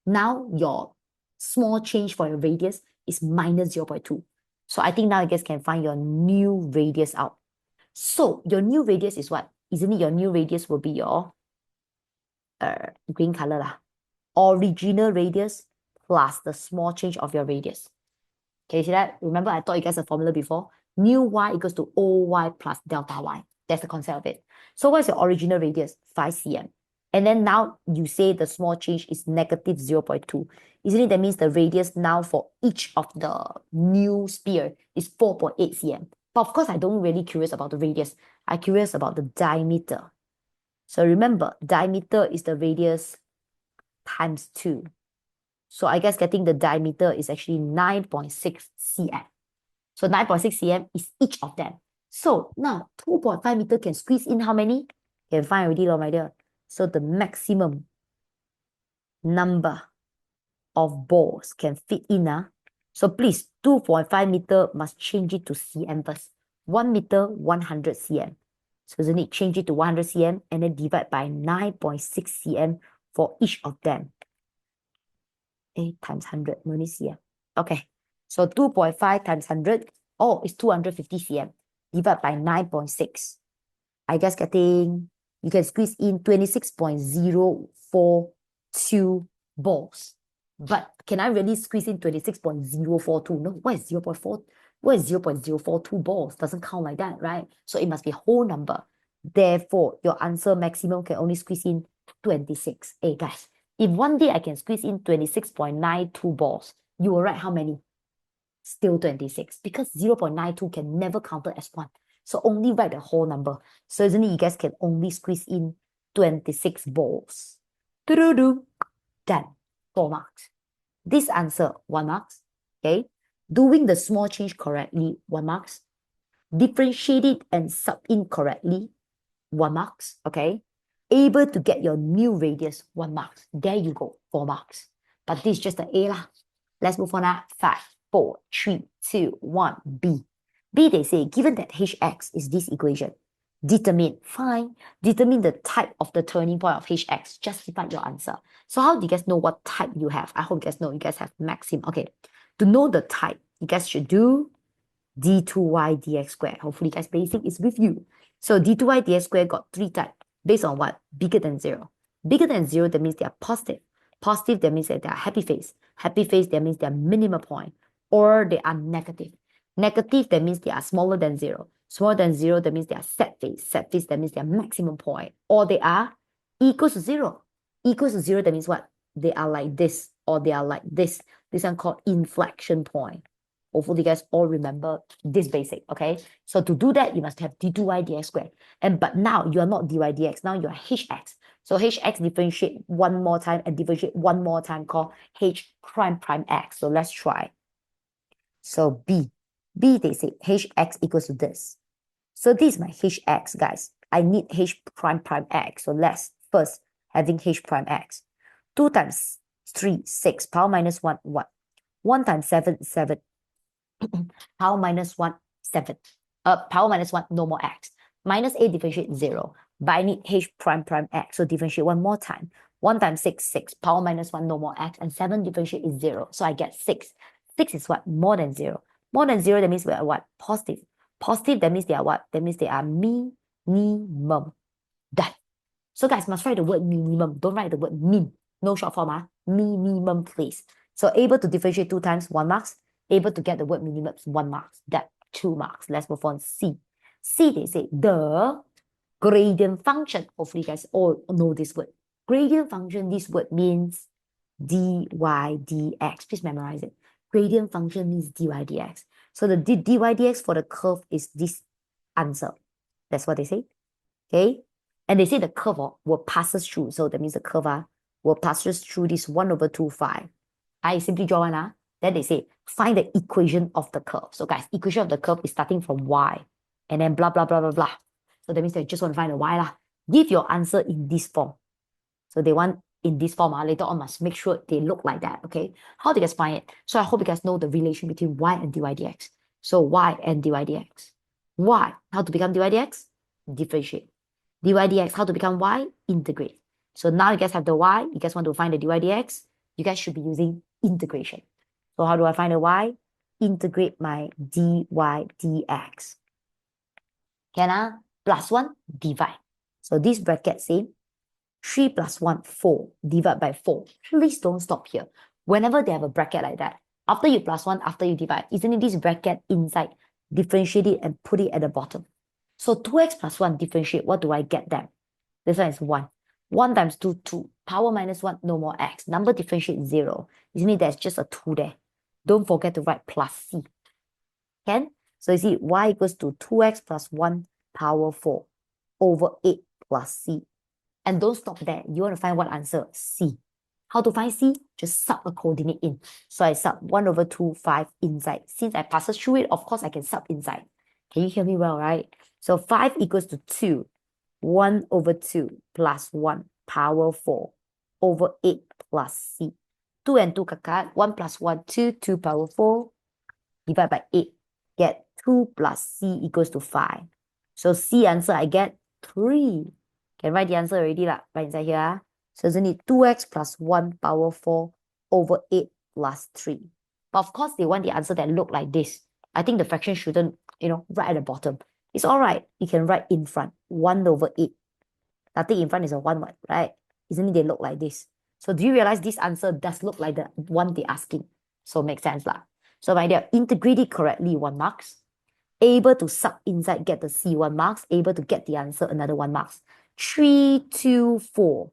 now your small change for your radius is minus 0.2. So I think now you guys can find your new radius out. So your new radius is what? Isn't it your new radius will be your green color lah? Original radius plus the small change of your radius. Can you see that? Remember I taught you guys a formula before? New y equals to oy plus delta y. That's the concept of it. So what's your original radius? 5 cm. And then now you say the small change is negative 0.2. Isn't it that means the radius now for each of the new spear is 4.8 cm? But of course, I don't really curious about the radius. I'm curious about the diameter. So remember, diameter is the radius times 2. So I guess getting the diameter is actually 9.6 cm. So 9.6 cm is each of them. So now 2.5 meter can squeeze in how many? Can find already, my dear. So the maximum number of balls can fit in. So please, 2.5 meter must change it to cm first. 1 meter, 100 cm. So you need to change it to 100 cm and then divide by 9.6 cm for each of them. 8 times 100, no need cm. Okay, so 2.5 times 100, oh, it's 250 cm. Divide by 9.6. I guess getting, you can squeeze in 26.042 balls. But can I really squeeze in 26.042? No, what is 0.4? What is 0.042 balls? Doesn't count like that, right? So it must be a whole number. Therefore, your answer maximum can only squeeze in 26. Hey guys, if one day I can squeeze in 26.92 balls, you will write how many? Still 26. Because 0.92 can never count as 1. So only write the whole number. So isn't it you guys can only squeeze in 26 balls. Done. 4 marks. This answer, 1 marks. Okay. Doing the small change correctly, 1 marks. Differentiate it and sub in correctly, 1 marks. Okay. Able to get your new radius, 1 marks. There you go, 4 marks. But this is just the A lah. Let's move on now. 5. 4, 3, 2, 1, B. B, they say, given that Hx is this equation, determine the type of the turning point of Hx. Justify your answer. So how do you guys know what type you have? I hope you guys know you guys have maximum. Okay, to know the type, you guys should do d2y dx squared. Hopefully, guys, basic is with you. So d2y dx squared got 3 types. Based on what? Bigger than 0. Bigger than 0, that means they are positive. Positive, that means that they are happy phase. Happy phase, that means they are minimum point. Or they are negative. Negative, that means they are smaller than 0. Smaller than 0, that means they are set phase. Set phase, that means they are maximum point. Or they are equals to 0. Equals to 0, that means what? They are like this, or they are like this. This one called inflection point. Hopefully you guys all remember this basic, okay? So to do that, you must have d2y dx squared. But now you are not dy dx, now you are hx. So hx differentiate one more time and differentiate one more time called h prime prime x. So let's try. So B, they say hx equals to this. So this is my hx, guys. I need h prime prime x. So let's first having h prime x. 2 times 3, 6, power minus 1, 1. 1 times 7, 7. Power minus 1, 7. Power minus 1, no more x. Minus 8 differentiate 0. But I need h prime prime x. So differentiate one more time. 1 times 6, 6. Power minus 1, no more x. And 7 differentiate is 0. So I get 6. 6 is what? More than 0. More than 0, that means we are what? Positive. Positive, that means they are what? That means they are minimum. Done. So guys, must write the word minimum. Don't write the word min. No short form, minimum, please. So able to differentiate 2 times, 1 marks. Able to get the word minimum, 1 marks. That 2 marks. Let's move on. C. C, they say the gradient function. Hopefully you guys all know this word. Gradient function, this word means dy dx. Please memorize it. Gradient function means dy dx. So the dy dx for the curve is this answer. That's what they say. Okay. And they say the curve will passes through. So that means the curve will passes through this 1 over 2, 5. I simply draw one. Then they say, find the equation of the curve. So guys, equation of the curve is starting from y. And then blah, blah, blah, blah, blah. So that means they just want to find the y. Give your answer in this form. So they want in this form. Later on, must make sure they look like that. Okay. How do you guys find it? So I hope you guys know the relation between y and dy dx. So y and dy dx. Y, how to become dy dx? Differentiate. Dy dx, how to become y? Integrate. So now you guys have the y. You guys want to find the dy dx. You guys should be using integration. So how do I find the y? Integrate my dy dx. Can plus 1, divide. So this bracket say 3 plus 1, 4. Divide by 4. Please don't stop here. Whenever they have a bracket like that, after you plus 1, after you divide, isn't it this bracket inside? Differentiate it and put it at the bottom. So 2x plus 1 differentiate. What do I get then? This one is 1. 1 times 2, 2. Power minus 1, no more x. Number differentiate 0. Isn't it there's just a 2 there? Don't forget to write plus c. Can? So you see y equals to 2x plus 1 power 4 over 8 plus c. And don't stop there. You want to find what answer? C. How to find C? Just sub a coordinate in. So I sub 1 over 2, 5 inside. Since I passes through it, of course I can sub inside. Can you hear me well, right? So 5 equals to 2. 1 over 2 plus 1 power 4 over 8 plus C. 2 and 2 kakat. 1 plus 1, 2. 2 power 4. Divide by 8. Get 2 plus C equals to 5. So C answer I get 3. Can write the answer already lah. Right inside here. So isn't it 2x plus 1 power 4 over 8 plus 3. But of course, they want the answer that look like this. I think the fraction shouldn't, right at the bottom. It's all right. You can write in front. 1 over 8. Nothing in front is a 1, right? Isn't it they look like this? So do you realize this answer does look like the one they're asking? So makes sense lah. So my dear, integrate it correctly, 1 marks. Able to sub inside, get the C, 1 marks. Able to get the answer, another 1 marks. 3, 2, 4.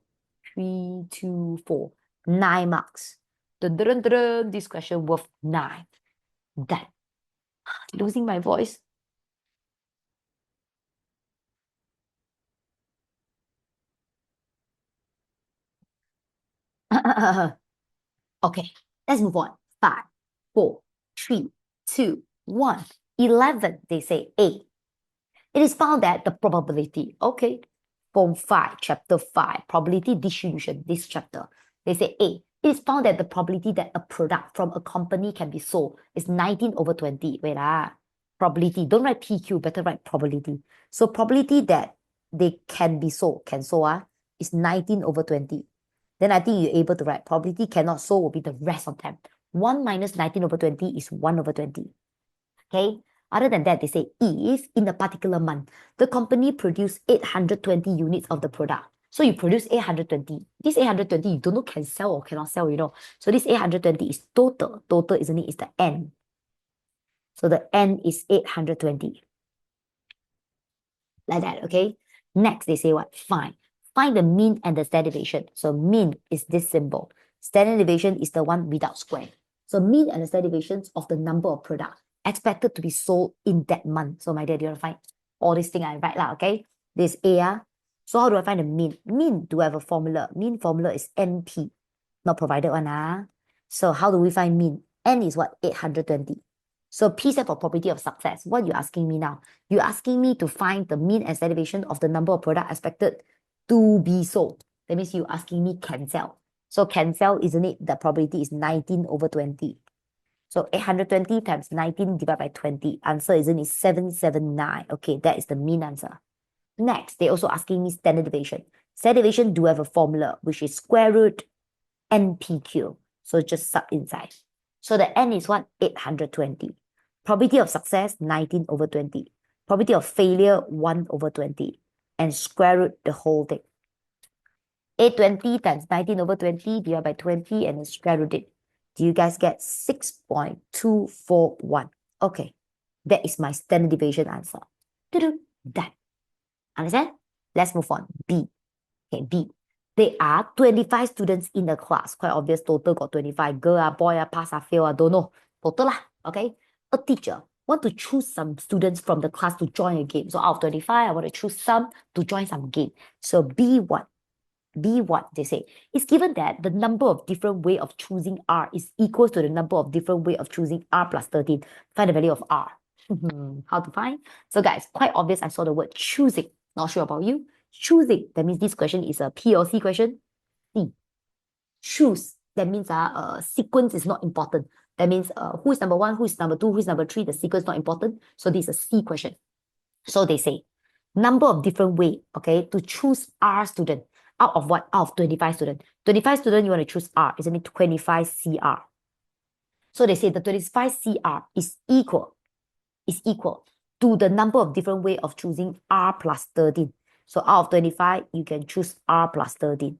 3, 2, 4. 9 marks. Dun, dun, dun, dun, this question worth 9. Done. Losing my voice. Okay, let's move on. 5, 4, 3, 2, 1. 11, they say A. It is found that the probability, okay, Form 5, Chapter 5, probability distribution, this chapter. They say A, It's found that the probability that a product from a company can be sold is 19 over 20. Wait, probability. Don't write PQ, better write probability. So probability that they can be sold, is 19 over 20. Then I think you're able to write probability cannot sold will be the rest of them. 1 minus 19 over 20 is 1 over 20. Okay. Other than that, they say if in a particular month, the company produced 820 units of the product. So you produce 820. This 820, you don't know can sell or cannot sell, So this 820 is total. Total, isn't it? Is the N. So the N is 820. Like that, okay? Next, they say what? Find the mean and the standard deviation. So mean is this symbol. Standard deviation is the one without square. So mean and the standard deviations of the number of products expected to be sold in that month. So my dear, you want to find all these things I write lah, okay? This A. So how do I find the mean? Mean, do I have a formula? Mean formula is NP. Not provided one. So how do we find mean? N is what? 820. So P stands for probability of success. What are you asking me now? You're asking me to find the mean and standard deviation of the number of products expected to be sold. That means you're asking me can sell. So can sell, isn't it? The probability is 19 over 20. So 820 times 19 divided by 20. Answer, isn't it? 779. Okay, that is the mean answer. Next, they're also asking me standard deviation. Standard deviation do have a formula, which is square root NPQ. So just sub inside. So the N is what? 820. Probability of success, 19 over 20. Probability of failure, 1 over 20. And square root the whole thing. 820 times 19 over 20 divided by 20 and then square root it. Do you guys get 6.241? Okay, that is my standard deviation answer. Done. Understand? Let's move on. B. Okay, B. There are 25 students in the class. Quite obvious, total got 25. Girl, boy, pass, fail, don't know. Total lah, okay? A teacher want to choose some students from the class to join a game. So out of 25, I want to choose some to join some game. So B1. B1, they say, it's given that the number of different way of choosing R is equal to the number of different way of choosing R plus 13. Find the value of R. How to find? So guys, quite obvious, I saw the word choosing. Not sure about you. Choosing, that means this question is a P or C question. C. Choose, that means sequence is not important. That means who is number 1, who is number 2, who is number 3, the sequence is not important. So this is a C question. So they say, number of different way, okay, to choose R student. Out of what? Out of 25 students. 25 students, you want to choose R, isn't it? 25 CR. So they say the 25 CR is equal to the number of different way of choosing R plus 13. So out of 25, you can choose R plus 13.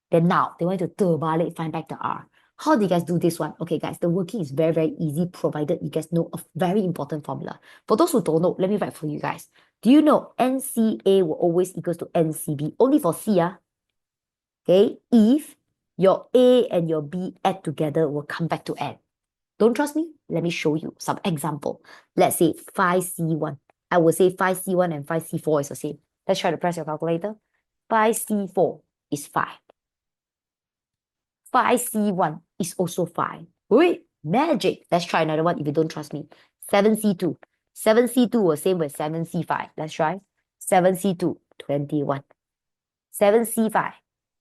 Then now, they want to terbalik, find back the R. How do you guys do this one? Okay, guys, the working is very, very easy, provided you guys know a very important formula. For those who don't know, let me write for you guys. Do you know NCA will always equals to NCB? Only for C, okay, if your A and your B add together will come back to N. Don't trust me? Let me show you some example. Let's say 5C1. I will say 5C1 and 5C4 is the same. Let's try to press your calculator. 5C4 is 5. 5C1 is also 5. Wait, magic. Let's try another one if you don't trust me. 7C2. 7C2 will same with 7C5. Let's try. 7C2, 21. 7C5,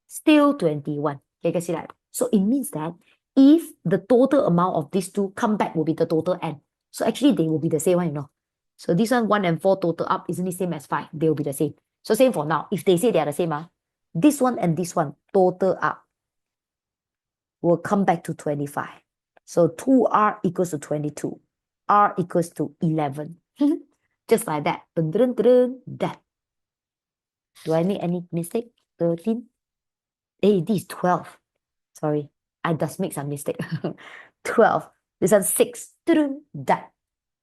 still 21. You can see that. So it means that if the total amount of these two come back will be the total N. So actually they will be the same one, So this one and 4 total up, isn't it same as 5? They will be the same. So same for now. If they say they are the same, this one and this one total up will come back to 25. So 2R equals to 22. R equals to 11. Just like that. That. Do I make any mistake? 13? Hey, this is 12. Sorry, I just make some mistake. 12. This one 6. That.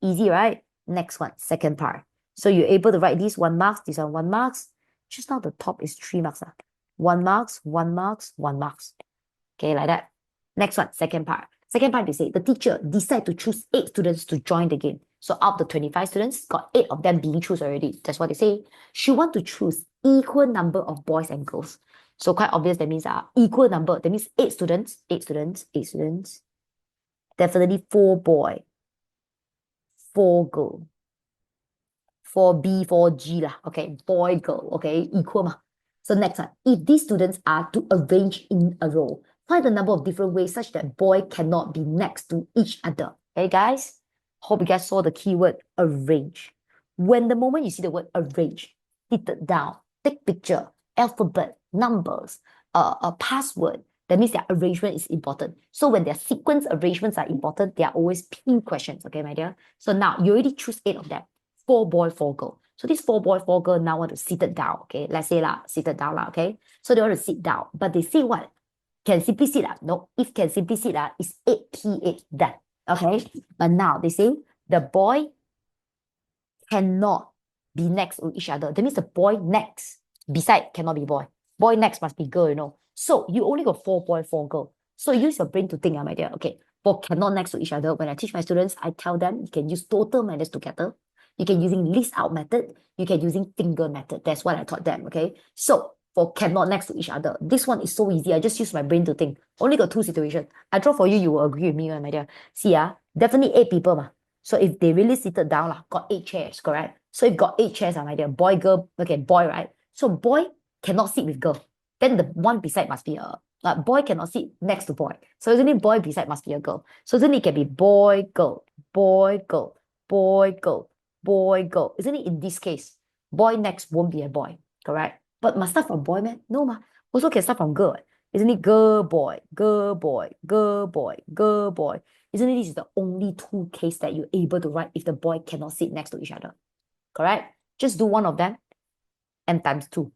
Easy, right? Next one, second part. So you're able to write this 1 marks, this one 1 marks. Just now the top is 3 marks. 1 marks, 1 marks, 1 marks. Okay, like that. Next one, second part. Second part, they say the teacher decide to choose 8 students to join the game. So out of the 25 students, got 8 of them being chosen already. That's what they say. She want to choose equal number of boys and girls. So quite obvious, that means equal number. That means 8 students, 8 students, 8 students. Definitely 4 boy, 4 girl. 4B, 4G lah. Okay, boy, girl. Okay, equal ma. So next one, if these students are to arrange in a row, Find the number of different ways such that boy cannot be next to each other. Okay, guys? Hope you guys saw the keyword arrange. When the moment you see the word arrange, sit it down, take picture, alphabet, numbers, a password. That means their arrangement is important. So when their sequence arrangements are important, they are always P questions. Okay, my dear. So now you already choose 8 of them. 4 boy, 4 girl. So this 4 boy, 4 girl now want to sit it down. Okay, let's say lah, sit it down lah. Okay, so they want to sit down, but they say what? Can simply sit lah? No, if can simply sit lah, it's 8P8 done. Okay, but now they say the boy cannot be next to each other. That means the boy next beside cannot be boy. Boy next must be girl, you know. So you only got 4 boy, 4 girl. So use your brain to think, my dear. Okay, for cannot next to each other. When I teach my students, I tell them you can use total minus together. You can using list out method. You can using finger method. That's what I taught them. Okay, so for cannot next to each other, this one is so easy. I just use my brain to think. Only got 2 situations. I draw for you. You will agree with me, my dear. See, definitely 8 people, ma. So if they really seated down, got 8 chairs, correct? So if got 8 chairs, my dear, boy, girl, okay, boy, right? So boy cannot sit with girl. Then the one beside must be a boy cannot sit next to boy. So isn't it boy beside must be a girl? So isn't it can be boy, girl, boy, girl, boy, girl, boy, girl. Isn't it in this case? Boy next won't be a boy, correct? But must start from boy, man? No, ma. Also can start from girl. Isn't it girl, boy, girl, boy, girl, boy, girl, boy? Isn't it this is the only 2 cases that you're able to write if the boy cannot sit next to each other? Correct? Just do one of them and times 2.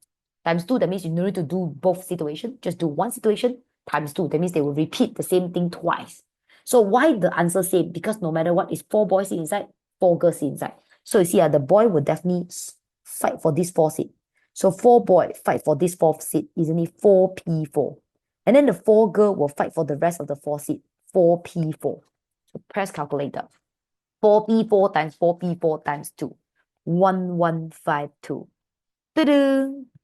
Times 2, that means you don't need to do both situations. Just do one situation times 2. That means they will repeat the same thing twice. So why the answer same? Because no matter what, is 4 boys sit inside, 4 girls sit inside. So you see, the boy will definitely fight for this 4 seat. So 4 boy fight for this 4th seat, isn't it 4P4? And then the 4 girl will fight for the rest of the 4 seat, 4P4. So press calculator. 4P4 times 4P4 times 2. 1152.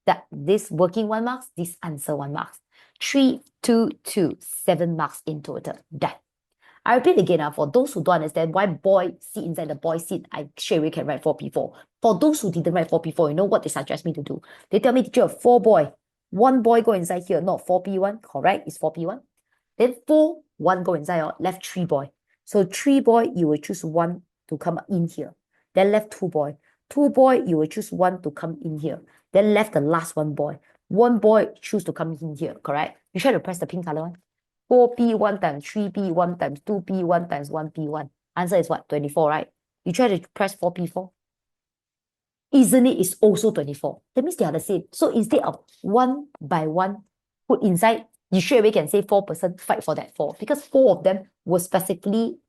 That this working 1 marks, this answer 1 marks. 3, 2, 2, 7 marks in total. Done. I repeat again, for those who don't understand why boy sit inside the boy seat, I straight away can write 4P4. For those who didn't write 4P4, you know what they suggest me to do? They tell me, teacher, 4 boy, 1 boy go inside here, not 4P1, correct? It's 4P1. Then 4, 1 go inside, left 3 boy. So 3 boy, you will choose 1 to come in here. Then left 2 boy. 2 boy, you will choose 1 to come in here. Then left the last 1 boy. 1 boy choose to come in here, correct? You try to press the pink color one. 4P1 times 3P1 times 2P1 times 1P1. Answer is what? 24, right? You try to press 4P4. Isn't it? It's also 24. That means they are the same. So instead of 1 by 1 put inside, you straight away can say 4% fight for that 4. Because 4 of them will specifically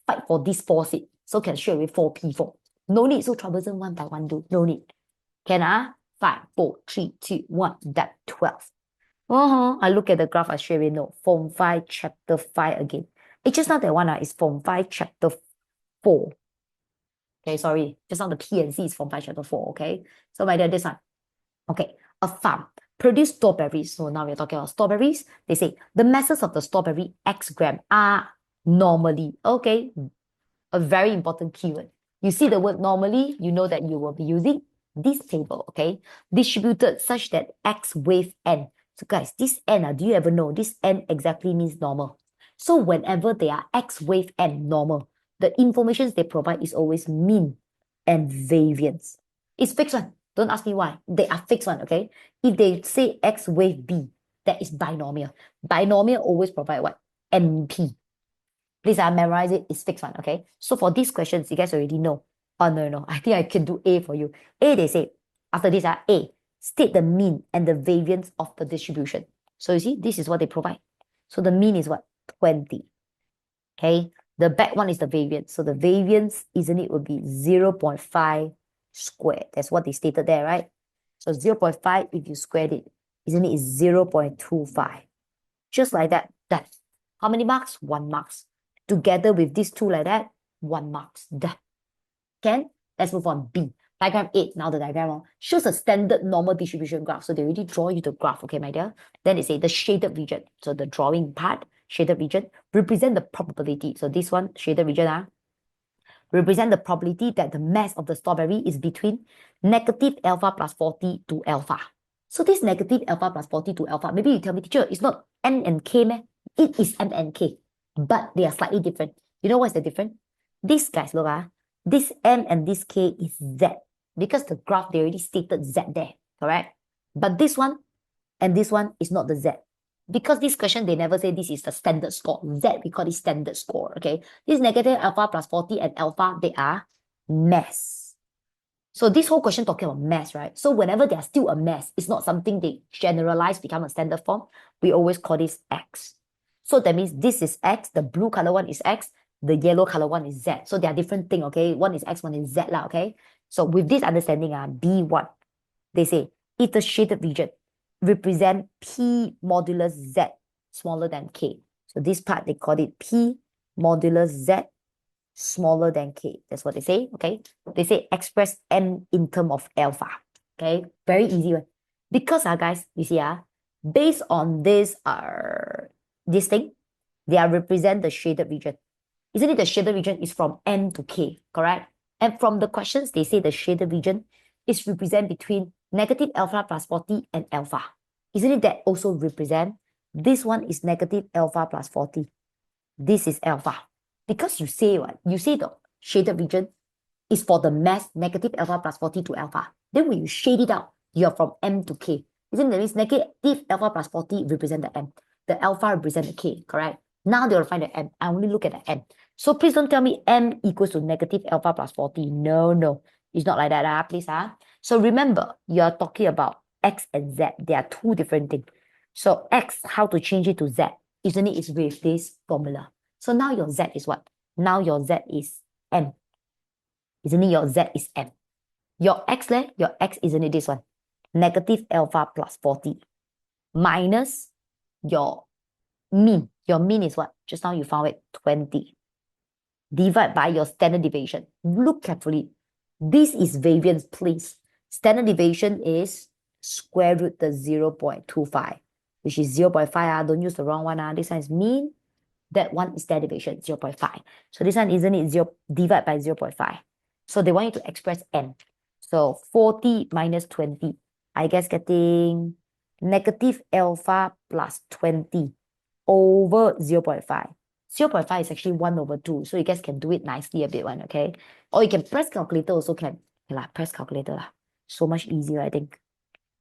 fight for this 4 seat. So can straight away 4P4. No need so troublesome 1 by 1 do. No need. Can 5, 4, 3, 2, 1. That 12. I look at the graph, I straight away know. Form 5, chapter 5 again. It's just not that one, it's Form 5, chapter 4. Okay, sorry. Just now the P and C is Form 5, chapter 4, okay? So my dear, this one. Okay, a farm produce strawberries. So now we're talking about strawberries. They say the masses of the strawberry X gram are normally, okay, a very important keyword. You see the word normally, you know that you will be using this table, okay? Distributed such that X wave N. So guys, this N, do you ever know? This N exactly means normal. So whenever they are X wave N normal, the information they provide is always mean and variance. It's fixed one. Don't ask me why. They are fixed one, okay? If they say X wave B, that is binomial. Binomial always provide what? MP. Please memorize it. It's fixed one, okay? So for these questions, you guys already know. Oh, no. I think I can do A for you. A, they say, after this, A, state the mean and the variance of the distribution. So you see, this is what they provide. So the mean is what? 20. Okay? The back one is the variance. So the variance, isn't it, would be 0.5 squared. That's what they stated there, right? So 0.5, if you squared it, isn't it, is 0.25. Just like that. Done. How many marks? 1 marks. Together with these 2 like that, 1 marks. Done. Can? Let's move on. B. Diagram 8. Now the diagram shows a standard normal distribution graph. So they already draw you the graph, okay, my dear? Then they say the shaded region. So the drawing part, shaded region, represent the probability. So this one, shaded region, represent the probability that the mass of the strawberry is between negative alpha plus 40 to alpha. So this negative alpha plus 40 to alpha, maybe you tell me, teacher, it's not n and k, meh? It is m and k, but they are slightly different. You know what's the difference? This, guys, look, this m and this k is z, because the graph, they already stated z there, correct? But this one and this one is not the z. Because this question, they never say this is the standard score. Z, we call it standard score, okay? This negative alpha plus 40 and alpha, they are mass. So this whole question talking about mass, right? So whenever they are still a mass, it's not something they generalize, become a standard form. We always call this x. So that means this is x, the blue color one is x, the yellow color one is z. So they are different thing, okay? One is x, one is z lah, okay? So with this understanding, B1, they say, if the shaded region represent P modulus Z smaller than K. So this part, they call it P modulus Z smaller than K. That's what they say, okay? They say express M in term of alpha, okay? Very easy one. Because, guys, you see, based on this thing, they are represent the shaded region. Isn't it the shaded region is from M to K, correct? And from the questions, they say the shaded region is represent between negative alpha plus 40 and alpha. Isn't it that also represent? This one is negative alpha plus 40. This is alpha. Because you say what? You say the shaded region is for the mass negative alpha plus 40 to alpha. Then when you shade it out, you're from M to K. Isn't that means negative alpha plus 40 represent the M. The alpha represent the K, correct? Now they will find the M. I only look at the M. So please don't tell me M equals to negative alpha plus 40. No. It's not like that, please. So remember, you are talking about X and Z. They are two different things. So X, how to change it to Z? Isn't it? It's with this formula. So now your Z is what? Now your Z is M. Isn't it your Z is M? Your X, your X, isn't it this one? Negative alpha plus 40 minus your mean. Your mean is what? Just now you found it, 20. Divide by your standard deviation. Look carefully. This is variance, please. Standard deviation is square root the 0.25, which is 0.5. Don't use the wrong one. This one is mean. That one is standard deviation, 0.5. So this one, isn't it divide by 0.5? So they want you to express M. So 40 minus 20, I guess getting negative alpha plus 20 over 0.5. 0.5 is actually 1 over 2. So you guys can do it nicely a bit, okay? Or you can press calculator also can. Okay, press calculator. So much easier, I think.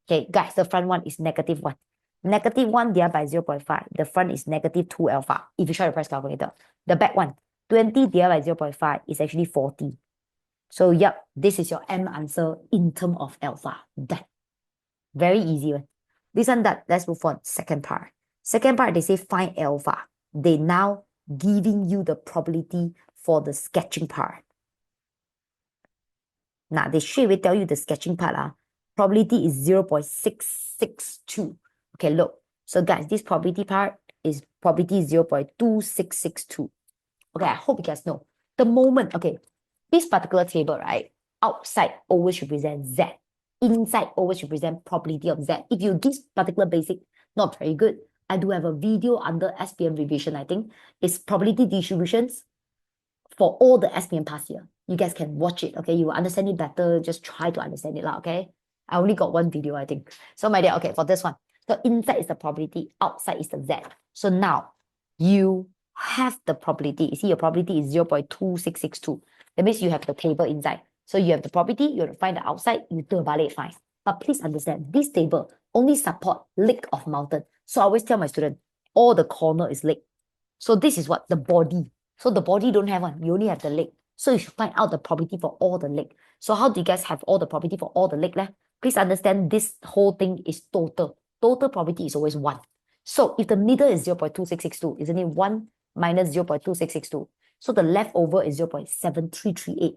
Okay, guys, the front one is negative 1. Negative 1 divided by 0.5. The front is negative 2 alpha, if you try to press calculator. The back one, 20 divided by 0.5 is actually 40. So, yep, this is your M answer in terms of alpha. Done. Very easy one. This one done. Let's move on. Second part. Second part, they say find alpha. They now giving you the probability for the sketching part. Now, they straight away tell you the sketching part. Probability is 0.662. Okay, look. So, guys, this probability part is probability 0.2662. Okay, I hope you guys know. The moment, okay, this particular table, right, outside always represent Z. Inside always represent probability of Z. If you this particular basic, not very good. I do have a video under SPM revision, I think. It's probability distributions for all the SPM past year. You guys can watch it, okay? You will understand it better. Just try to understand it, okay? I only got one video, I think. So, my dear, okay, for this one. So, inside is the probability, outside is the Z. So, now, you have the probability. You see, your probability is 0.2662. That means you have the table inside. So, you have the probability, you have to find the outside, you do a balik find. But please understand, this table only support lake of mountain. So, I always tell my student, all the corner is lake. So, this is what? The body. So, the body don't have one. You only have the lake. So, you should find out the probability for all the lake. So, how do you guys have all the probability for all the lake? Please understand, this whole thing is total. Total probability is always 1. So, if the middle is 0.2662, isn't it 1 minus 0.2662? So, the leftover is 0.7338.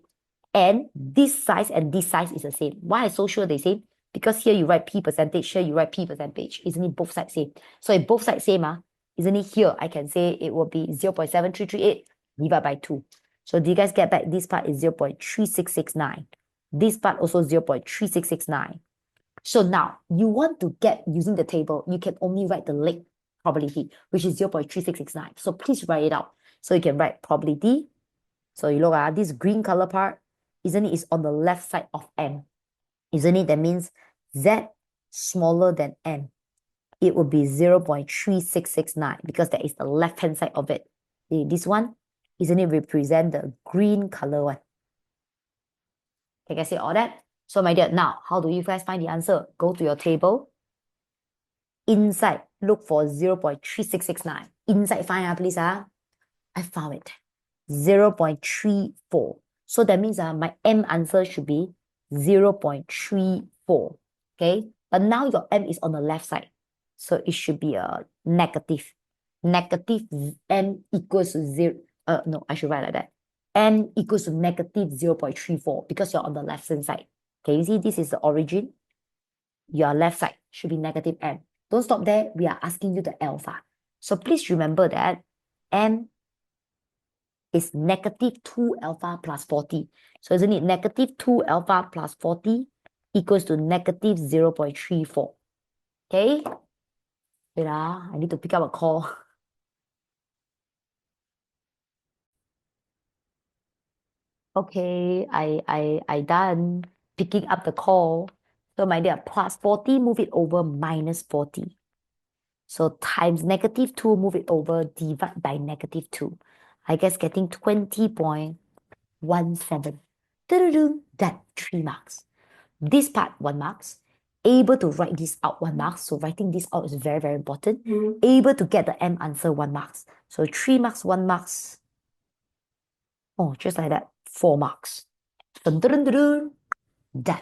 And this size is the same. Why I'm so sure they say? Because here you write P percentage, here you write P percentage. Isn't it both sides same? So, if both sides same, isn't it here? I can say it will be 0.7338 divided by 2. So, do you guys get back? This part is 0.3669. This part also 0.3669. So now, you want to get using the table, you can only write the lake probability, which is 0.3669. So please write it out. So you can write probability. So you look at this green color part, isn't it? Is on the left side of M. Isn't it? That means Z smaller than n, it would be 0.3669 because that is the left-hand side of it. This one, isn't it represent the green color one? Can I say all that? So my dear, now, how do you guys find the answer? Go to your table. Inside, look for 0.3669. Inside, find please. I found it. 0.34. So that means my M answer should be 0.34. Okay? But now your M is on the left side. So it should be a negative. Negative M equals to 0. No, I should write like that. M equals to negative 0.34 because you're on the left hand side. Okay, you see this is the origin. Your left side should be negative M. Don't stop there. We are asking you the alpha. So please remember that M is negative 2 alpha plus 40. So isn't it negative 2 alpha plus 40 equals to negative 0.34? Okay? Wait, I need to pick up a call. Okay, I done picking up the call. So my dear, plus 40, move it over minus 40. So times negative 2, move it over, divide by negative 2. I guess getting 20.17. That 3 marks. This part, 1 marks. Able to write this out, 1 marks. So writing this out is very, very important. Able to get the M answer, 1 marks. So 3 marks, 1 marks. Oh, just like that, 4 marks. Dun, dun, dun, dun. Done.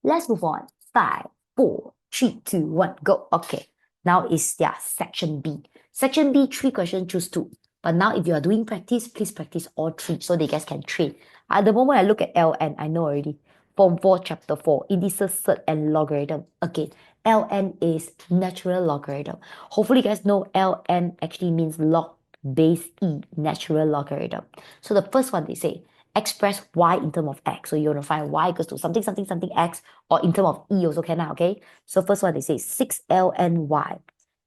Let's move on. 5, 4, 3, 2, 1, go. Okay. Now is section B. Section B, 3 questions, choose 2. But now if you are doing practice, please practice all 3 so they guys can train. At the moment I look at LN, I know already. Form 4, chapter 4, indices, surd, and logarithm. Again, LN is natural logarithm. Hopefully you guys know LN actually means log base E, natural logarithm. So the first one they say, express y in terms of x. So you want to find y equals to something, something, something x, or in terms of e also can now, okay? So first one they say 6 ln y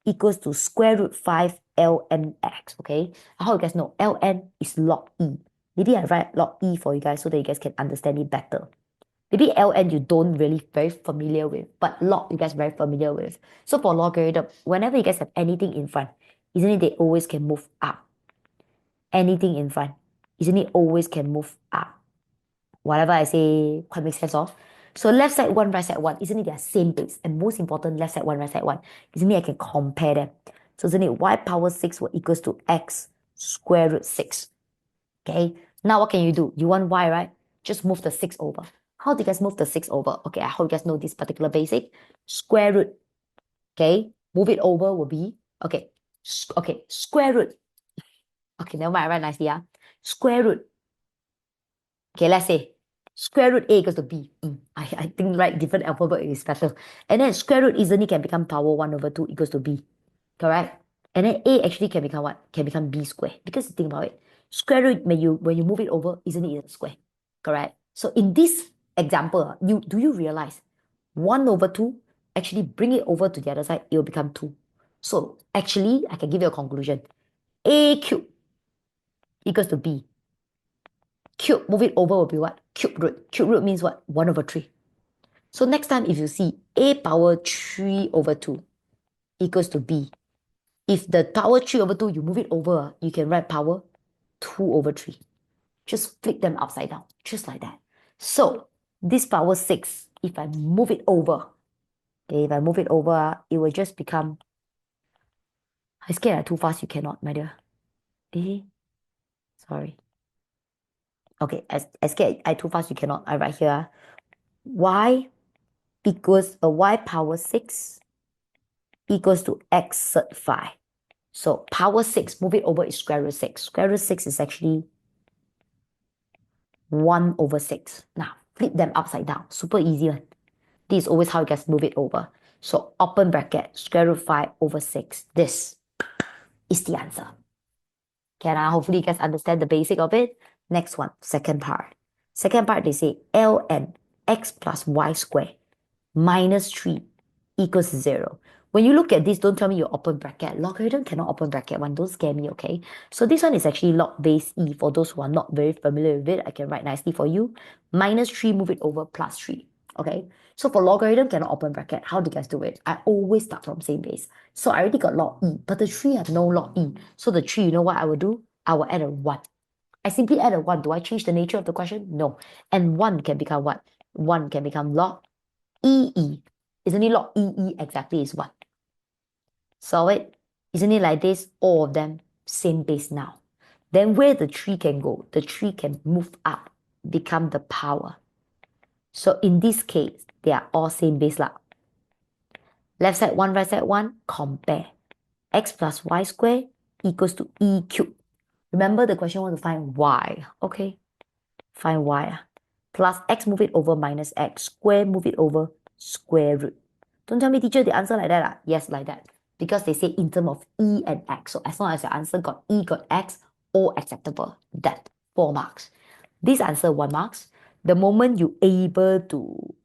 equals to square root 5 ln x, okay? How you guys know? Ln is log e. Maybe I write log e for you guys so that you guys can understand it better. Maybe ln you don't really very familiar with, but log you guys very familiar with. So for logarithm, whenever you guys have anything in front, isn't it they always can move up? Anything in front, isn't it always can move up? Whatever I say quite makes sense of. So left side 1, right side 1, isn't it they are same base? And most important, left side 1, right side 1. Isn't it I can compare them? So isn't it y power 6 will equals to x square root 6? Okay, now what can you do? You want y, right? Just move the 6 over. How do you guys move the 6 over? Okay, I hope you guys know this particular basic. Square root. Okay, move it over will be, okay, square root. Okay, never mind, I write nicely. Square root. Okay, let's say square root A equals to B. I think write different alphabet is better. And then square root easily can become power 1 over 2 equals to B. Correct? And then A actually can become what? Can become B square. Because think about it. Square root, when you move it over, isn't it a square? Correct? So in this example, do you realize 1 over 2, actually bring it over to the other side, it will become 2. So actually, I can give you a conclusion. A cube equals to B. Cube, move it over will be what? Cube root. Cube root means what? 1 over 3. So next time if you see A power 3 over 2 equals to B, if the power 3 over 2, you move it over, you can write power 2 over 3. Just flip them upside down, just like that. So this power 6, if I move it over, okay, if I move it over, it will just become, I scared I too fast, you cannot, my dear. Sorry. Okay, I scared I too fast, you cannot. I write here, y equals a y power 6 equals to x sub 5. So power 6, move it over is square root 6. Square root 6 is actually 1 over 6. Now, flip them upside down. Super easy one. This is always how you guys move it over. So open bracket, square root 5 over 6. This is the answer. Can I hopefully you guys understand the basic of it? Next one, second part. Second part, they say ln x plus y squared minus 3 equals 0. When you look at this, don't tell me you open bracket. Logarithm cannot open bracket one. Don't scare me, okay? So this one is actually log base e. For those who are not very familiar with it, I can write nicely for you. Minus 3, move it over, plus 3. Okay, so for logarithm cannot open bracket. How do you guys do it? I always start from same base. So I already got log e, but the 3 have no log e. So the 3, you know what I will do? I will add a 1. I simply add a 1. Do I change the nature of the question? No. And 1 can become what? 1 can become log e. Isn't it log e exactly is 1? So isn't it like this? All of them same base now. Then where the 3 can go? The 3 can move up, become the power. So in this case, they are all same base lah. Left side 1, right side 1, compare. X plus y squared equals to e cubed. Remember the question want to find y. Okay, find y. Plus x, move it over, minus x. Square, move it over, square root. Don't tell me, teacher, the answer like that. Yes, like that. Because they say in terms of e and x. So as long as your answer got e, got x, all acceptable. That 4 marks. This answer 1 marks. The moment you able to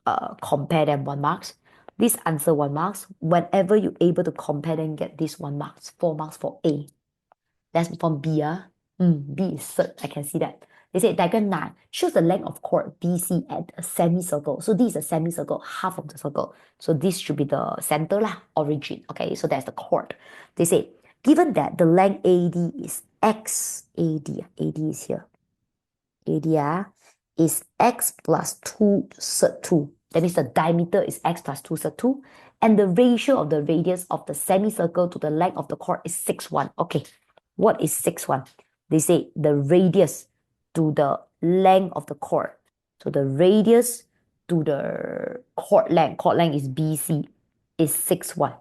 compare them 1 marks. This answer 1 marks. Whenever you able to compare them, get this 1 marks. 4 marks for A. That's from B. B is third. I can see that. They say diagram 9 shows the length of chord BC at a semicircle. So this is a semicircle, half of the circle. So this should be the center lah, origin. Okay, so that's the chord. They say, given that the length AD is X, AD is here. AD is X plus 2 sub 2. That means the diameter is X plus 2 sub 2. And the ratio of the radius of the semicircle to the length of the chord is 6:1. Okay, what is 6:1? They say the radius to the length of the chord. So the radius to the chord length is BC, is 6:1.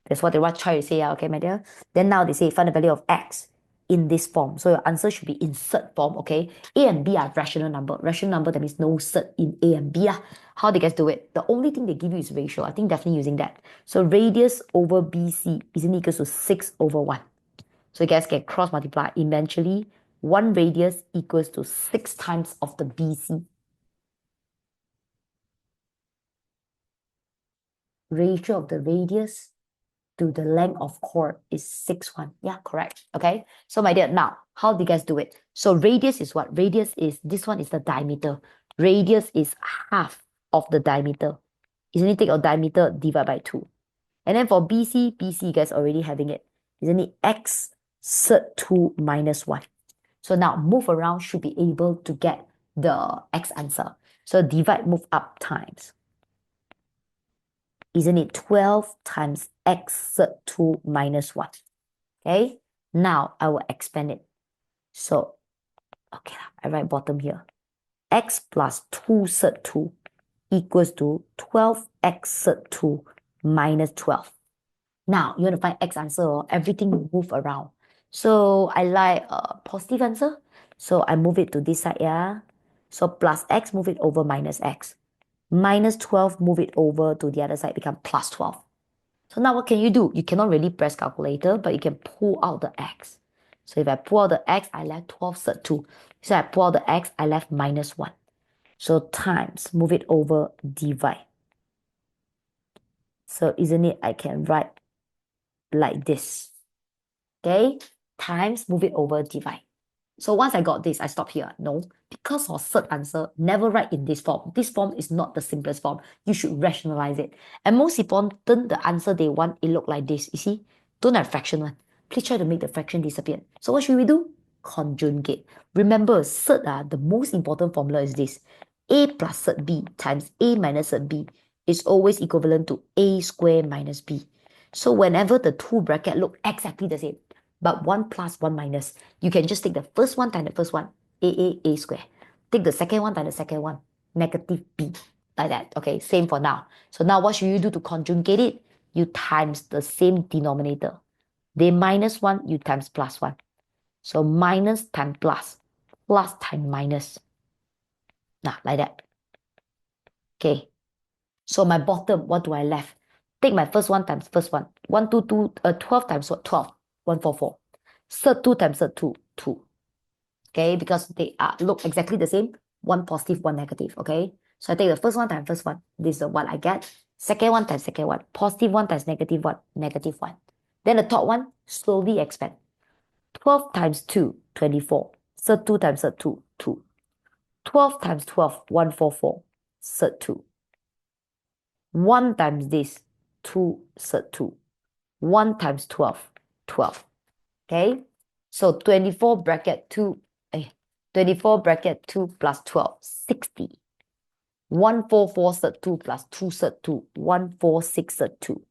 That's what they were trying to say, okay, my dear? Then now they say find the value of X in this form. So your answer should be insert form, okay? A and B are rational number. Rational number, that means no cert in A and B. How do you guys do it? The only thing they give you is ratio. I think definitely using that. So radius over BC is equal to 6/1. So you guys can cross multiply. Eventually, 1 radius equals to 6 times of the BC. Ratio of the radius to the length of chord is 6:1. Yeah, correct. Okay. So my dear, now, how do you guys do it? So radius is what? Radius is, this one is the diameter. Radius is half of the diameter. Isn't it take your diameter divide by 2? And then for BC, you guys already having it. Isn't it X sub 2 minus 1? So now move around should be able to get the X answer. So divide, move up times. Isn't it 12 times X sub 2 minus 1? Okay, now I will expand it. So, okay, I write bottom here. X plus 2 sub 2 equals to 12x sub 2 minus 12. Now, you want to find X answer, everything will move around. So, I like a positive answer. So, I move it to this side, yeah. So, plus X, move it over minus X. Minus 12, move it over to the other side, become plus 12. So now what can you do? You cannot really press calculator, but you can pull out the X. So if I pull out the X, I left 12 sub 2. So I pull out the X, I left minus 1. So times, move it over, divide. So isn't it, I can write like this. Okay? Times, move it over, divide. So once I got this, I stop here. No, because for third answer, never write in this form. This form is not the simplest form. You should rationalize it. And most important, the answer they want, it look like this. You see? Don't have fraction one. Please try to make the fraction disappear. So what should we do? Conjugate. Remember, third, the most important formula is this. A plus third B times A minus third B is always equivalent to A squared minus B. So whenever the two bracket look exactly the same, but 1 plus 1 minus, you can just take the first one times the first one, A square. Take the second one times the second one, negative B. Like that. Okay, same for now. So now what should you do to conjugate it? You times the same denominator. They minus 1, you times plus 1. So minus times plus, plus times minus. Now, like that. Okay. So my bottom, what do I left? Take my first one times first one. 12 times what? 12. 144. Third 2 times third 2, 2. Okay, because they look exactly the same. One positive, one negative. Okay, so I take the first one times first one. This is what I get. Second one times second one. Positive one times negative one. Negative one. Then the top one, slowly expand. 12 times 2, 24. Third 2 times third 2, 2. 12 times 12, 144. cert 2. 1 times this, 2 cert 2. 1 times 12, 12. Okay? So 24 bracket 2, 24 bracket 2 plus 12, 60. 144 cert 2 plus 2 cert 2, 146 cert 2.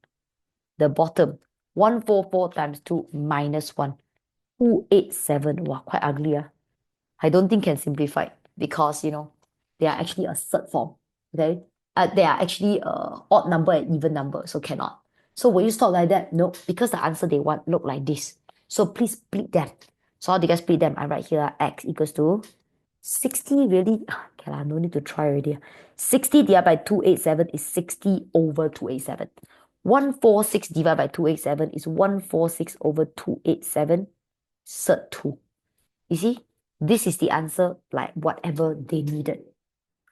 The bottom, 144 times 2 minus 1, 287. Wow, quite ugly. I don't think can simplify because, they are actually a third form. Okay? They are actually a odd number and even number, so cannot. So will you stop like that? No, because the answer they want look like this. So please split them. So how do you guys split them? I write here x equals to 60 really? Okay, no need to try already. 60 divided by 287 is 60 over 287. 146 divided by 287 is 146 over 287 cert 2. You see? This is the answer, like whatever they needed.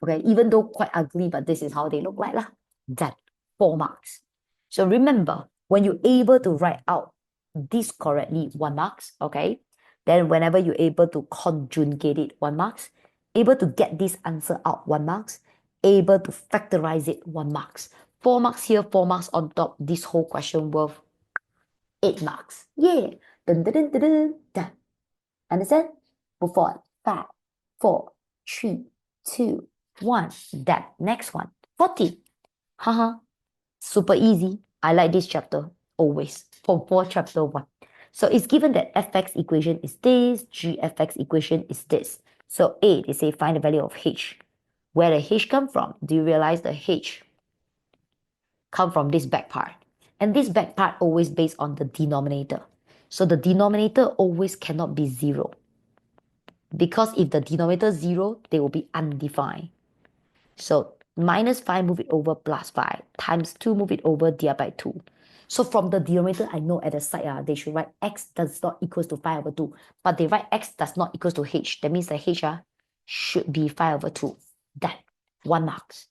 Okay, even though quite ugly, but this is how they look like lah. Done. 4 marks. So remember, when you're able to write out this correctly, 1 marks, okay? Then whenever you're able to conjugate it, 1 marks. Able to get this answer out, 1 marks. Able to factorize it, 1 marks. 4 marks here, 4 marks on top. This whole question worth 8 marks. Yeah. Dun, dun, dun, dun, dun. Done. Understand? Move on. 5, 4, 3, 2, 1. That next one. 40. Haha. Super easy. I like this chapter always. For chapter 1. So it's given that fx equation is this, gfx equation is this. So A, they say find the value of h. Where the h come from? Do you realize the h come from this back part? And this back part always based on the denominator. So the denominator always cannot be 0. Because if the denominator is 0, they will be undefined. So minus 5 move it over plus 5 times 2 move it over divided by 2. So from the denominator, I know at the side they should write x does not equals to 5 over 2. But they write x does not equals to h. That means the h should be 5 over 2. Done. 1 marks.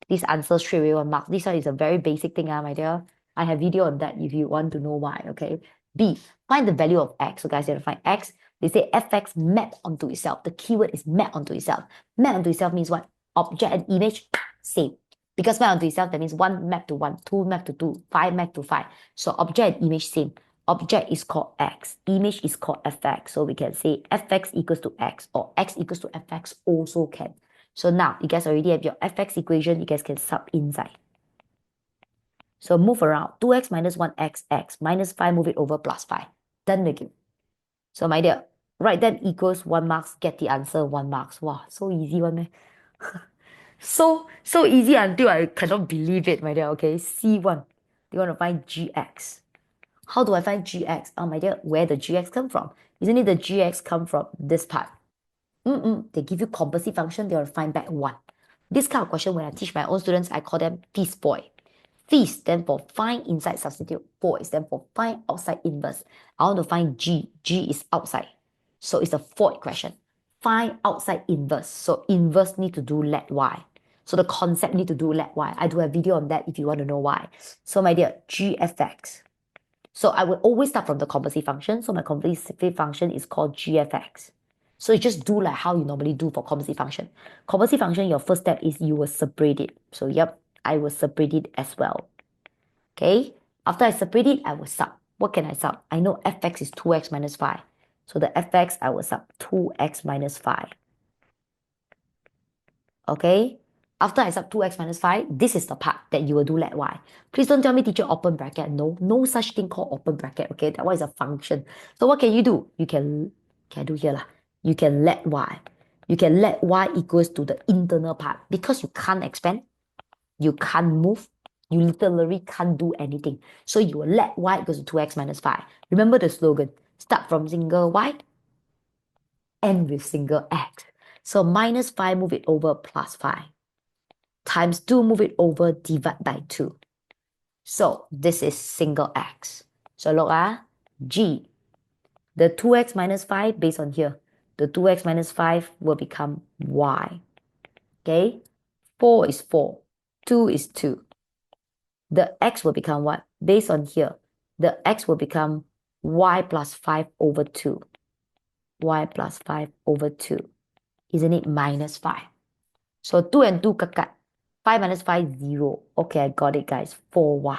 This answer straight away 1 mark. This one is a very basic thing, my dear. I have video on that if you want to know why, okay? B, find the value of x. So guys, you have to find x. They say fx map onto itself. The keyword is map onto itself. Map onto itself means what? Object and image, same. Because map onto itself, that means 1 map to 1, 2 map to 2, 5 map to 5. So object and image, same. Object is called x. Image is called fx. So we can say fx equals to x or x equals to fx also can. So now, you guys already have your fx equation. You guys can sub inside. So move around. 2x minus 1x, x. Minus 5, move it over plus 5. Done again. So my dear, write that equals 1 marks. Get the answer 1 marks. Wow, so easy one, man. So easy until I cannot believe it, my dear. Okay, C1. You want to find gx. How do I find gx? Oh, my dear, where the gx come from? Isn't it the gx come from this part? They give you composite function, they will find back 1. This kind of question, when I teach my own students, I call them feast boy. Feast stand for find inside substitute. Boy stand for find outside inverse. I want to find G. G is outside. So it's a void question. Find outside inverse. So inverse need to do let y. So the concept need to do let y. I do a video on that if you want to know why. So my dear, gfx. So I will always start from the composite function. So my composite function is called gfx. So you just do like how you normally do for composite function. Composite function, your first step is you will separate it. So yep, I will separate it as well. Okay, after I separate it, I will sub. What can I sub? I know fx is 2x minus 5. So the fx, I will sub 2x minus 5. Okay, after I sub 2x minus 5, this is the part that you will do let y. Please don't tell me teacher open bracket. No such thing called open bracket. Okay, that one is a function. So what can you do? You can I do here lah? You can let y. You can let y equals to the internal part because you can't expand, you can't move, you literally can't do anything. So you will let y equals to 2x minus 5. Remember the slogan, start from single y, end with single x. So minus 5, move it over plus 5. Times 2, move it over, divide by 2. So this is single x. So look G. The 2x minus 5 based on here. The 2x minus 5 will become y. Okay? 4 is 4. 2 is 2. The x will become what? Based on here. The x will become y plus 5 over 2. Y plus 5 over 2. Isn't it minus 5? So 2 and 2 kakat. 5 minus 5, 0. Okay, I got it, guys. 4y.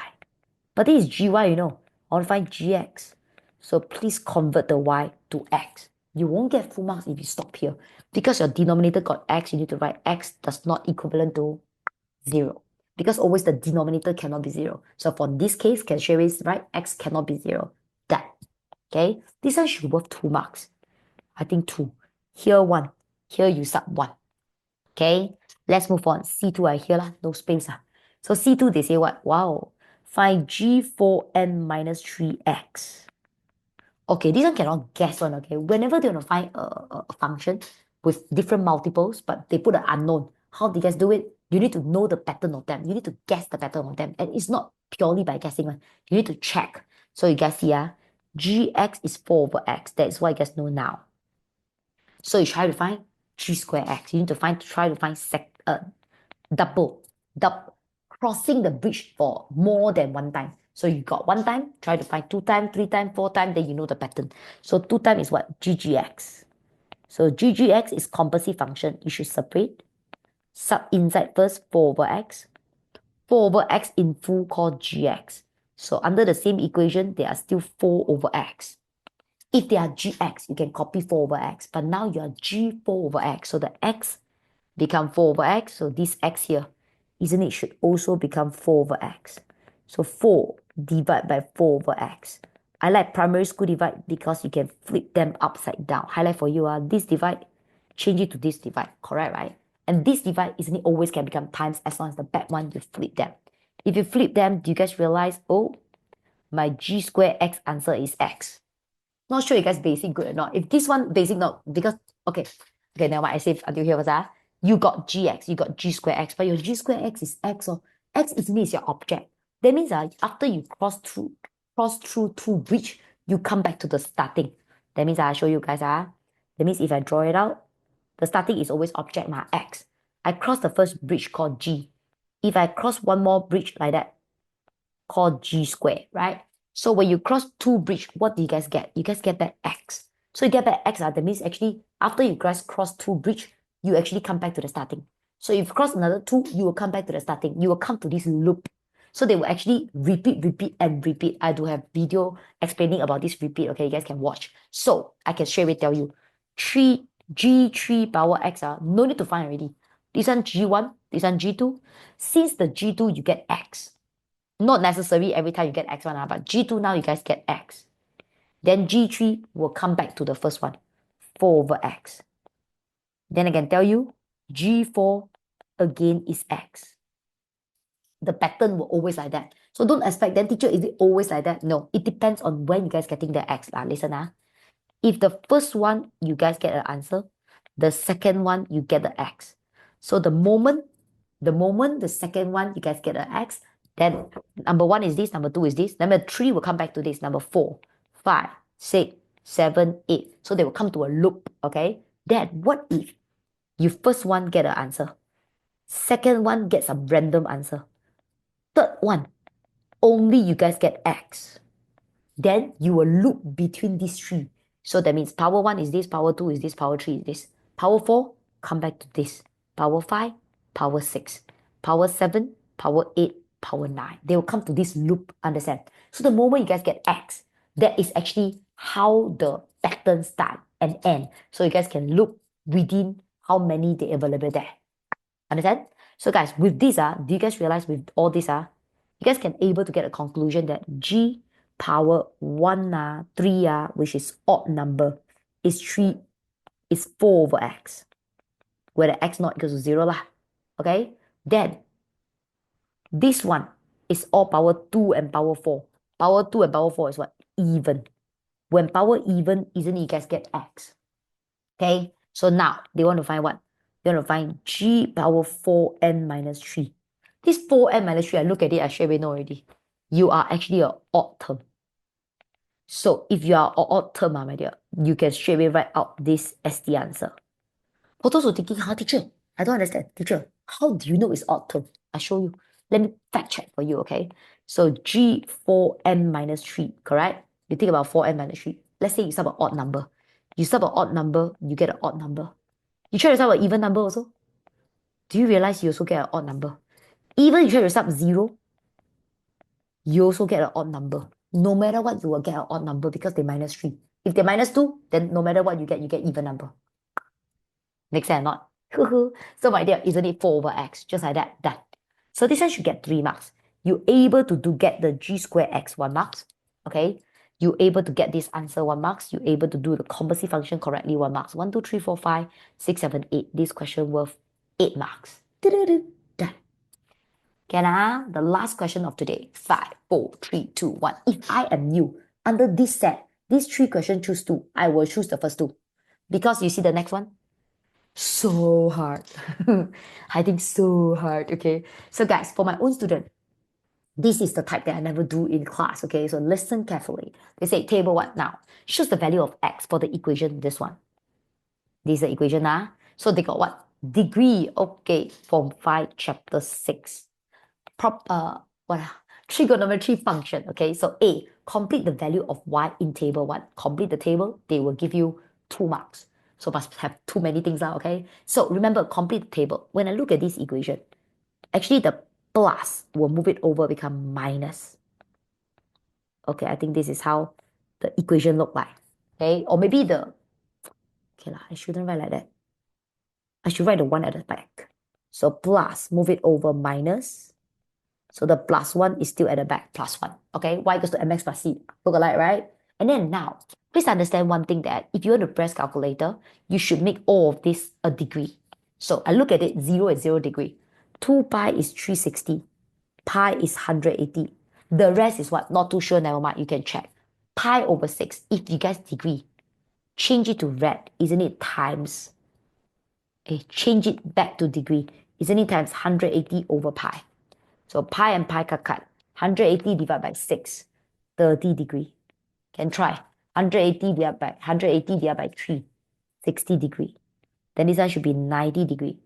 But this is gy, you know. I want to find gx. So please convert the y to x. You won't get full marks if you stop here. Because your denominator got x, you need to write x does not equivalent to 0. Because always the denominator cannot be 0. So for this case, can straight away write x cannot be 0. Done. Okay, this one should be worth 2 marks. I think 2. Here 1. Here you sub 1. Okay, let's move on. C2 I here lah, no space ah. So C2 they say what? Wow, find G4n minus 3x. Okay, this one cannot guess one, okay? Whenever they want to find a function with different multiples, but they put an unknown, how do you guys do it? You need to know the pattern of them. You need to guess the pattern of them. And it's not purely by guessing one. You need to check. So you guys see, gx is 4 over x. That's what you guys know now. So you try to find g square x. You need to try to find double, crossing the bridge for more than one time. So you got one time, try to find 2 times, 3 times, 4 times, then you know the pattern. So 2 times is what? ggx. So ggx is composite function. You should separate. Sub inside first 4 over x. 4 over x in full called gx. So under the same equation, they are still 4 over x. If they are gx, you can copy 4 over x. But now you are g4 over x. So the x become 4 over x. So this x here, isn't it, should also become 4 over x. So 4 divided by 4 over x. I like primary school divide because you can flip them upside down. Highlight for you, this divide, change it to this divide. Correct, right? And this divide, isn't it, always can become times as long as the back one, you flip them. If you flip them, do you guys realize, oh, my g square x answer is x? Not sure you guys basic good or not. If this one basic not, because, okay, now I say until here was you got gx, you got g square x, but your g square x is x, or x is your object. That means after you cross through two bridge, you come back to the starting. That means I show you guys that means if I draw it out, the starting is always object x. I cross the first bridge called g. If I cross one more bridge like that, called g square, right? So when you cross two bridge, what do you guys get? You guys get back x. So you get back x, that means actually after you guys cross two bridge, you actually come back to the starting. So if you cross another two, you will come back to the starting. You will come to this loop. So they will actually repeat, and repeat. I do have video explaining about this repeat, okay? You guys can watch. So I can straight away tell you, G3 power x, no need to find already. This one G1, this one G2. Since the G2, you get x. Not necessary every time you get x1, but G2 now you guys get x. Then G3 will come back to the first one, 4 over x. Then I can tell you, G4 again is x. The pattern will always like that. So don't expect, then teacher, is it always like that? No, it depends on when you guys getting the x. Listen, if the first one you guys get an answer, the second one you get the x. So the moment the second one you guys get an x, then number 1 is this, number 2 is this, number 3 will come back to this, number 4, 5, 6, 7, 8. So they will come to a loop, okay? Then what if you first one get an answer, second one gets a random answer, third one, only you guys get x. Then you will loop between these three. So that means power 1 is this, power 2 is this, power 3 is this. Power 4, come back to this. Power 5, power 6. Power 7, power 8, power 9. They will come to this loop, understand? So the moment you guys get x, that is actually how the pattern start and end. So you guys can loop within how many they available there. Understand? So guys, with this, do you guys realize with all this, you guys can able to get a conclusion that G power 1, 3, which is odd number, is 4 over x, where the x not equals to 0 lah. Okay? Then, this one is all power 2 and power 4. Power 2 and power 4 is what? Even. When power even, isn't it you guys get x? Okay? So now, they want to find what? They want to find g power 4n minus 3. This 4n minus 3, I look at it, I straight away know already. You are actually an odd term. So if you are an odd term, my dear, you can straight away write out this as the answer. For those who are thinking, teacher, I don't understand. Teacher, how do you know it's odd term? I'll show you. Let me fact check for you, okay? So G4n minus 3, correct? You think about 4n minus 3. Let's say you sub an odd number. You sub an odd number, you get an odd number. You try to sub an even number also. Do you realize you also get an odd number? Even if you try to sub 0, you also get an odd number. No matter what, you will get an odd number because they minus 3. If they minus 2, then no matter what you get even number. Make sense or not? So my dear, isn't it 4 over x? Just like that, done. So this one should get 3 marks. You're able to get the g squared x 1 marks. Okay? You're able to get this answer 1 marks. You're able to do the composite function correctly 1 marks. 1, 2, 3, 4, 5, 6, 7, 8. This question worth 8 marks. Done. Can the last question of today. 5, 4, 3, 2, 1. If I am you, under this set, these 3 questions, choose 2. I will choose the first 2. Because you see the next one? So hard. I think so hard, okay? So guys, for my own student, this is the type that I never do in class, okay? So listen carefully. They say table 1 now. Choose the value of x for the equation, this one. This is the equation, So they got what? Degree, okay, Form 5, Chapter 6. Trigonometry function, okay? So A, complete the value of y in table 1. Complete the table, they will give you 2 marks. So must have too many things now, okay? So remember, complete the table. When I look at this equation, actually the plus will move it over, become minus. Okay, I think this is how the equation look like. Okay, or maybe okay lah, I shouldn't write like that. I should write the 1 at the back. So plus, move it over, minus. So the plus 1 is still at the back, plus 1. Okay, y equals to mx plus c. Look alike, right? And then now, please understand one thing, that if you want to press calculator, you should make all of this a degree. So I look at it, 0 is 0 degree. 2 pi is 360. Pi is 180. The rest is what? Not too sure, never mind, you can check. Pi over 6, if you guys degree, change it to rad, isn't it times? Okay, change it back to degree, isn't it times 180 over pi? So pi and pi cut. 180 divided by 6, 30 degree. Can try. 180 divided by 3, 60 degree. Then this one should be 90 degree,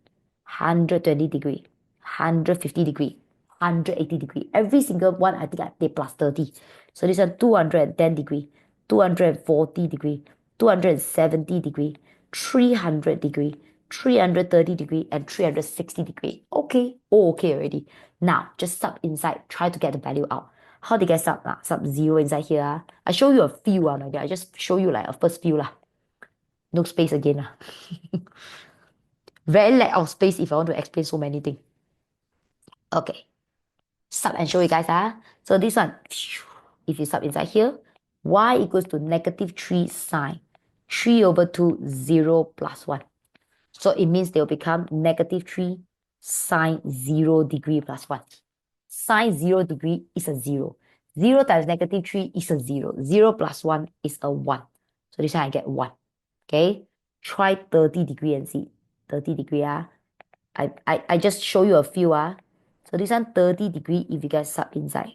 120 degree, 150 degree, 180 degree. Every single one, I think I take plus 30. So this one 210 degree, 240 degree, 270 degree, 300 degree, 330 degree, and 360 degree. Okay, okay already. Now, just sub inside, try to get the value out. How do you get sub? Sub 0 inside here. I show you a few, my dear. I just show you like a first few. No space again. Very lack of space if I want to explain so many things. Okay. Sub and show you guys. So this one, if you sub inside here, y equals to negative 3 sine 3 over 2, 0 plus 1. So it means they'll become negative 3 sine 0 degree plus 1. Sine 0 degree is a 0. 0 times negative 3 is a 0. 0 plus 1 is a 1. So this one I get 1. Okay. Try 30 degree and see. 30 degree. I just show you a few. So this one 30 degree if you guys sub inside.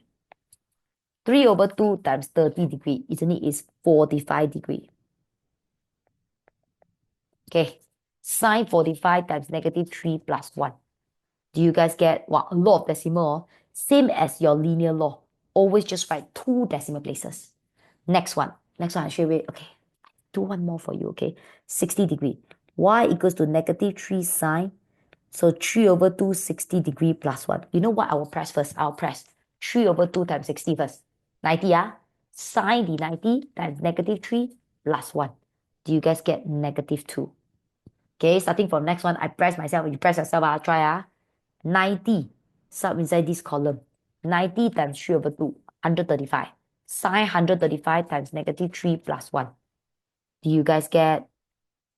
3 over 2 times 30 degree, isn't it, is 45 degree. Okay. Sine 45 times negative 3 plus 1. Do you guys get a lot of decimal? Same as your linear law. Always just write 2 decimal places. Next one I show you. Okay. Do one more for you, okay? 60 degree. Y equals to negative 3 sine. So 3 over 2, 60 degree plus 1. You know what I will press first? I'll press 3 over 2 times 60 first. 90, Sine the 90 times negative 3 plus 1. Do you guys get negative 2? Okay, starting from next one, I press myself. You press yourself, try. 90, sub inside this column. 90 times 3 over 2, 135. Sine 135 times negative 3 plus 1. Do you guys get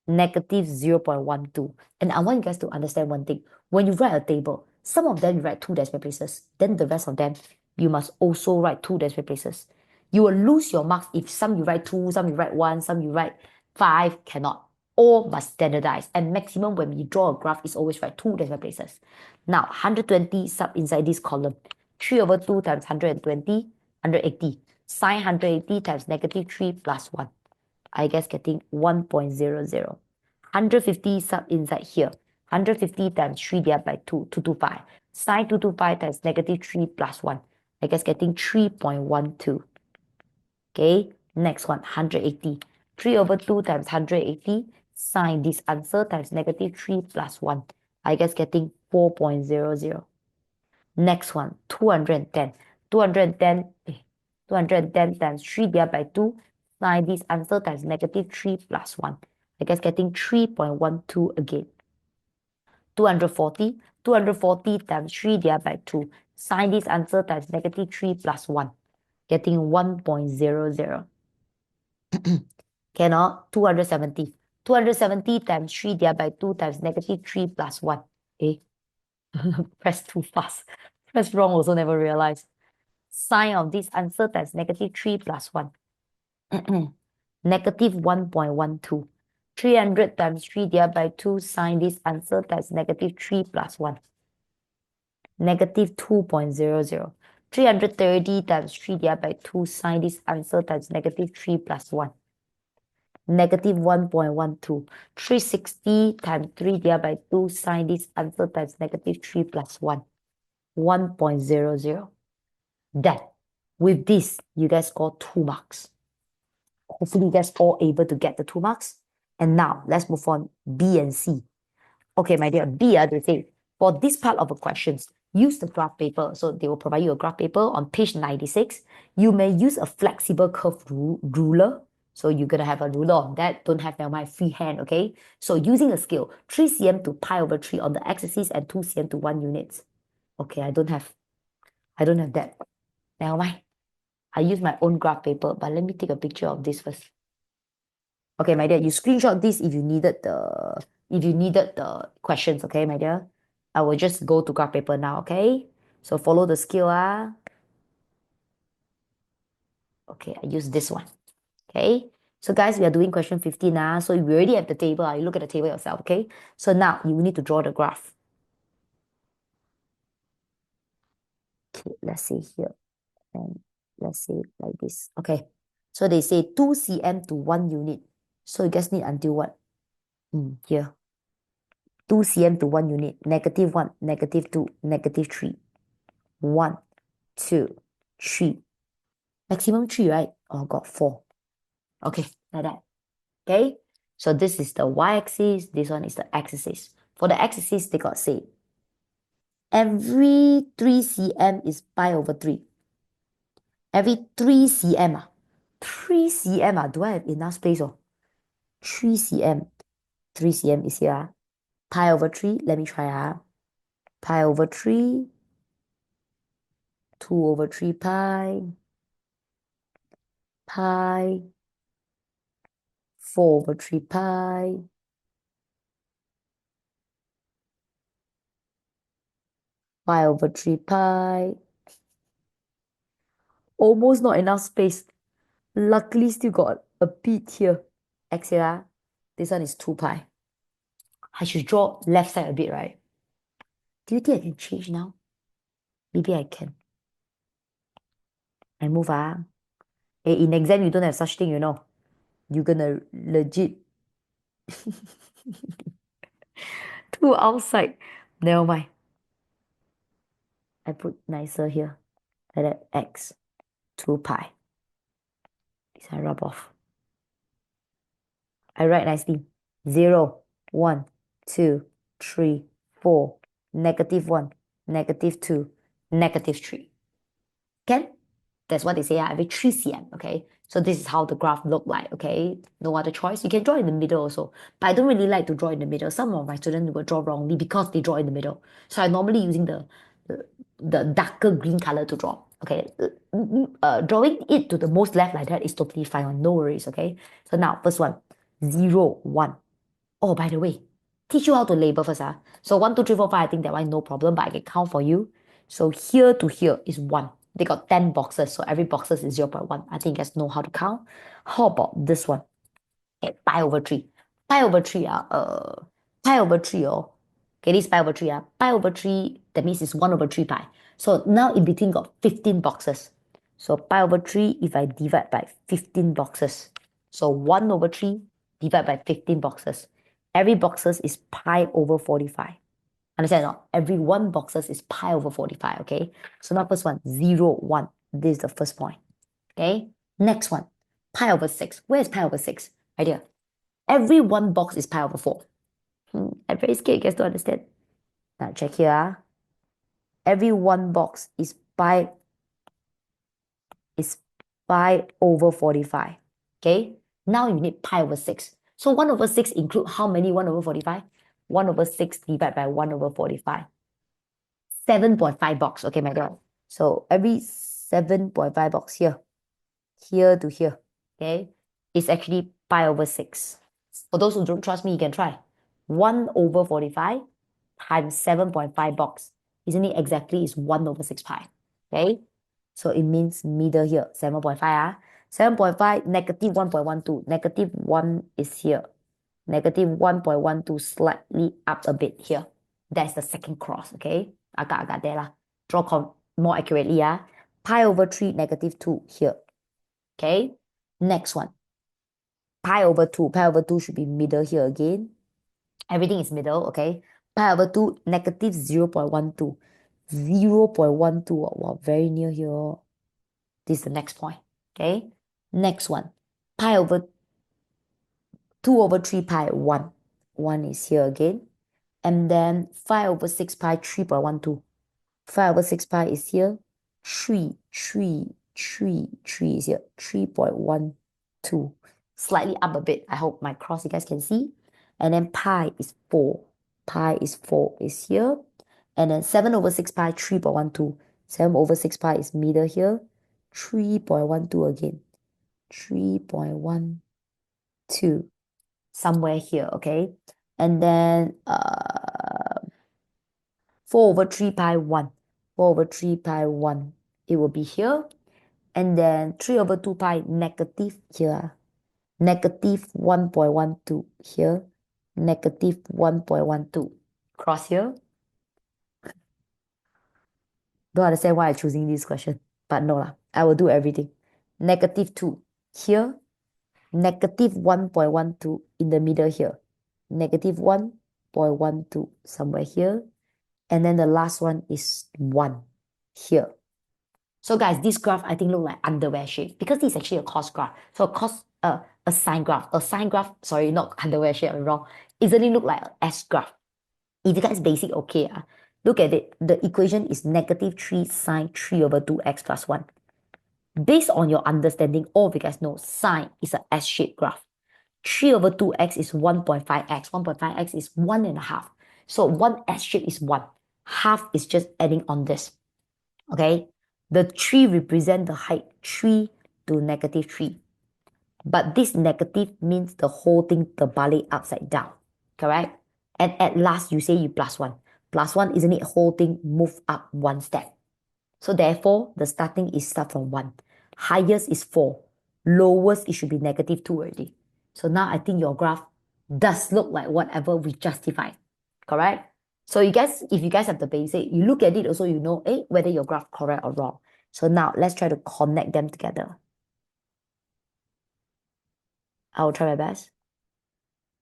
negative 0.12? And I want you guys to understand one thing. When you write a table, some of them you write 2 decimal places. Then the rest of them, you must also write 2 decimal places. You will lose your marks if some you write 2, some you write 1, some you write 5. Cannot. All must standardize. And maximum when we draw a graph is always write 2 decimal places. Now, 120 sub inside this column. 3 over 2 times 120, 180. Sine 180 times negative 3 plus 1. I guess getting 1.00. 150 sub inside here. 150 times 3 divided by 2, 225. Sine 225 times negative 3 plus 1. I guess getting 3.12. Okay, next one, 180. 3 over 2 times 180. Sine this answer times negative 3 plus 1. I guess getting 4.00. Next one, 210. 210 times 3 divided by 2. Find this answer times negative 3 plus 1. I guess getting 3.12 again. 240. 240 times 3 divided by 2. Sign this answer times negative 3 plus 1. Getting 1.00. Cannot. 270. 270 times 3 divided by 2 times negative 3 plus 1. Eh? Press too fast. Press wrong also never realize. Sign of this answer times negative 3 plus 1. Negative 1.12. 300 times 3 divided by 2. Sign this answer times negative 3 plus 1. Negative 2.00. 330 times 3 divided by 2. Sign this answer times negative 3 plus 1. Negative 1.12. 360 times 3 divided by 2. Sign this answer times negative 3 plus 1. 1.00. Done. With this, you guys score 2 marks. Hopefully, you guys all able to get the 2 marks. And now, let's move on B and C. Okay, my dear, B, they say, for this part of the questions, use the graph paper. So they will provide you a graph paper on page 96. You may use a flexible curve ruler. So you're going to have a ruler on that. Don't have my freehand, okay? So using a scale, 3 cm to pi over 3 on the x-axis and 2 cm to 1 units. Okay, I don't have that. Never mind. I use my own graph paper, but let me take a picture of this first. Okay, my dear, you screenshot this if you needed the questions, okay, my dear? I will just go to graph paper now, okay? So follow the skill, Okay, I use this one. Okay. So guys, we are doing question 15 now. So we already have the table. You look at the table yourself, okay? So now you need to draw the graph. Okay, let's say here. And let's say like this. Okay. So they say 2 cm to 1 unit. So you guys need until what? Here. 2 cm to 1 unit. Negative 1, negative 2, negative 3. 1, 2, 3. Maximum 3, right? Oh, got 4. Okay, like that. Okay? So this is the y-axis. This one is the x-axis. For the x-axis, they got say, every 3 cm is pi over 3. Every 3 cm. 3 cm. Do I have enough space? 3 cm. 3 cm is here. Pi over 3. Let me try. Pi over 3. 2 over 3 pi. Pi. 4 over 3 pi. Pi over 3 pi. Almost not enough space. Luckily, still got a bit here. X here. This one is 2 pi. I should draw left side a bit, right? Do you think I can change now? Maybe I can. I move. In exam, you don't have such thing, You're gonna legit two outside. Never mind. I put nicer here. Like that. X. 2 pi. This I rub off. I write nicely. 0, 1, 2, 3, 4. Negative 1. Negative 2. Negative 3. Can? That's what they say, every 3 cm, okay? So this is how the graph look like, okay? No other choice. You can draw in the middle also, but I don't really like to draw in the middle. Some of my students will draw wrongly because they draw in the middle. So I'm normally using the darker green color to draw, okay? Drawing it to the most left like that is totally fine, no worries, okay? So now, first one, 0, 1. Oh, by the way, teach you how to label first. So 1, 2, 3, 4, 5, I think that one no problem, but I can count for you. So here to here is 1. They got 10 boxes, so every boxes is 0.1. I think you guys know how to count. How about this one? Okay, pi over 3. Pi over 3, pi over 3, okay, this pi over 3, pi over 3, that means it's 1 over 3 pi. So now in between got 15 boxes. So pi over 3, if I divide by 15 boxes. So 1 over 3 divided by 15 boxes. Every boxes is pi over 45. Understand or not? Every 1 boxes is pi over 45, okay? So now first one, 0, 1. This is the first point, okay? Next one, pi over 6. Where is pi over 6? Right here. Every 1 box is pi over 4. I'm very scared you guys don't understand. Now check here. every one box is pi over 45. Okay, now you need pi over 6. So 1 over 6 include how many 1 over 45? 1 over 6 divided by 1 over 45. 7.5 box. Okay, my God. So every 7.5 box here to here, okay, is actually pi over 6. For those who don't trust me, you can try. 1 over 45 times 7.5 box. Isn't it exactly is 1 over 6 pi? Okay, so it means middle here, 7.5. 7.5 negative 1.12. Negative 1 is here. Negative 1.12 slightly up a bit here. That's the second cross, okay? Agak-agak there lah. Draw more accurately, pi over 3 negative 2 here. Okay, next one. Pi over 2. Pi over 2 should be middle here again. Everything is middle, okay? Pi over 2 negative 0.12. 0.12, wow, very near here. This is the next point, okay? Next one. Pi over 2 over 3 pi 1. 1 is here again. And then 5 over 6 pi 3.12. 5 over 6 pi is here. 3 is here. 3.12. Slightly up a bit. I hope my cross you guys can see. And then pi is 4. Pi is 4 is here. And then 7 over 6 pi 3.12. 7 over 6 pi is middle here. 3.12 again. 3.12. Somewhere here, okay? And then 4 over 3 pi 1. 4 over 3 pi 1. It will be here. And then 3 over 2 pi negative here. Negative 1.12 here. Negative 1.12. Cross here. Don't understand why I'm choosing this question. But no lah. I will do everything. Negative 2 here. Negative 1.12 in the middle here. Negative 1.12 somewhere here. And then the last one is 1 here. So guys, this graph I think look like underwear shape because this is actually a cos graph. So a sine graph. A sine graph, sorry, not underwear shape, I'm wrong. Easily look like an S graph. If you guys basic, okay. Look at it. The equation is negative 3 sine 3 over 2x plus 1. Based on your understanding, all of you guys know sine is an S-shaped graph. 3 over 2x is 1.5x. 1.5x is 1.5. So one S-shape is 1. Half is just adding on this. Okay? The 3 represent the height 3 to negative 3. But this negative means the whole thing terbalik upside down. Correct? And at last, you say you plus 1. Plus 1, isn't it whole thing move up one step? So therefore, the starting is start from 1. Highest is 4. Lowest, it should be negative 2 already. So now I think your graph does look like whatever we justified. Correct? So you guys, if you guys have the basic, you look at it also, you know whether your graph correct or wrong. So now let's try to connect them together. I will try my best.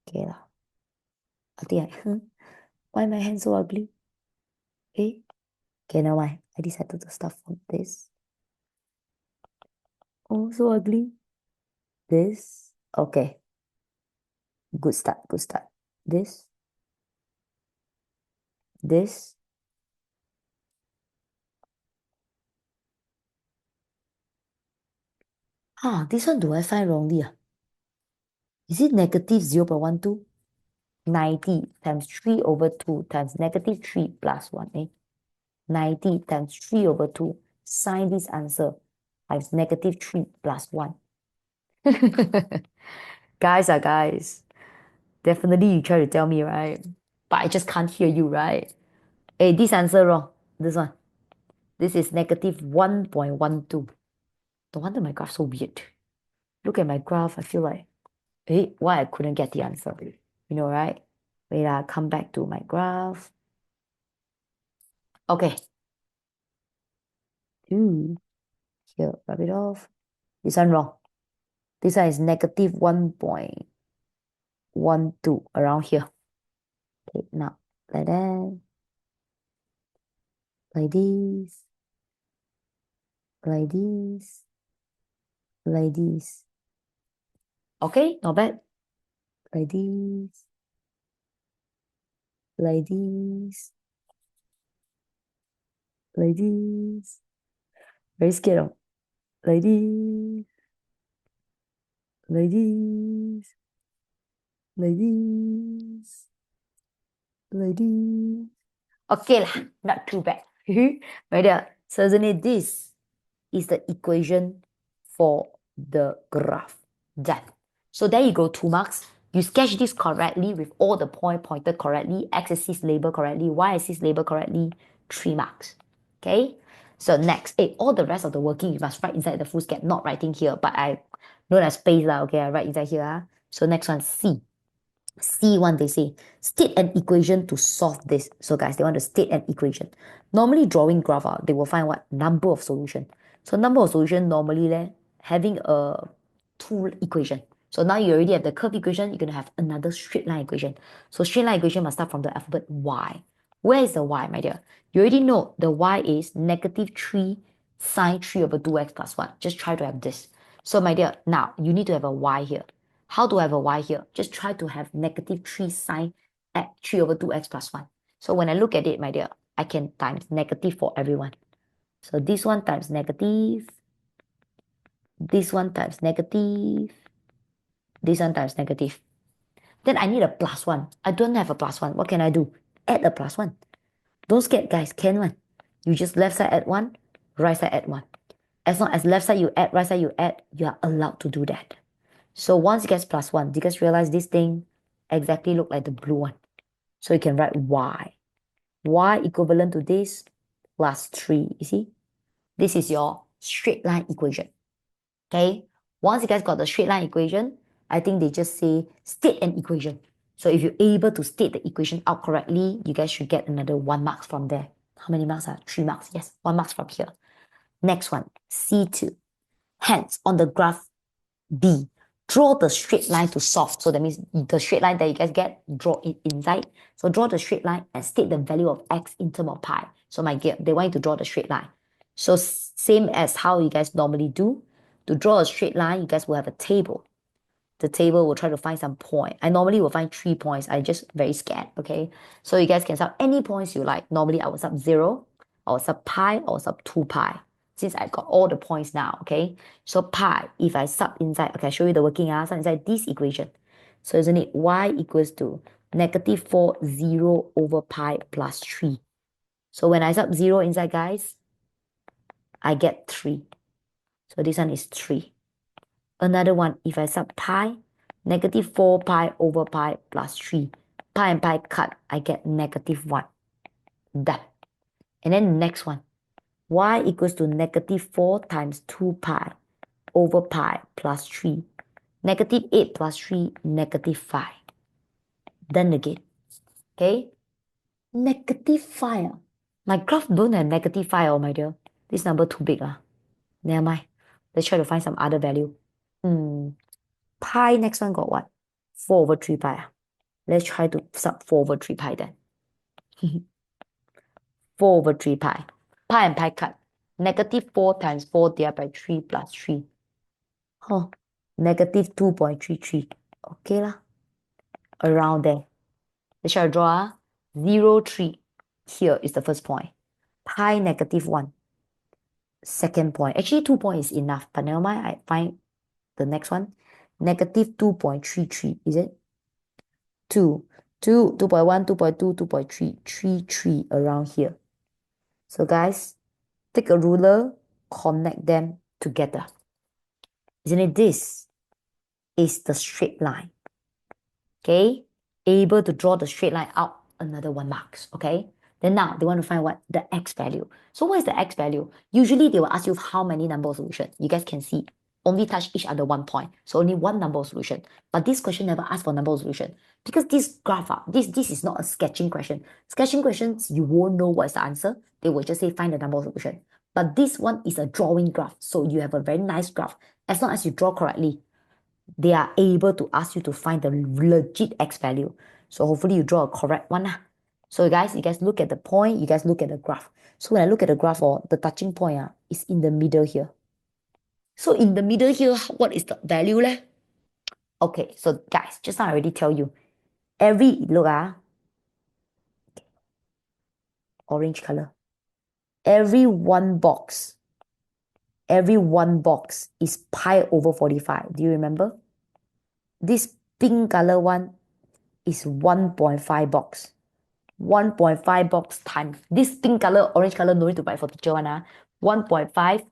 Okay lah. I think why my hand so ugly? Okay, now why? I decided to start from this. Oh, so ugly. This. Okay. Good start, good start. This. This. This one do I find wrongly? Is it negative 0.12? 90 times 3 over 2 times negative 3 plus 1. 90 times 3 over 2. Sign this answer times negative 3 plus 1. Guys. Definitely you try to tell me, right? But I just can't hear you, right? Hey, this answer wrong. This one. This is negative 1.12. No wonder my graph so weird. Look at my graph. I feel like, why I couldn't get the answer? You know, right? Wait, I'll come back to my graph. Okay. Here, rub it off. This one wrong. This one is negative 1.12 around here. Okay, now like that. Like this. Like this. Like this. Okay, not bad. Like this. Like this. Ladies. Very scared of ladies. Ladies. Ladies. Ladies. Okay lah, not too bad. My dear, certainly this is the equation for the graph. Done. So there you go, 2 marks. You sketch this correctly with all the point pointed correctly, x-axis labeled correctly, y-axis labeled correctly, 3 marks. Okay? So next, all the rest of the working you must write inside the full sketch, not writing here, but I don't have space lah, okay, I write inside here. So next one, C. C1, they say, state an equation to solve this. So guys, they want to state an equation. Normally drawing graph out, they will find what? Number of solution. So number of solution normally having a two equation. So now you already have the curve equation, you're going to have another straight line equation. So straight line equation must start from the alphabet y. Where is the y, my dear? You already know the y is negative 3 sine 3 over 2x plus 1. Just try to have this. So my dear, now you need to have a y here. How do I have a y here? Just try to have negative 3 sine at 3 over 2x plus 1. So when I look at it, my dear, I can times negative for everyone. So this one times negative, this one times negative, this one times negative. Then I need a plus 1. I don't have a plus 1. What can I do? Add a plus 1. Don't scared, guys. Can one. You just left side add 1, right side add 1. As long as left side you add, right side you add, you are allowed to do that. So once it gets plus 1, do you guys realize this thing exactly look like the blue one? So you can write y. Y equivalent to this plus 3, you see? This is your straight line equation. Okay? Once you guys got the straight line equation, I think they just say state an equation. So if you're able to state the equation out correctly, you guys should get another 1 marks from there. How many marks are? 3 marks. Yes, 1 marks from here. Next one, C2. Hence, on the graph B, draw the straight line to solve. So that means the straight line that you guys get, draw it inside. So draw the straight line and state the value of x in terms of pi. So they want you to draw the straight line. So same as how you guys normally do. To draw a straight line, you guys will have a table. The table will try to find some point. I normally will find 3 points. I just very scared, okay? So you guys can sub any points you like. Normally I will sub 0, I will sub pi, or sub 2 pi. Since I got all the points now, okay? So pi, if I sub inside, okay, I'll show you the working sub inside this equation. So isn't it y equals to negative 4, 0 over pi plus 3. So when I sub 0 inside, guys, I get 3. So this one is 3. Another one, if I sub pi, negative 4 pi over pi plus 3. Pi and pi cut, I get negative 1. Done. And then next one, y equals to negative 4 times 2 pi over pi plus 3. Negative 8 plus 3, negative 5. Done again. Okay? Negative 5. My graph don't have negative 5, oh my dear. This number too big. Never mind. Let's try to find some other value. Pi, next one got what? 4 over 3 pi. Let's try to sub 4 over 3 pi then. 4 over 3 pi. Pi and pi cut. Negative 4 times 4 divided by 3 plus 3. Oh, negative 2.33. Okay lah. Around there. Let's try to draw 0, 3. Here is the first point. Pi negative 1. Second point. Actually, 2 points is enough. But never mind. I find the next one. Negative 2.33. Is it? 2. 2, 2.1, 2.2, 2.3. 3, 3 around here. So guys, take a ruler, connect them together. Isn't it? This is the straight line. Okay? Able to draw the straight line out, another 1 marks. Okay? Then now they want to find what? The x value. So what is the x value? Usually they will ask you how many number of solutions. You guys can see. Only touch each other 1 point. So only 1 number of solution. But this question never asks for number of solution. Because this graph, this is not a sketching question. Sketching questions, you won't know what is the answer. They will just say find the number of solution. But this one is a drawing graph. So you have a very nice graph. As long as you draw correctly, they are able to ask you to find the legit x value. So hopefully you draw a correct one. So you guys look at the point, you guys look at the graph. So when I look at the graph, the touching point is in the middle here. So in the middle here, what is the value leh? Okay, so guys, just now I already tell you. Every, look orange color. every one box is pi over 45. Do you remember? This pink color one is 1.5 box. 1.5 box times this pink color, orange color, no need to write for teacher one. 1.5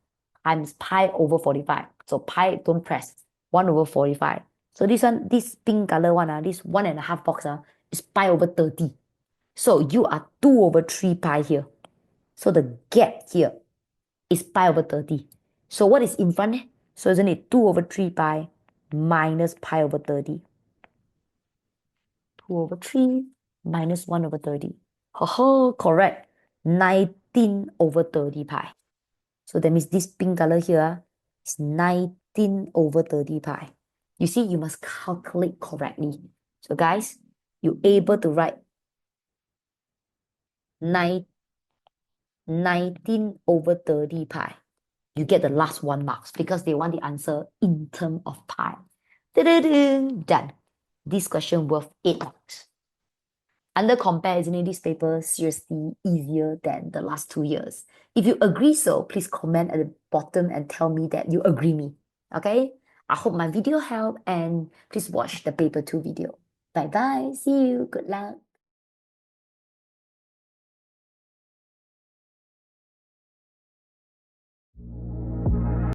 times pi over 45. So pi, don't press. 1 over 45. So this one, this pink color one, this 1.5 box is pi over 30. So you are 2 over 3 pi here. So the gap here is pi over 30. So what is in front? So isn't it 2 over 3 pi minus pi over 30? 2 over 3 minus 1 over 30. Oh, correct. 19 over 30 pi. So that means this pink color here is 19 over 30 pi. You see, you must calculate correctly. So guys, you able to write 19 over 30 pi. You get the last 1 marks because they want the answer in terms of pi. Done. This question worth 8 marks. Under compare, isn't it, this paper seriously easier than the last 2 years? If you agree so, please comment at the bottom and tell me that you agree me. Okay? I hope my video helped and please watch the paper 2 video. Bye bye. See you. Good luck.